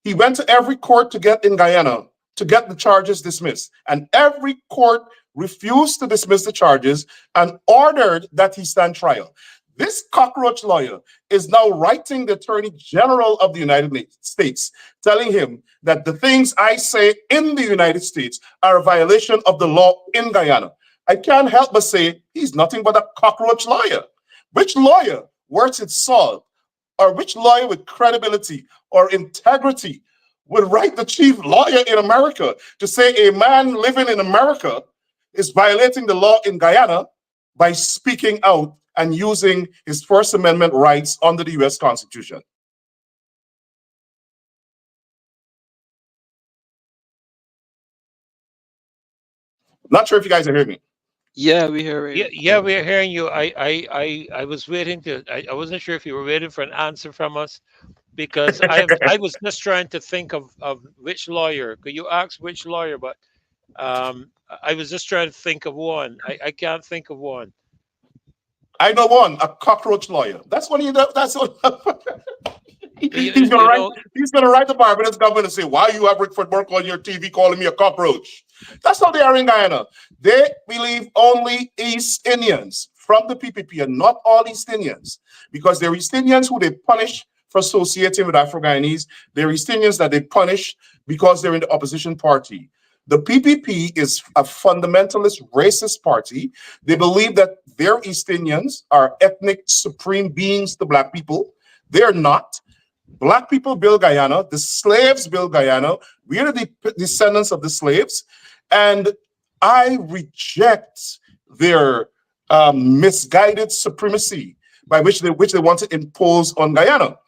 He went to every court to get in Guyana to get the charges dismissed, and every court refused to dismiss the charges and ordered that he stand trial. This cockroach lawyer is now writing the Attorney General of the United States, telling him that the things I say in the United States are a violation of the law in Guyana. I can't help but say he's nothing but a cockroach lawyer. Which lawyer worth its salt, or which lawyer with credibility or integrity would write the chief lawyer in America to say a man living in America is violating the law in Guyana by speaking out and using his First Amendment rights under the US Constitution? Not sure if you guys are hearing me. Yeah, we hear Yeah, you. yeah, we're hearing you. I was waiting to. I wasn't sure if you were waiting for an answer from us because I was just trying to think of which lawyer. Could you ask which lawyer? But I was just trying to think of one. I can't think of one. I know one, a cockroach lawyer. That's what he does. That's what You, he's gonna you write. know, He's gonna write the Barbados government and say, "Why you have Rick Burke on your TV calling me a cockroach?" That's how they are in Guyana. They believe only East Indians from the PPP and not all East Indians, because they're East Indians who they punish for associating with Afro-Guyanese. They're East Indians that they punish because they're in the opposition party. The PPP is a fundamentalist racist party. They believe that their East Indians are ethnic supreme beings to Black people. They're not. Black people build Guyana. The slaves build Guyana. We are the descendants of the slaves. And I reject their misguided supremacy by which they want to impose on Guyana.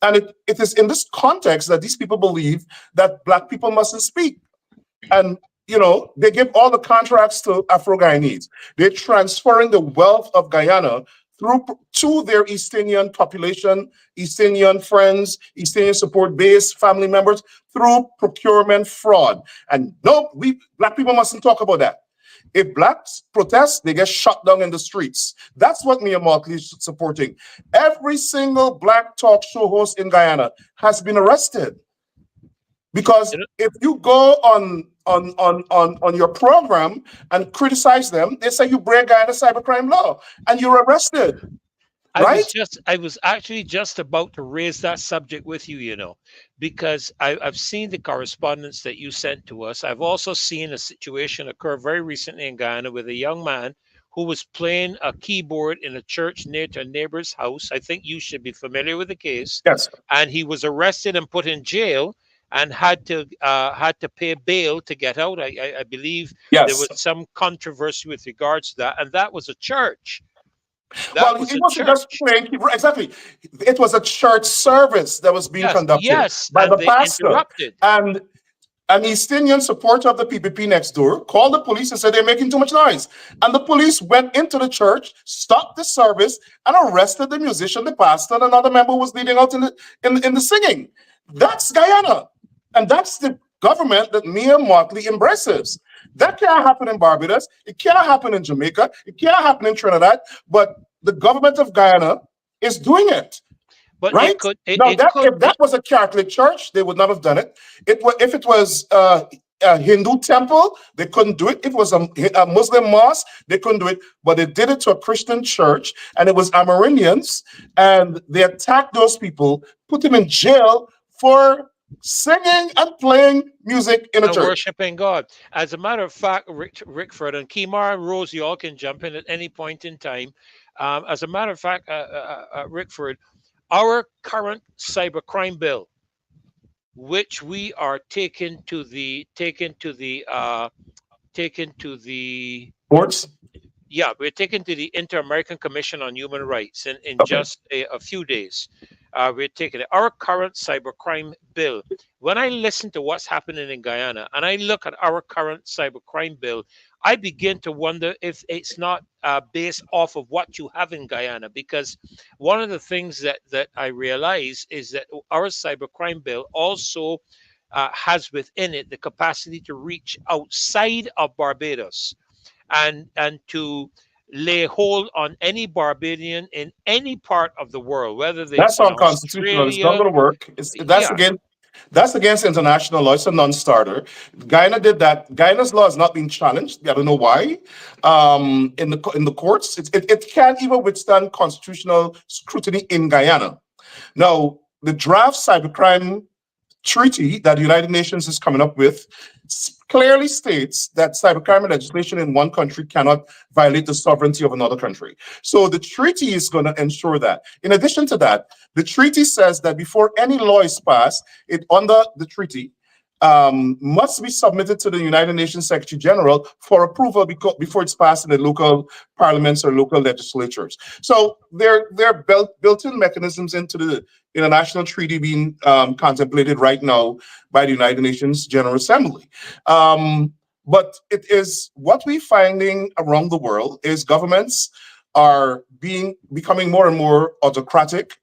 And it is in this context that these people believe that Black people mustn't speak. And they give all the contracts to Afro-Guyanese. They're transferring the wealth of Guyana to their East Indian population, East Indian friends, East Indian support base, family members, through procurement fraud. And no, we Black people mustn't talk about that. If Blacks protest, they get shut down in the streets. That's what Mia Motley is supporting. Every single Black talk show host in Guyana has been arrested. Because if you go on your program and criticize them, they say you break Guyana cybercrime law and you're arrested. Right? I was actually just about to raise that subject with you, because I've seen the correspondence that you sent to us. I've also seen a situation occur very recently in Guyana with a young man who was playing a keyboard in a church near to a neighbor's house. I think you should be familiar with the case. Yes. And he was arrested and put in jail and had to pay bail to get out. I believe there was some controversy with regards to that, and that was a church. It wasn't just playing. Exactly. It was a church service that was being conducted by the pastor. And an East Indian supporter of the PPP next door called the police and said they're making too much noise. And the police went into the church, stopped the service, and arrested the musician, the pastor, and another member who was leading out in the singing. That's Guyana. And that's the government that Mia Motley embraces. That can't happen in Barbados. It can't happen in Jamaica. It can't happen in Trinidad. But the government of Guyana is doing it. But right? If that was a Catholic church, they would not have done it. If it was a Hindu temple, they couldn't do it. If it was a Muslim mosque, they couldn't do it. But they did it to a Christian church, and it was Amerindians, and they attacked those people, put them in jail for singing and playing music in a church. Worshiping God. As a matter of fact, Rickford and Kimar and Rose, you all can jump in at any point in time. As a matter of fact, Rickford, our current cybercrime bill, which we are taken to the courts. Yeah, we're taken to the Inter-American Commission on Human Rights in just a few days. We're taking it. Our current cybercrime bill. When I listen to what's happening in Guyana and I look at our current cybercrime bill, I begin to wonder if it's not based off of what you have in Guyana. Because one of the things that I realize is that our cybercrime bill also has within it the capacity to reach outside of Barbados. and to lay hold on any Barbadian in any part of the world, whether That's it's in unconstitutional. It's not Australia. going to work. Yeah, That's against international law. It's a non-starter. Guyana did that. Guyana's law has not been challenged. I don't know why. In the courts, it can't even withstand constitutional scrutiny in Guyana. Now, the draft cybercrime treaty that the United Nations is coming up with clearly states that cybercrime legislation in one country cannot violate the sovereignty of another country. So the treaty is going to ensure that. In addition to that, the treaty says that before any law is passed, it under the treaty must be submitted to the United Nations Secretary General for approval before it's passed in the local parliaments or local legislatures. So there are built-in mechanisms into the international treaty being contemplated right now by the United Nations General Assembly. But it is what we're finding around the world is governments are becoming more and more autocratic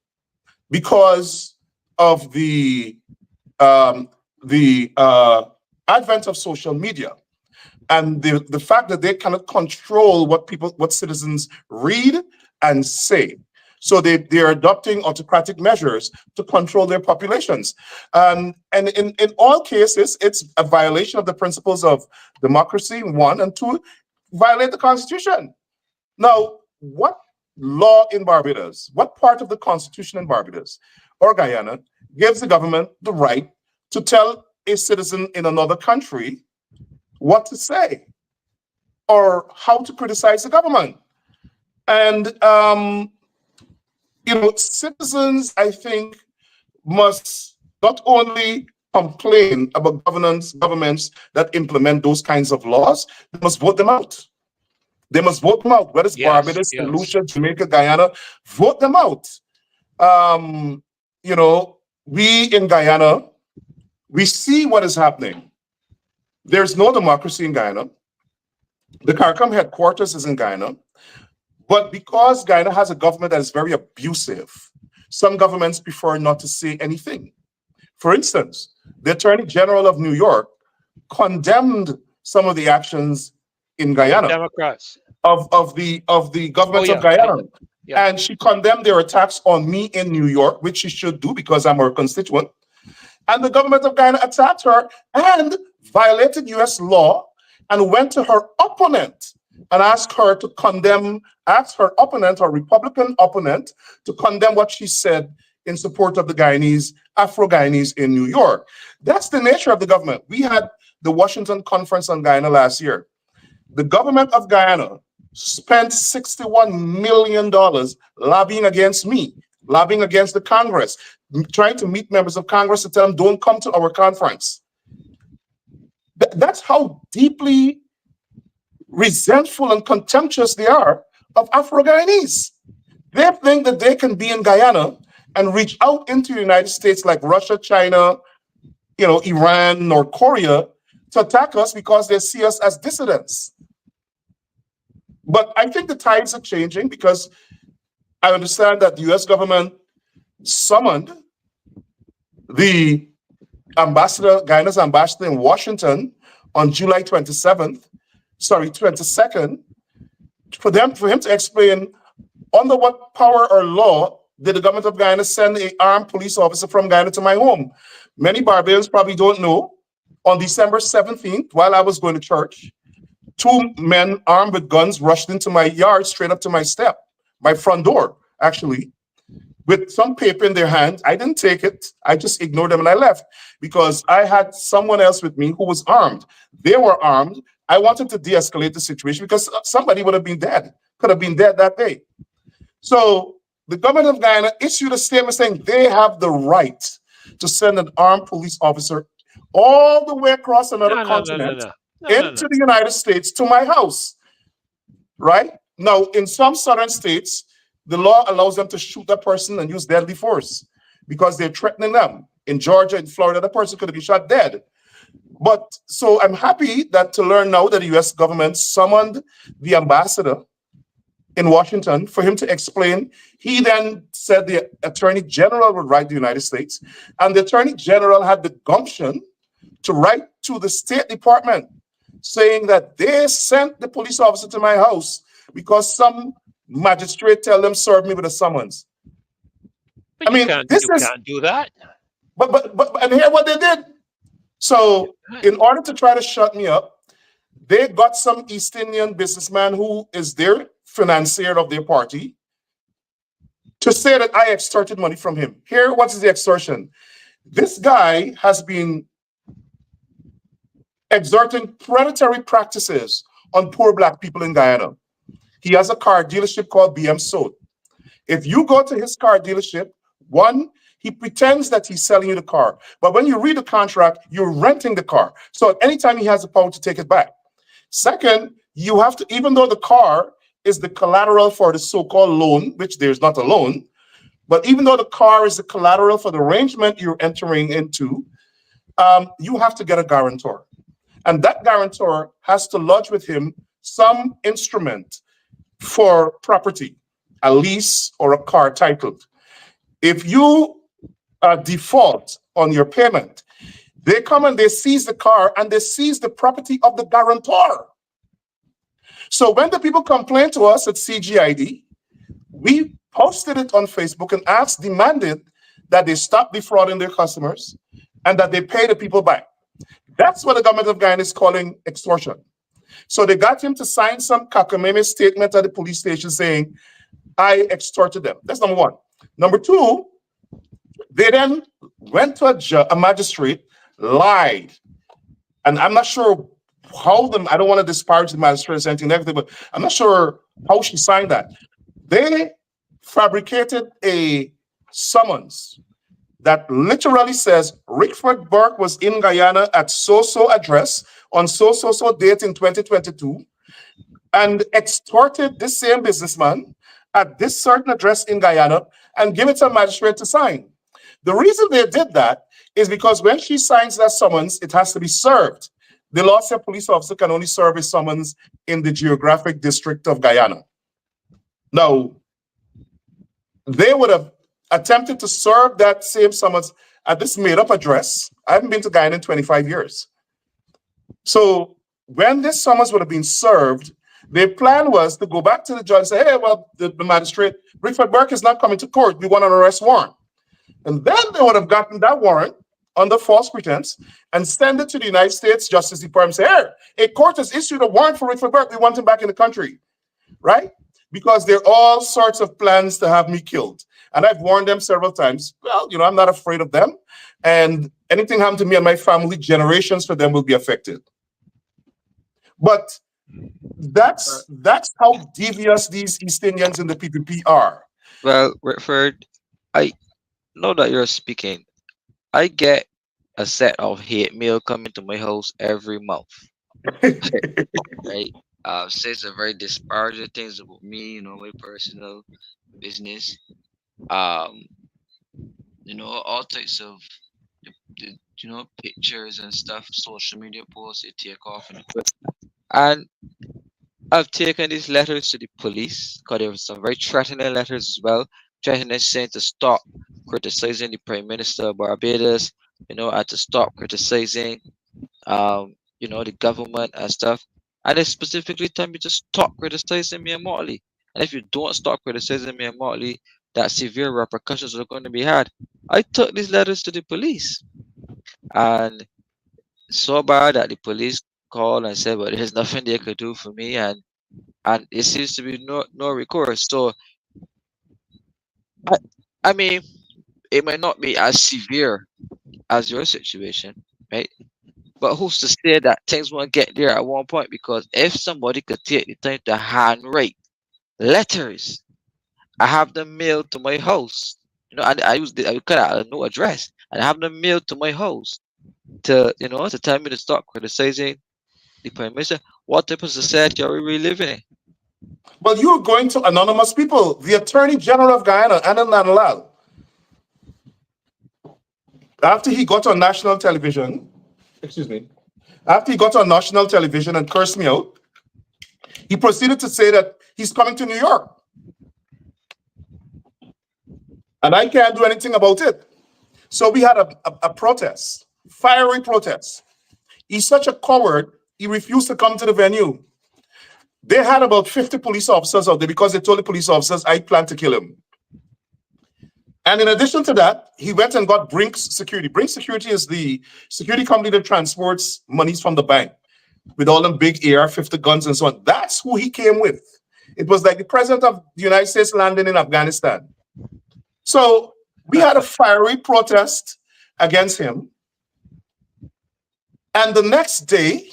because of the advent of social media and the fact that they cannot control what citizens read and say. So they are adopting autocratic measures to control their populations. And in all cases, it's a violation of the principles of democracy, one, and two, violate the Constitution. Now, what law in Barbados, what part of the Constitution in Barbados or Guyana gives the government the right to tell a citizen in another country what to say or how to criticize the government? And citizens, I think, must not only complain about governments that implement those kinds of laws, they must vote them out. They must vote them out. Whether it's yes, Barbados, St. yes. Lucia, Jamaica, Guyana, vote them out. We in Guyana, we see what is happening. There's no democracy in Guyana. The CARICOM headquarters is in Guyana. But because Guyana has a government that is very abusive, some governments prefer not to say anything. For instance, the Attorney General of New York condemned some of the actions in Guyana Democrats. of the government of Guyana. Yeah. And she condemned their attacks on me in New York, which she should do because I'm her constituent. And the government of Guyana attacked her and violated US law and went to her opponent and asked her opponent, or Republican opponent, to condemn what she said in support of the Guyanese, Afro-Guyanese in New York. That's the nature of the government. We had the Washington Conference on Guyana last year. The government of Guyana spent $61 million lobbying against me, lobbying against the Congress, trying to meet members of Congress to tell them, don't come to our conference. That's how deeply resentful and contemptuous they are of Afro-Guyanese. They think that they can be in Guyana and reach out into the United States like Russia, China, Iran, North Korea to attack us because they see us as dissidents. But I think the tides are changing because I understand that the US government summoned the Guyana's ambassador in Washington on July 22nd, for him to explain under what power or law did the government of Guyana send an armed police officer from Guyana to my home. Many Barbadians probably don't know. On December 17th, while I was going to church, two men armed with guns rushed into my yard straight up to my front door, actually, with some paper in their hand. I didn't take it. I just ignored them and I left because I had someone else with me who was armed. They were armed. I wanted to de-escalate the situation because somebody could have been dead that day. So the government of Guyana issued a statement saying they have the right to send an armed police officer all the way across another continent into the United States to my house, right? Now, in some southern states, the law allows them to shoot that person and use deadly force because they're threatening them. In Georgia, in Florida, the person could have been shot dead. But so I'm happy to learn now that the US government summoned the ambassador in Washington for him to explain. He then said the Attorney General would write the United States, and the Attorney General had the gumption to write to the State Department saying that they sent the police officer to my house because some magistrate tell them serve me with a summons. But I mean, this you is, can't do that. but and here what they did. You So can't. in order to try to shut me up, they got some East Indian businessman who is their financier of their party to say that I extorted money from him. Here, what is the extortion? This guy has been exerting predatory practices on poor black people in Guyana. He has a car dealership called BM Sold. If you go to his car dealership, one, he pretends that he's selling you the car. But when you read the contract, you're renting the car. So at any time he has the power to take it back. Second, you have to, even though the car is the collateral for the so-called loan, which there's not a loan, but even though the car is the collateral for the arrangement you're entering into, you have to get a guarantor. And that guarantor has to lodge with him some instrument for property, a lease or a car titled. If you default on your payment, they come and they seize the car and they seize the property of the guarantor. So when the people complain to us at CGID, we posted it on Facebook and demanded that they stop defrauding their customers and that they pay the people back. That's what the government of Guyana is calling extortion. So they got him to sign some cockamamie statement at the police station saying, I extorted them. That's number one. Number two, they then went to a magistrate, lied. And I'm not sure how I don't want to disparage the magistrate or anything negative, but I'm not sure how she signed that. They fabricated a summons that literally says Rickford Burke was in Guyana at so-so address on so-so date in 2022 and extorted this same businessman at this certain address in Guyana and give it to a magistrate to sign. The reason they did that is because when she signs that summons, it has to be served. The law said police officer can only serve his summons in the geographic district of Guyana. Now, they would have attempted to serve that same summons at this made-up address. I haven't been to Guyana in 25 years. So when this summons would have been served, their plan was to go back to the judge and say, hey, well, the magistrate, Rickford Burke is not coming to court. We want an arrest warrant. And then they would have gotten that warrant under false pretense and send it to the United States Justice Department and say, hey, a court has issued a warrant for Rickford Burke. We want him back in the country, right? Because there are all sorts of plans to have me killed. And I've warned them several times, well, you know, I'm not afraid of them. And anything happen to me and my family, generations for them will be affected. But that's how devious these East Indians in the PPP are. Well, Redford, I know that you're speaking. I get a set of hate mail coming to my house every month, right? Says a very disparaging things about me, you know, my personal business. Um, you know, all types of you know, pictures and stuff, social media posts they take off and I've taken these letters to the police because there were some very threatening letters as well, threatening saying to stop criticizing the Prime Minister of Barbados, you know, and to stop criticizing, you know, the government and stuff. And they specifically tell me to stop criticizing me and Motley. And if you don't stop criticizing me and Motley, that severe repercussions are going to be had. I took these letters to the police, and so bad that the police called and said, "Well, there's nothing they could do for me," and it seems to be no recourse. So I, I mean, it might not be as severe as your situation, right? But who's to say that things won't get there at one point? Because if somebody could take the time to handwrite letters, I have them mailed to my house. You know, and I could have no address, and I have them mailed to my house to, you know, to tell me to stop criticizing the Prime Minister. What type of society are we really living in? Well, you're going to anonymous people. The Attorney General of Guyana, Anand Nanlal, after he got on national television, after he got on national television and cursed me out, he proceeded to say that he's coming to New York. And I can't do anything about it. So we had a protest, fiery protest. He's such a coward He refused to come to the venue. They had about 50 police officers out there because they told the police officers, I plan to kill him. And in addition to that, he went and got Brinks Security. Brinks Security is the security company that transports monies from the bank with all them big AR-50 guns and so on. That's who he came with. It was like the president of the United States landing in Afghanistan. So we had a fiery protest against him. And the next day,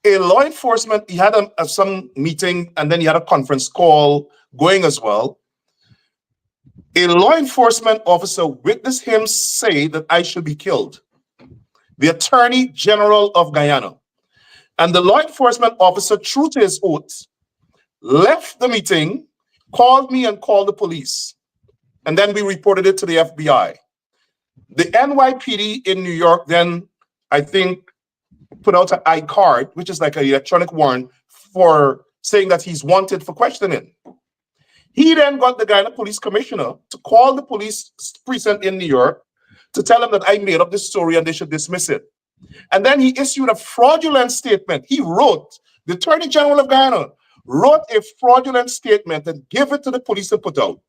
a law enforcement, he had some meeting and then he had a conference call going as well. A law enforcement officer witnessed him say that I should be killed. The Attorney General of Guyana. And the law enforcement officer, true to his oath, left the meeting, called me and called the police. And then we reported it to the FBI. The NYPD in New York then, I think, put out an I-card, which is like an electronic warrant for saying that he's wanted for questioning. He then got the Guyana police commissioner to call the police precinct in New York to tell him that I made up this story and they should dismiss it. And then he issued a fraudulent statement. He wrote, the Attorney General of Guyana wrote a fraudulent statement and gave it to the police to put out,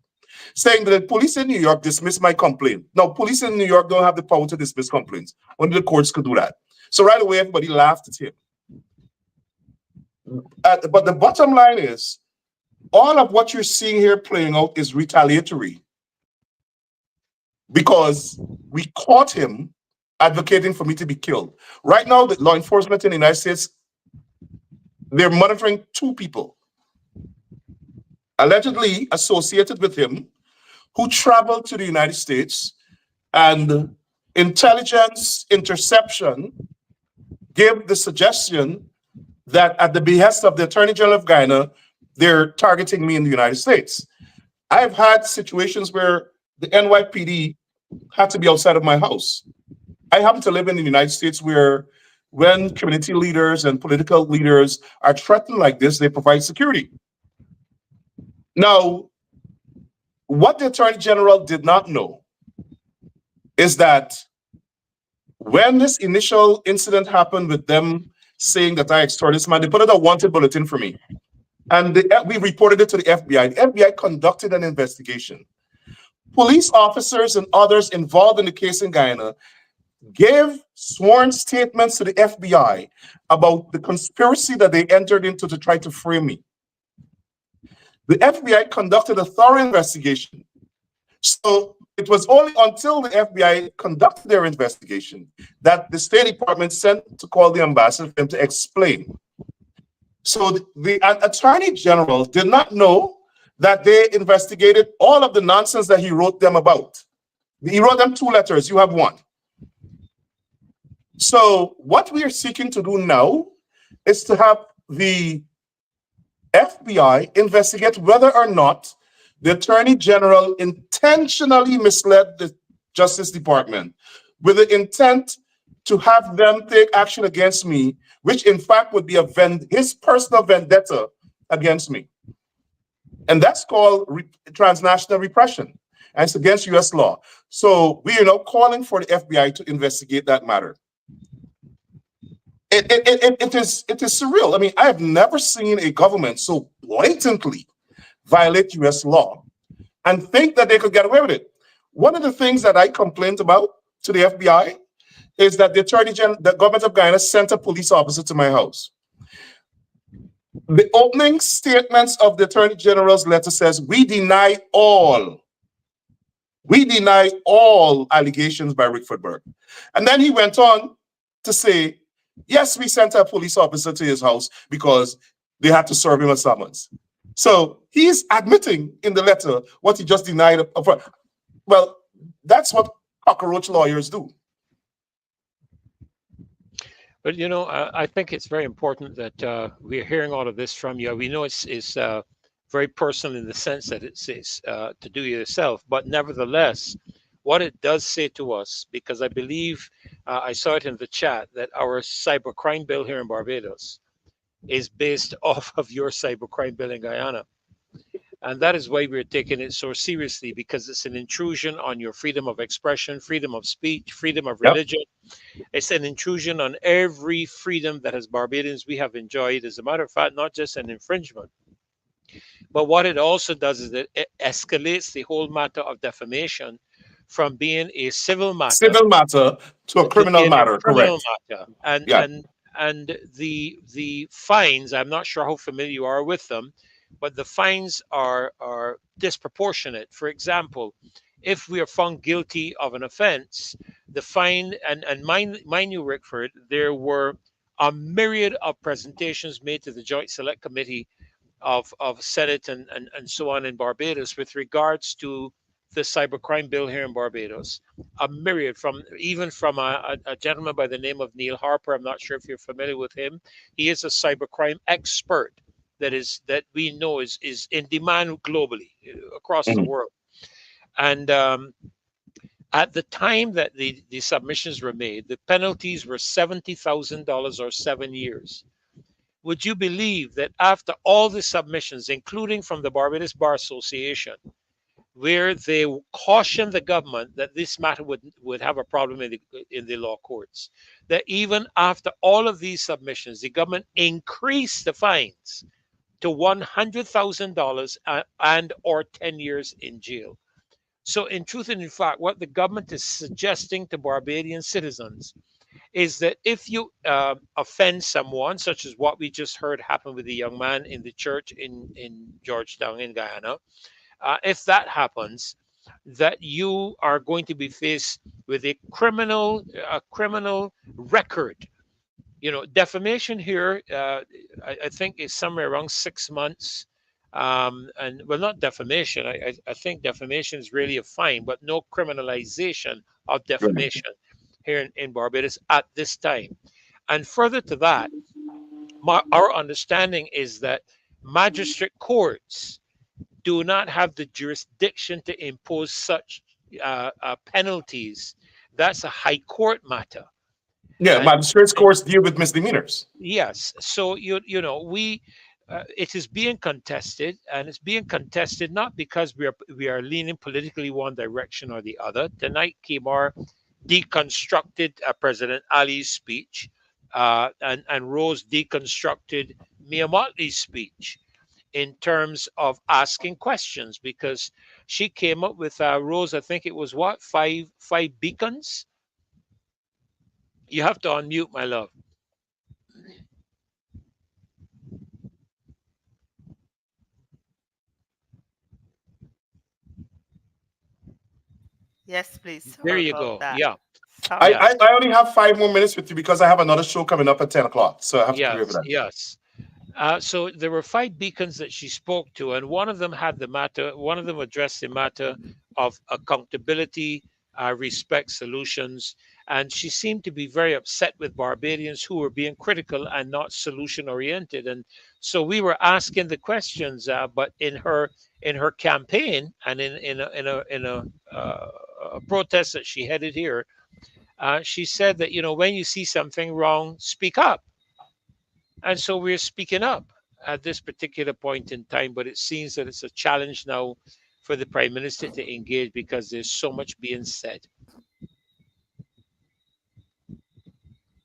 saying that the police in New York dismissed my complaint. Now, police in New York don't have the power to dismiss complaints. Only the courts could do that. So right away, everybody laughed at him. But the bottom line is, all of what you're seeing here playing out is retaliatory because we caught him advocating for me to be killed. Right now, the law enforcement in the United States, they're monitoring 2 people allegedly associated with him who traveled to the United States, and intelligence interception gave the suggestion that at the behest of the Attorney General of Guyana, they're targeting me in the United States. I've had situations where the NYPD had to be outside of my house. I happen to live in the United States where when community leaders and political leaders are threatened like this, they provide security. Now, what the Attorney General did not know is that when this initial incident happened with them saying that I extorted this man, they put out a wanted bulletin for me. And we reported it to the FBI. The FBI conducted an investigation. Police officers and others involved in the case in Guyana gave sworn statements to the FBI about the conspiracy that they entered into to try to frame me. The FBI conducted a thorough investigation. So it was only until the FBI conducted their investigation that the State Department sent to call the ambassador for them to explain. So the Attorney General did not know that they investigated all of the nonsense that he wrote them about. He wrote them 2 letters, you have 1. So what we are seeking to do now is to have the FBI investigate whether or not the Attorney General intentionally misled the Justice Department with the intent to have them take action against me, which in fact would be his personal vendetta against me. And that's called transnational repression, and it's against US law. So we are now calling for the FBI to investigate that matter. It is surreal. I mean, I have never seen a government so blatantly violate US law and think that they could get away with it. One of the things that I complained about to the FBI is that the government of Guyana sent a police officer to my house. The opening statements of the Attorney General's letter says, we deny all allegations by Rickford Burke. And then he went on to say, yes, we sent a police officer to his house because they had to serve him a summons. So he's admitting in the letter what he just denied. Well, that's what cockroach lawyers do. But, you know, I think it's very important that we're hearing all of this from you. We know it's very personal in the sense that it's to do yourself. But nevertheless, what it does say to us, because I believe I saw it in the chat, that our cybercrime bill here in Barbados is based off of your cybercrime bill in Guyana. And that is why we're taking it so seriously, because it's an intrusion on your freedom of expression, freedom of speech, freedom of Yep. religion. It's an intrusion on every freedom that as Barbadians we have enjoyed. As a matter of fact, not just an infringement, but what it also does is that it escalates the whole matter of defamation from being a civil matter Civil matter to a to criminal being a matter, criminal correct? matter. And Yeah. the fines, I'm not sure how familiar you are with them, but the fines are disproportionate. For example, if we are found guilty of an offense, the fine, and mind you, Rickford, there were a myriad of presentations made to the Joint Select Committee of Senate and so on in Barbados with regards to the cybercrime bill here in Barbados. A myriad, from even from a gentleman by the name of Neil Harper. I'm not sure if you're familiar with him. He is a cybercrime expert that we know is in demand globally, across the Mhm. world. And at the time that the submissions were made, the penalties were $70,000 or 7 years. Would you believe that after all the submissions, including from the Barbados Bar Association, where they cautioned the government that this matter would have a problem in the law courts, that even after all of these submissions, the government increased the fines to $100,000 and or 10 years in jail. So in truth and in fact, what the government is suggesting to Barbadian citizens is that if you offend someone, such as what we just heard happen with the young man in the church in Georgetown in Guyana, if that happens, that you are going to be faced with a criminal record. You know, defamation here, I think is somewhere around 6 months. And well, not defamation. I think defamation is really a fine, but no criminalization of Right. defamation here in Barbados at this time. And further to that, our understanding is that magistrate courts do not have the jurisdiction to impose such penalties. That's a high court matter. Yeah, And, magistrates and courts deal with misdemeanors. yes, so you know we it is being contested, and it's being contested not because we are leaning politically one direction or the other. Tonight, Kimar deconstructed President Ali's speech, and Rose deconstructed Mia Motley's speech in terms of asking questions, because she came up with Rose. I think it was what, five beacons. You have to unmute, my love. Yes, please. There Sorry you about go. that. Yeah, I, Sorry. yes, I, I only have 5 more minutes with you because I have another show coming up at 10 o'clock. So I have to prepare for yes, that. yes. So there were five beacons that she spoke to, and one of them had the matter. One of them addressed the matter of accountability, respect, solutions, and she seemed to be very upset with Barbadians who were being critical and not solution oriented. And so we were asking the questions, but in her campaign and in a protest that she headed here, she said that when you see something wrong, speak up. And so we're speaking up at this particular point in time, but it seems that it's a challenge now for the Prime Minister to engage because there's so much being said.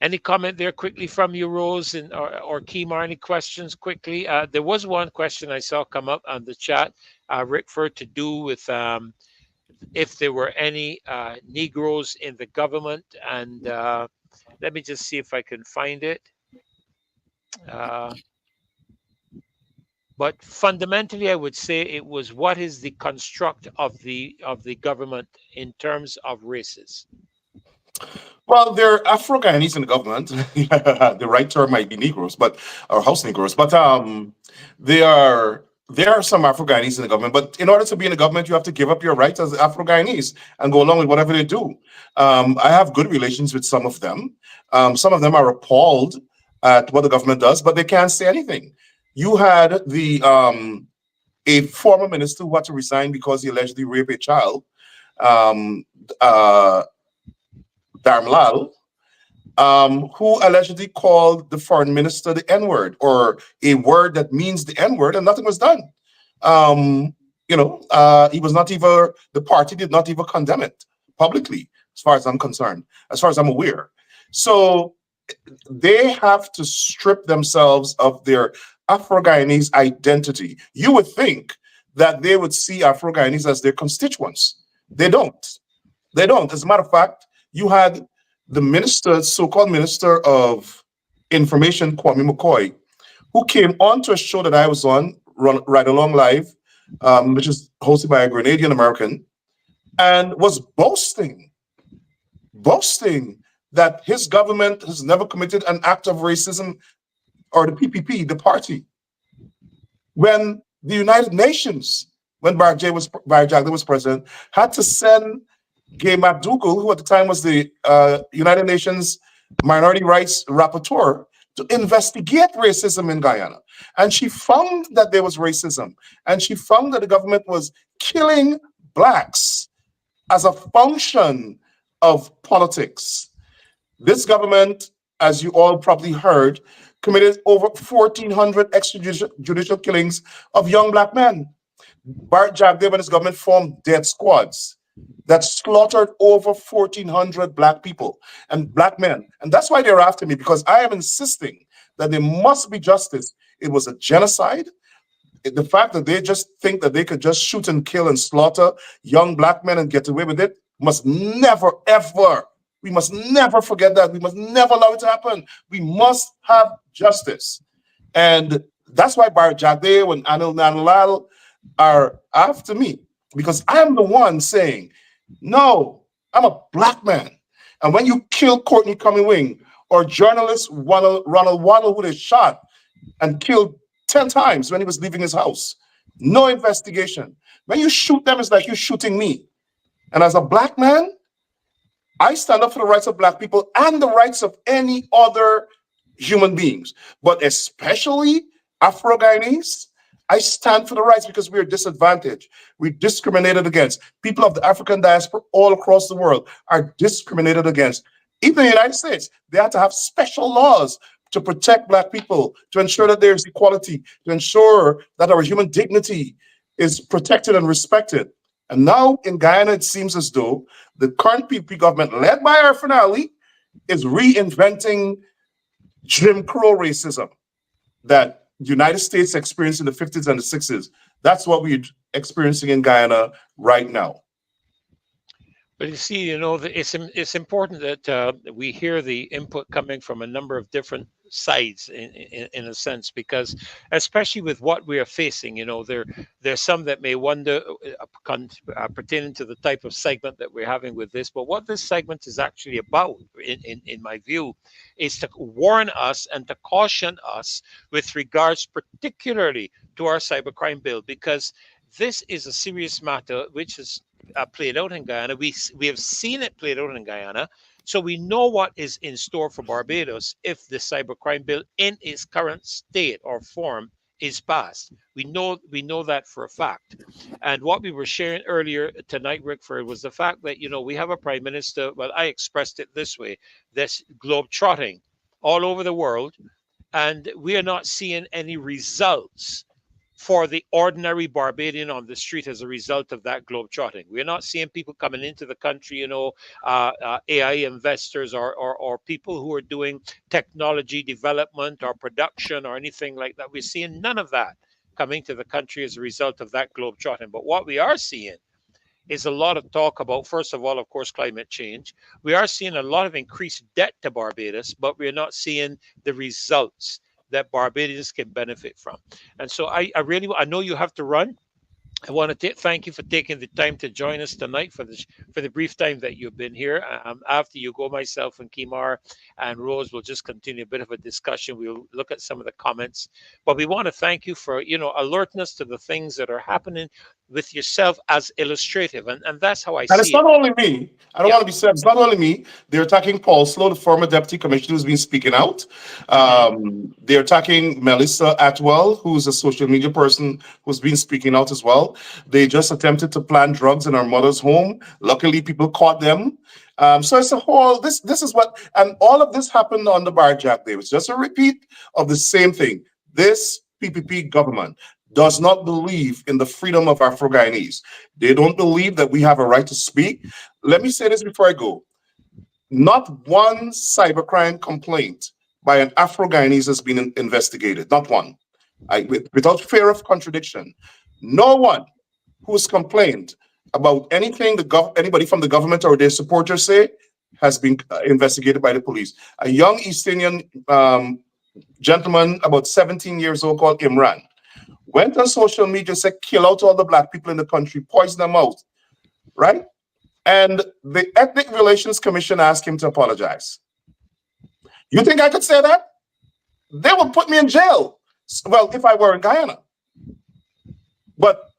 Any comment there quickly from you, Rose, or Keemar? Any questions quickly? There was one question I saw come up on the chat, Rickford, to do with if there were any Negroes in the government. And let me just see if I can find it. Uh, But fundamentally, I would say it was what is the construct of the government in terms of races. Well, there are Afro Guyanese in the government. The right term might be Negroes, but or House Negroes, but there are some Afro Guyanese in the government. But in order to be in the government, you have to give up your rights as Afro Guyanese and go along with whatever they do. I have good relations with some of them. Some of them are appalled at what the government does, but they can't say anything. You had the a former minister who had to resign because he allegedly raped a child. Um, uh, Darmlal, who allegedly called the foreign minister the N word, or a word that means the N word, and nothing was done. Um, he was not even, the party did not even condemn it publicly, as far as I'm concerned, as far as I'm aware. So they have to strip themselves of their Afro-Guyanese identity. You would think that they would see Afro-Guyanese as their constituents. They don't. They don't. As a matter of fact, you had the minister, so-called Minister of Information, Kwame McCoy, who came on to a show that I was on, Right Along Live, which is hosted by a Grenadian American, and was boasting that his government has never committed an act of racism, or the PPP, the party. When the United Nations, when Barjagda was president, had to send Gay McDougall, who at the time was the United Nations Minority Rights Rapporteur, to investigate racism in Guyana. And she found that there was racism. And she found that the government was killing Blacks as a function of politics. This government, as you all probably heard, committed over 1,400 extrajudicial killings of young Black men. Bart Jagdeo and his government formed death squads that slaughtered over 1,400 Black people and Black men. And that's why they're after me, because I am insisting that there must be justice. It was a genocide. The fact that they just think that they could just shoot and kill and slaughter young Black men and get away with it must never, ever, we must never forget that. We must never allow it to happen. We must have justice. And that's why Bart Jagdeo and Anil Nanlal are after me, because I'm the one saying, no, I'm a Black man. And when you kill Courtney Cumming or journalist Ronald Waddle, who they shot and killed 10 times when he was leaving his house, no investigation. When you shoot them, it's like you're shooting me. And as a Black man, I stand up for the rights of Black people and the rights of any other human beings, but especially Afro-Guyanese. I stand for the rights because we are disadvantaged. We're discriminated against. People of the African diaspora all across the world are discriminated against. Even in the United States, they have to have special laws to protect Black people, to ensure that there's equality, to ensure that our human dignity is protected and respected. And now in Guyana, it seems as though the current PPP government, led by our finale, is reinventing Jim Crow racism that the United States experienced in the 50s and the 60s. That's what we're experiencing in Guyana right now. But you see, it's important that we hear the input coming from a number of different sides, in a sense, because especially with what we are facing, there's some that may wonder, pertaining to the type of segment that we're having with this. But what this segment is actually about, in my view, is to warn us and to caution us with regards, particularly to our cybercrime bill, because this is a serious matter which is played out in Guyana. We have seen it played out in Guyana, so we know what is in store for Barbados if the cybercrime bill in its current state or form is passed. We know that for a fact. And what we were sharing earlier tonight, Rickford, was the fact that we have a prime minister. Well, I expressed it this way: this globe trotting all over the world, and we are not seeing any results for the ordinary Barbadian on the street as a result of that globetrotting. We're not seeing people coming into the country, AI investors or people who are doing technology development or production or anything like that. We're seeing none of that coming to the country as a result of that globetrotting. But what we are seeing is a lot of talk about, first of all, of course, climate change. We are seeing a lot of increased debt to Barbados, but we're not seeing the results that Barbadians can benefit from. And so I know you have to run. I want to thank you for taking the time to join us tonight for the brief time that you've been here. After you go, myself and Kimar and Rose will just continue a bit of a discussion. We'll look at some of the comments, but we want to thank you for alertness to the things that are happening with yourself as illustrative, and that's how I And it's see it. not only me. I don't want to be said. It's not only me. They're attacking Paul Slow, the former deputy commissioner who's been speaking out. They're attacking Melissa Atwell, who's a social media person who's been speaking out as well. They just attempted to plant drugs in our mother's home. Luckily, people caught them. So it's a whole, this is what, and all of this happened on the Bar Jack Day. It's just a repeat of the same thing. This PPP government, does not believe in the freedom of Afro-Guyanese. They don't believe that we have a right to speak. Let me say this before I go. Not one cybercrime complaint by an Afro-Guyanese has been investigated. Not one. Without fear of contradiction. No one who's complained about anything anybody from the government or their supporters say has been investigated by the police. A young East Indian gentleman, about 17 years old, called Imran, went on social media, said, kill out all the black people in the country, poison them out, right? And the Ethnic Relations Commission asked him to apologize. You think I could say that? They would put me in jail. Well, if I were in Guyana. But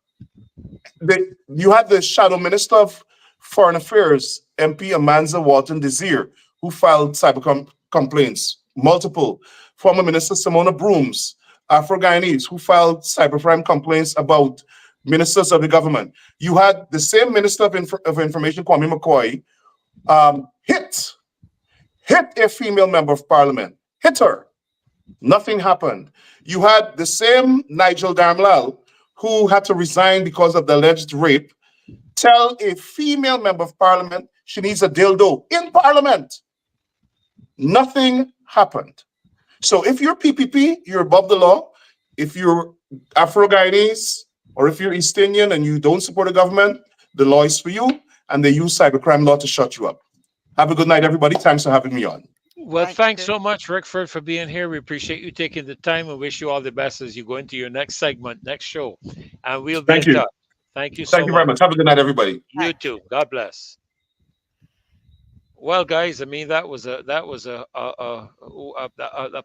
you had the Shadow Minister of Foreign Affairs, MP Amanza Walton Desir, who filed cyber complaints, multiple. Former Minister Simona Brooms, Afro-Guyanese, who filed cybercrime complaints about ministers of the government. You had the same Minister of Information, Kwame McCoy, hit a female member of parliament, hit her. Nothing happened. You had the same Nigel Darmlal, who had to resign because of the alleged rape, tell a female member of parliament she needs a dildo in parliament. Nothing happened. So if you're PPP, you're above the law. If you're Afro-Guyanese or if you're East Indian and you don't support the government, the law is for you, and they use cybercrime law to shut you up. Have a good night, everybody. Thanks for having me on. Well, Thank thanks you. so much, Rickford, for being here. We appreciate you taking the time and wish you all the best as you go into your next segment, next show. And we'll be Thank in you. touch. Thank you Thank so you very much. much. Have a good night, everybody. You Thank too. you. God bless. Well, guys, I mean that was a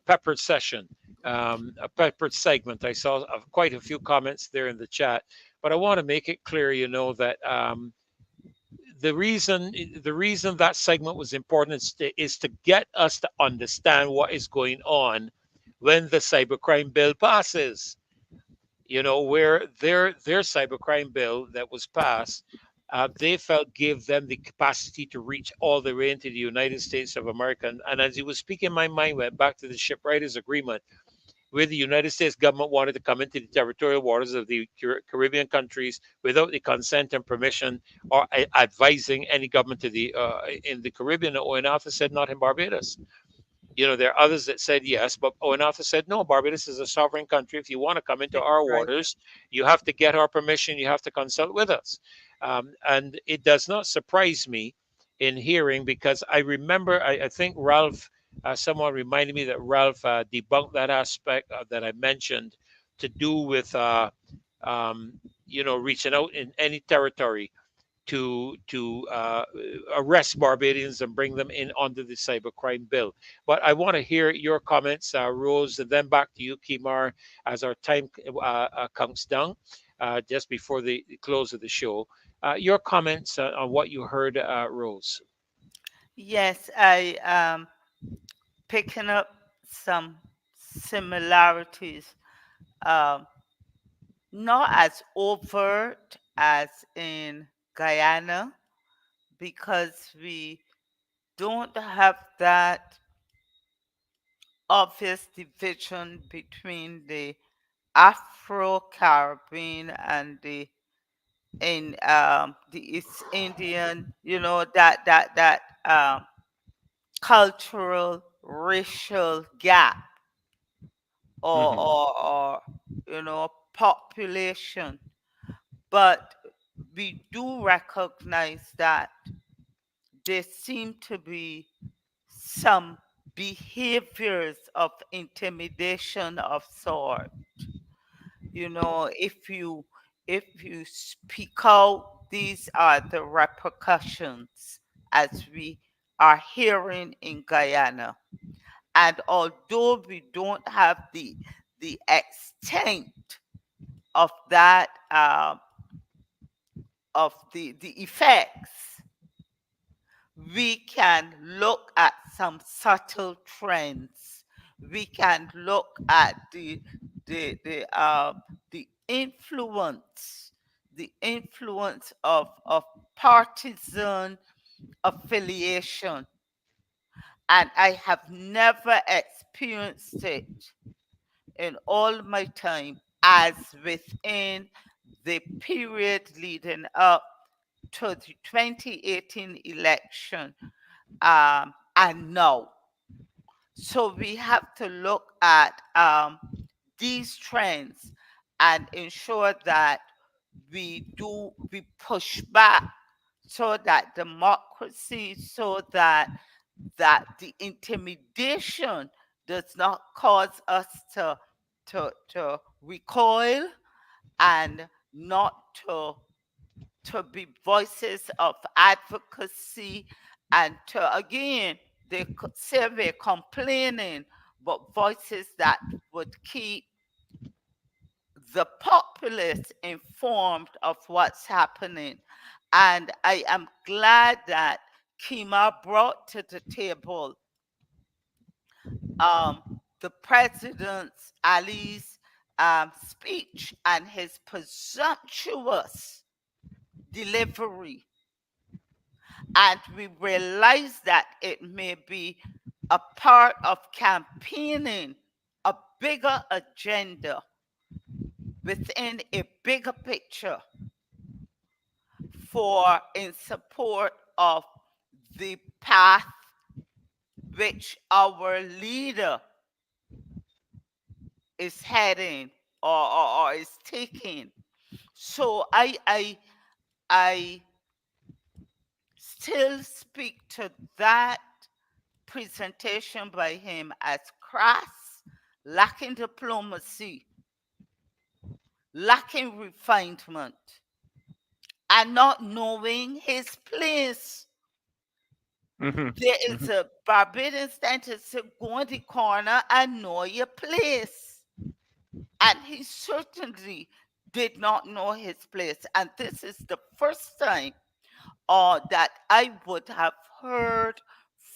peppered session, a peppered segment. I saw quite a few comments there in the chat, but I want to make it clear, that the reason that segment was important is to get us to understand what is going on when the cybercrime bill passes. Where their cybercrime bill that was passed, they felt gave them the capacity to reach all the way into the United States of America. And as he was speaking, my mind went back to the Shipwriters Agreement, where the United States government wanted to come into the territorial waters of the Caribbean countries without the consent and permission or advising any government in the Caribbean. Owen Arthur said not in Barbados. There are others that said yes, but Owen Arthur said no. Barbados is a sovereign country. If you want to come into our Right. waters, you have to get our permission. You have to consult with us. And it does not surprise me in hearing, because I remember, I think Ralph, someone reminded me that Ralph debunked that aspect that I mentioned to do with, reaching out in any territory to arrest Barbadians and bring them in under the cybercrime bill. But I want to hear your comments, Rose, and then back to you, Kimar, as our time counts down just before the close of the show. Your comments on what you heard, Rose. Yes, I picking up some similarities. Um, not as overt as in Guyana, because we don't have that obvious division between the Afro-Caribbean and the East Indian. That cultural racial gap, or Hmm. population. But we do recognize that there seem to be some behaviors of intimidation of sort. If you speak out, these are the repercussions, as we are hearing in Guyana. And although we don't have the extent of that, of the effects, we can look at some subtle trends. We can look at the influence of partisan affiliation. And I have never experienced it in all my time as within the period leading up to the 2018 election, and now. So we have to look at these trends and ensure that we push back so that democracy, so that the intimidation does not cause us to recoil and not to be voices of advocacy and to again say we're complaining, but voices that would keep the populace informed of what's happening. And I am glad that Kima brought to the table the president's Ali's speech and his presumptuous delivery. And we realize that it may be a part of campaigning a bigger agenda within a bigger picture for in support of the path which our leader is heading or is taking. So I still speak to that presentation by him as crass, lacking diplomacy, lacking refinement, and not knowing his place. There is a Barbadian sentence to go in the corner and know your place. And he certainly did not know his place. And this is the first time that I would have heard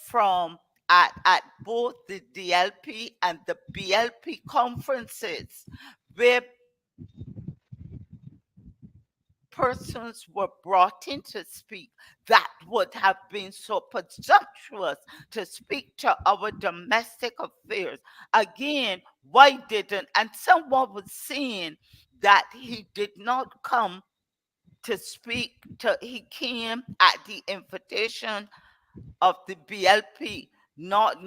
from at both the DLP and the BLP conferences where persons were brought in to speak that would have been so presumptuous to speak to our domestic affairs. Again, why didn't, and someone was saying that he did not come to speak to, he came at the invitation of the BLP, not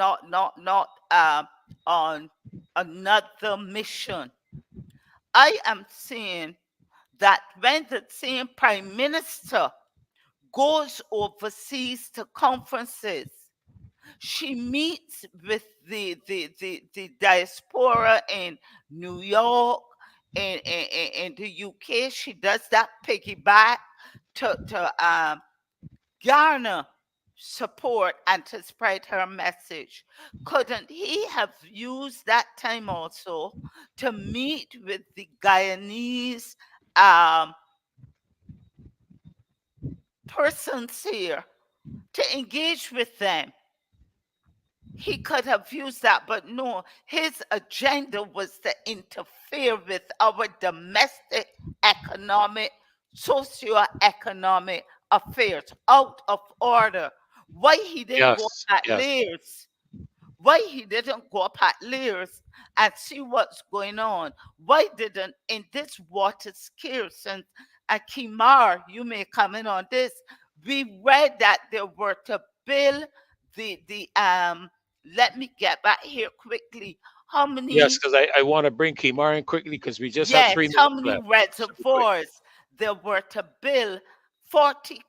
on another mission. I am saying that when the same prime minister goes overseas to conferences, she meets with the diaspora in New York, in the UK. She does that piggyback to garner support and to spread her message. Couldn't he have used that time also to meet with the Guyanese persons here, to engage with them? He could have used that, but no, his agenda was to interfere with our domestic economic, socio-economic affairs, out of order. Why he didn't go Yes, at yes. Lears? Why he didn't go up at Lears and see what's going on? Why didn't in this water scarce and Kimar, you may come in on this. We read that they were to build the let me get back here quickly. How Yes, many, because I want to bring Kimar in quickly because we just have yes, 3 minutes how many left. So quick. reservoirs there were to build 40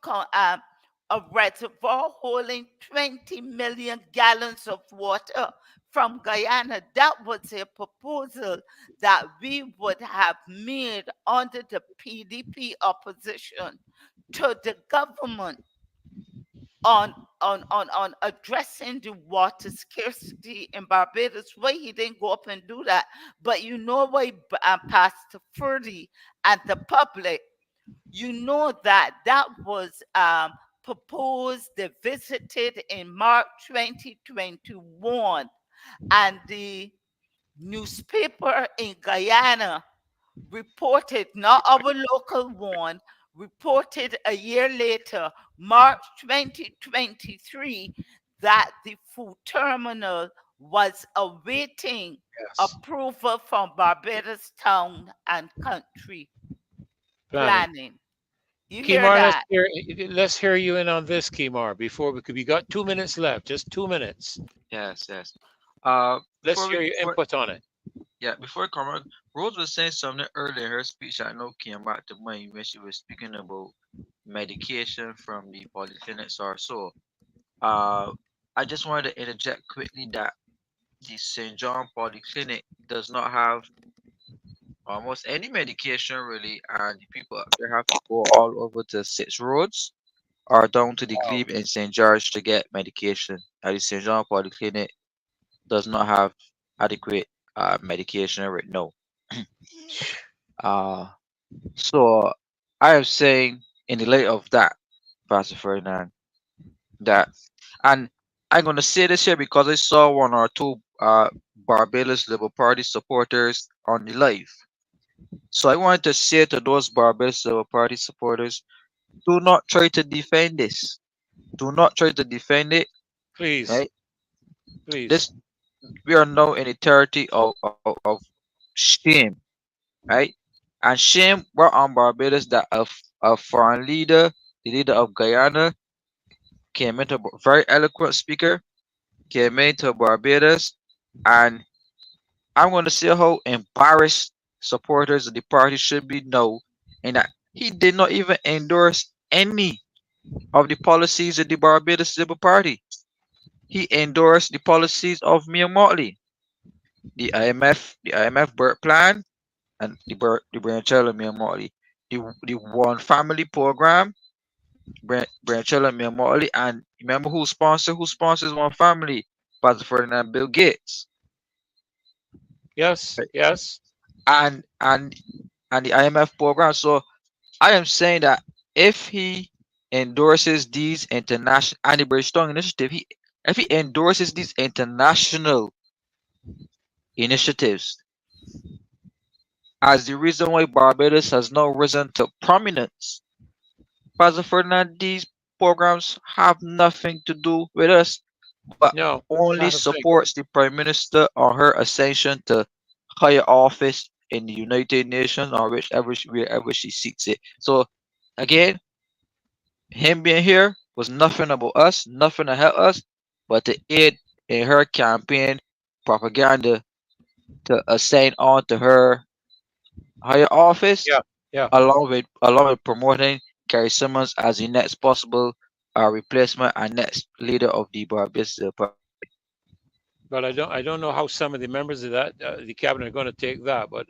a reservoir holding 20 million gallons of water from Guyana. That was a proposal that we would have made under the PDP opposition to the government on addressing the water scarcity in Barbados. Why he didn't go up and do that? But you know why, Pastor Ferdy and the public, you know that that was proposed, they visited in March 2021, and the newspaper in Guyana reported, not our local one, reported a year later, March 2023, that the food terminal was awaiting Yes. approval from Barbados Town and Country Planning. Planning. You hear Kimar, that? let's hear you in on this, Kimar, before we got 2 minutes left, just 2 minutes. Yes, yes. Let's Before we hear your before input on it. yeah, before Carmen, Rose was saying something earlier in her speech. I know came back to mind when she was speaking about medication from the polyclinics or so. Uh, I just wanted to interject quickly that the St. John Polyclinic does not have almost any medication really, and the people up there have to go all over to Six Roads or down to the Wow. Glebe in St. George to get medication. At the St. John Polyclinic does not have adequate medication right now. Uh, so I am saying in the light of that, Pastor Ferdinand, that and I'm gonna say this here because I saw one or two Barbados Labour Party supporters on the live. So I wanted to say to those Barbados Labour Party supporters, do not try to defend this. Do not try to defend it, Please, right? please. This we are now in a territory of shame, right? And shame brought on Barbados that a foreign leader, the leader of Guyana, came into very eloquent speaker, came into Barbados, and I'm going to see how embarrassed supporters of the party should be now, and that he did not even endorse any of the policies of the Barbados Labour Party. He endorsed the policies of Mia Motley, the IMF Birth Plan, and the Branchella Mia Motley, the One Family Program, Branchella Mia Motley, and remember who sponsors One Family? Pastor Ferdinand Bill Gates, Yes, right? yes. and and the IMF program. So I am saying that if he endorses these international and the Bridgestone initiative, he if he endorses these international initiatives as the reason why Barbados has now risen to prominence, Pastor Ferdinand, these programs have nothing to do with us, but No, only not a thing. supports the Prime Minister on her ascension to higher office in the United Nations or wherever she seeks it. So again, him being here was nothing about us, nothing to help us, but to aid in her campaign propaganda to assign on to her higher office, Yeah, yeah. along with promoting Carrie Simmons as the next possible replacement and next leader of the Barbados Party. But I don't know how some of the members of the cabinet are going to take that, but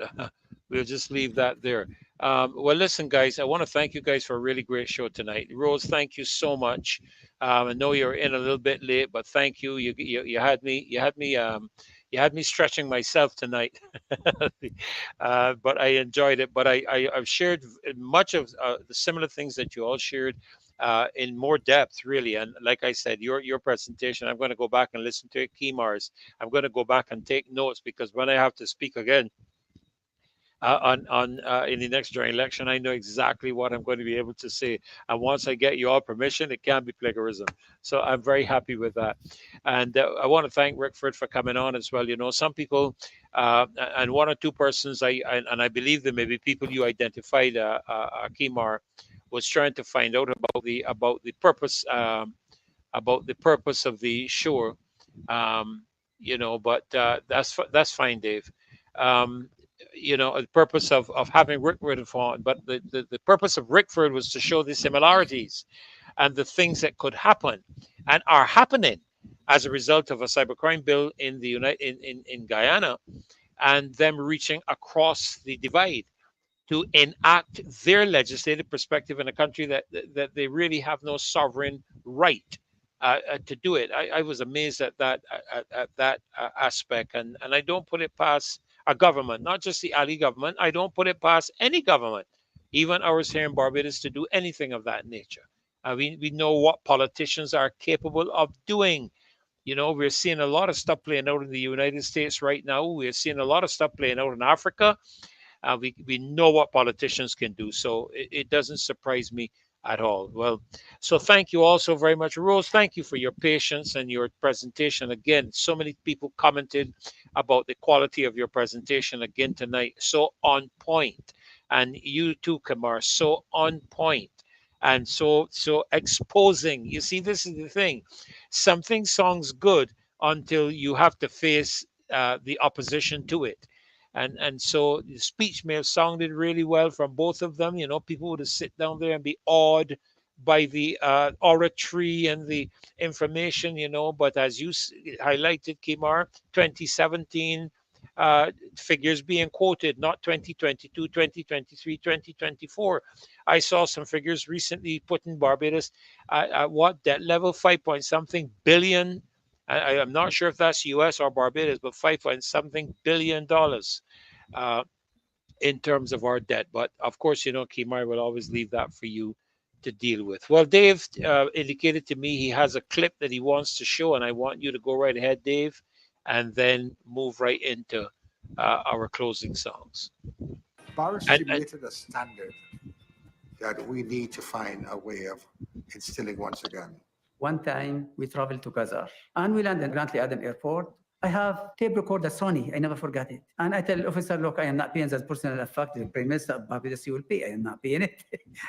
we'll just leave that there. Well, listen, guys, I want to thank you guys for a really great show tonight. Rose, thank you so much. I know you're in a little bit late, but thank you. You had me stretching myself tonight, but I enjoyed it. But I've shared much of the similar things that you all shared in more depth, really. And like I said, your presentation, I'm going to go back and listen to it. Kimar's, I'm going to go back and take notes because when I have to speak again on in the next general election, I know exactly what I'm going to be able to say. And once I get you all permission, it can be plagiarism. So I'm very happy with that. And I want to thank Rickford for coming on as well. You know, some people and one or two persons, and I believe there may be people you identified, Kimar, was trying to find out about the purpose of the show. Um, but that's fine, Dave. Um, the purpose of having Rickford on, but the purpose of Rickford was to show the similarities and the things that could happen and are happening as a result of a cybercrime bill in the in Guyana and them reaching across the divide to enact their legislative perspective in a country that they really have no sovereign right to do it. I was amazed at that aspect, and I don't put it past a government, not just the Ali government. I don't put it past any government, even ours here in Barbados, to do anything of that nature. We know what politicians are capable of doing. We're seeing a lot of stuff playing out in the United States right now. We're seeing a lot of stuff playing out in Africa. We know what politicians can do, so it doesn't surprise me at all. Well, so thank you also very much, Rose. Thank you for your patience and your presentation. Again, so many people commented about the quality of your presentation again tonight. So on point, and you too, Kamar, so on point, and so exposing. You see, this is the thing. Something sounds good until you have to face the opposition to it. And so the speech may have sounded really well from both of them. You know, people would have sit down there and be awed by the oratory and the information, you know. But as you highlighted, Kimar, 2017 figures being quoted, not 2022, 2023, 2024. I saw some figures recently put in Barbados at what debt level, 5 point something billion. I'm not sure if that's US or Barbados, but 5 point something billion dollars uh, in terms of our debt. But of course, you know, Kimar will always leave that for you to deal with. Well, Dave indicated to me he has a clip that he wants to show, and I want you to go right ahead, Dave, and then move right into our closing songs. Boris And created a standard that we need to find a way of instilling once again. One time we traveled to Qatar and we landed at Grantley Adam Airport. I have tape recorder Sony. I never forgot it. And I tell the officer, look, I am not paying that personal effect. The Prime Minister of Barbados, you will pay. I am not paying it.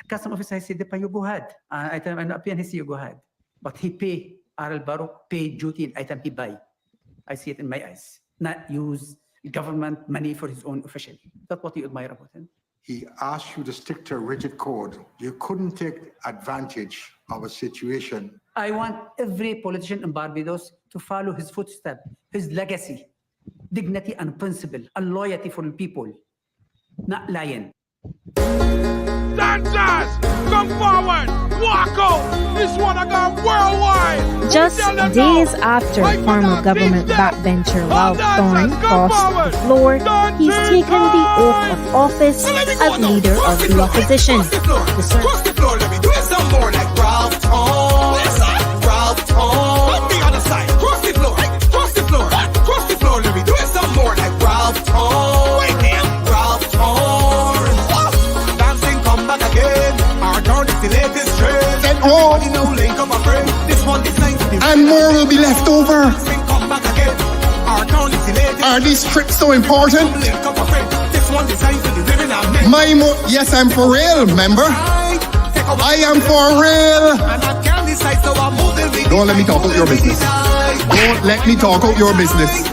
Custom officer, I said, you go ahead. And I tell him, I'm not paying. He said, you go ahead. But he pay, Aral Baro, pay duty in item he buy. I see it in my eyes. Not use government money for his own official. That's what you admire about him. He asked you to stick to a rigid code. You couldn't take advantage of a situation. I want every politician in Barbados to follow his footsteps, his legacy, dignity and principle, and loyalty for the people, not lying. Dancers, come forward, walk out. This one I got worldwide. Just days after former government backbencher Ralph Thorne crossed the floor, he's taken the oath of office as leader of the opposition. Cross the floor, let me do some more like Ralph Thorne. Ralph Thorne. On the other side, cross the floor, cross the floor, cross the floor, let me do some more like Ralph Thorne. Wait there, Ralph Thorne. Dancing, come back again. Our turn is the latest trend. Everybody know link up a friend. This one designed to be and more will be left over. Dancing, come back again. Our turn is the latest. Are these trips so important? Link up a friend. This one designed to be living our men. Yes, I'm for real, member. I am for real. Don't let me talk out your business. Don't let me talk out your business.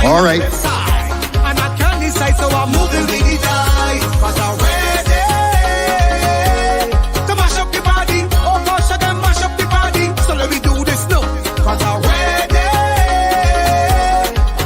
All right. And I can't decide, so I'm moving with the die. Cause I'm ready to mash up the body. Oh gosh, I can mash up the body. So let me do this now. Cause I'm ready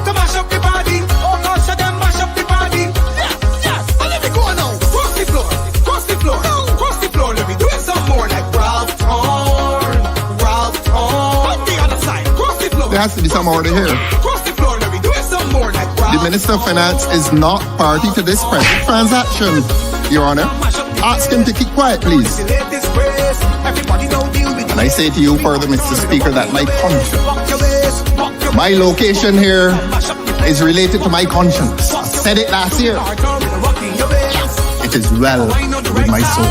to mash up the body. Oh gosh, I can mash up the body. Yes, yes. So let me go now. Cross the floor, cross the floor, cross the floor. Let me do it some more like Ralph Thorne. Ralph Thorne. On the other side, cross the floor. There has to be some order here. Cross the floor, let me do it some more like Ralph. The Minister of Finance is not party to this present transaction, Your Honor. Ask him to keep quiet, please. And I say to you further, Mr. Speaker, that my location here is related to my conscience. I said it last year. It is well with my soul.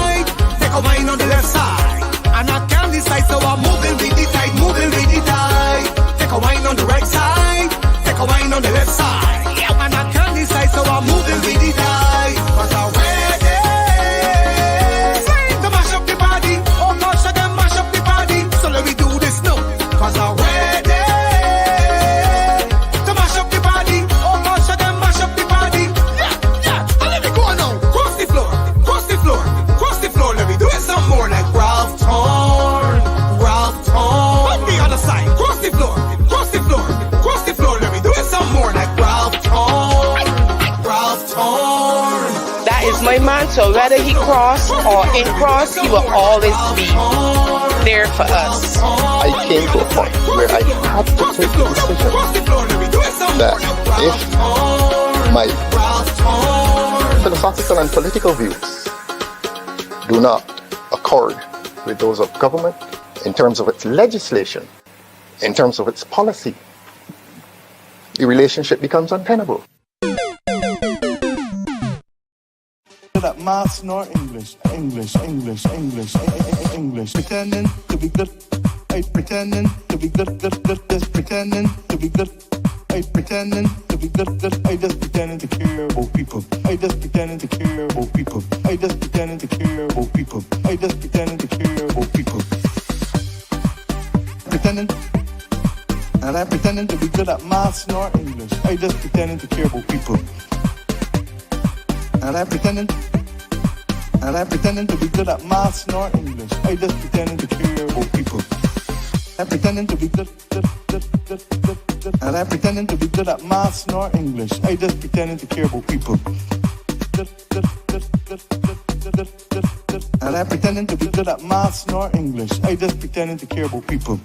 Take a wine on the left side, and I can't decide, so I'm moving with the tide, moving with the tide. Take a wine on the right side, take a wine on the left side, and I can't decide, so I'm moving with the tide. Cause I'm ready to mash up the body. Oh gosh, I can mash up the body. So let me do this now. Cause I'm ready to mash up the body. Oh gosh, I can mash up the body. Yeah, yeah. So let me go now. Cross the floor, cross the floor, cross the floor. Let me do it some more like Ralph Thorne. Ralph Thorne. On the other side, cross the floor, cross the floor, cross the floor. Let me do it some more like Ralph Thorne. Ralph Thorne. That is my man, so whether he cross or in cross, he will always be there for us. I came to a point where I had to take the decision that if my philosophical and political views do not accord with those of government in terms of its legislation, in terms of its policy, the relationship becomes untenable. good at maths nor English. English. Pretending to be good. I pretending to be good. Just pretending to be good. I pretending to be good. I just pretending to care about people. I just pretending to care about people. I just pretending to care about people. I just pretending to care about people. Pretending. And I'm pretending to be good at maths nor English. I just pretending to care about people. And I'm pretending to be good at maths nor English. I just pretending to care about people. I'm pretending to be good. And I'm pretending to be good at maths nor English. I just pretending to care about people. And I'm pretending to be good at maths nor English. I just pretending to care about people.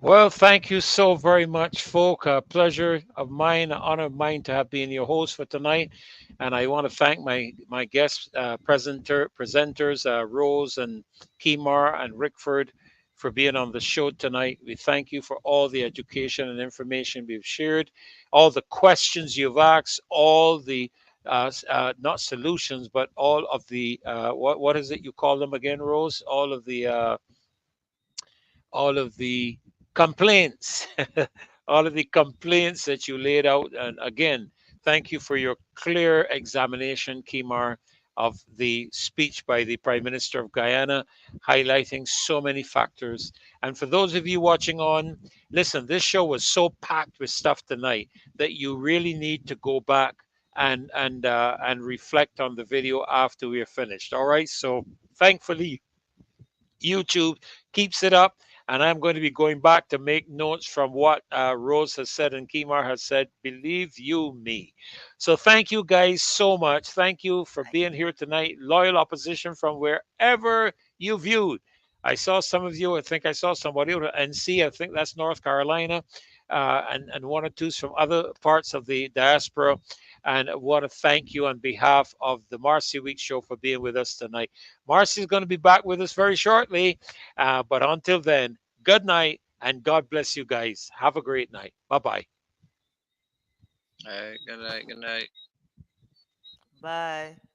Well, thank you so very much, folk. A pleasure of mine, an honor of mine to have been your host for tonight. And I want to thank my guests, presenters, Rose and Kimar and Rickford, for being on the show tonight. We thank you for all the education and information we've shared, all the questions you've asked, all the not solutions, but all of the what is it you call them again, Rose? All of the complaints, all of the complaints that you laid out. And again, thank you for your clear examination, Kimar, of the speech by the Prime Minister of Guyana, highlighting so many factors. And for those of you watching on, listen, this show was so packed with stuff tonight that you really need to go back and reflect on the video after we are finished. All right. So thankfully, YouTube keeps it up. And I'm going to be going back to make notes from what Rose has said and Kimar has said. Believe you me. So thank you guys so much. Thank you for being here tonight. Loyal opposition from wherever you viewed. I saw some of you. I think I saw somebody out of NC. I think that's North Carolina. And one or two from other parts of the diaspora. And I want to thank you on behalf of the Marcy Week Show for being with us tonight. Marcy is going to be back with us very shortly. But until then, good night and God bless you guys. Have a great night. Bye bye. All right. Good night. Good night. Bye.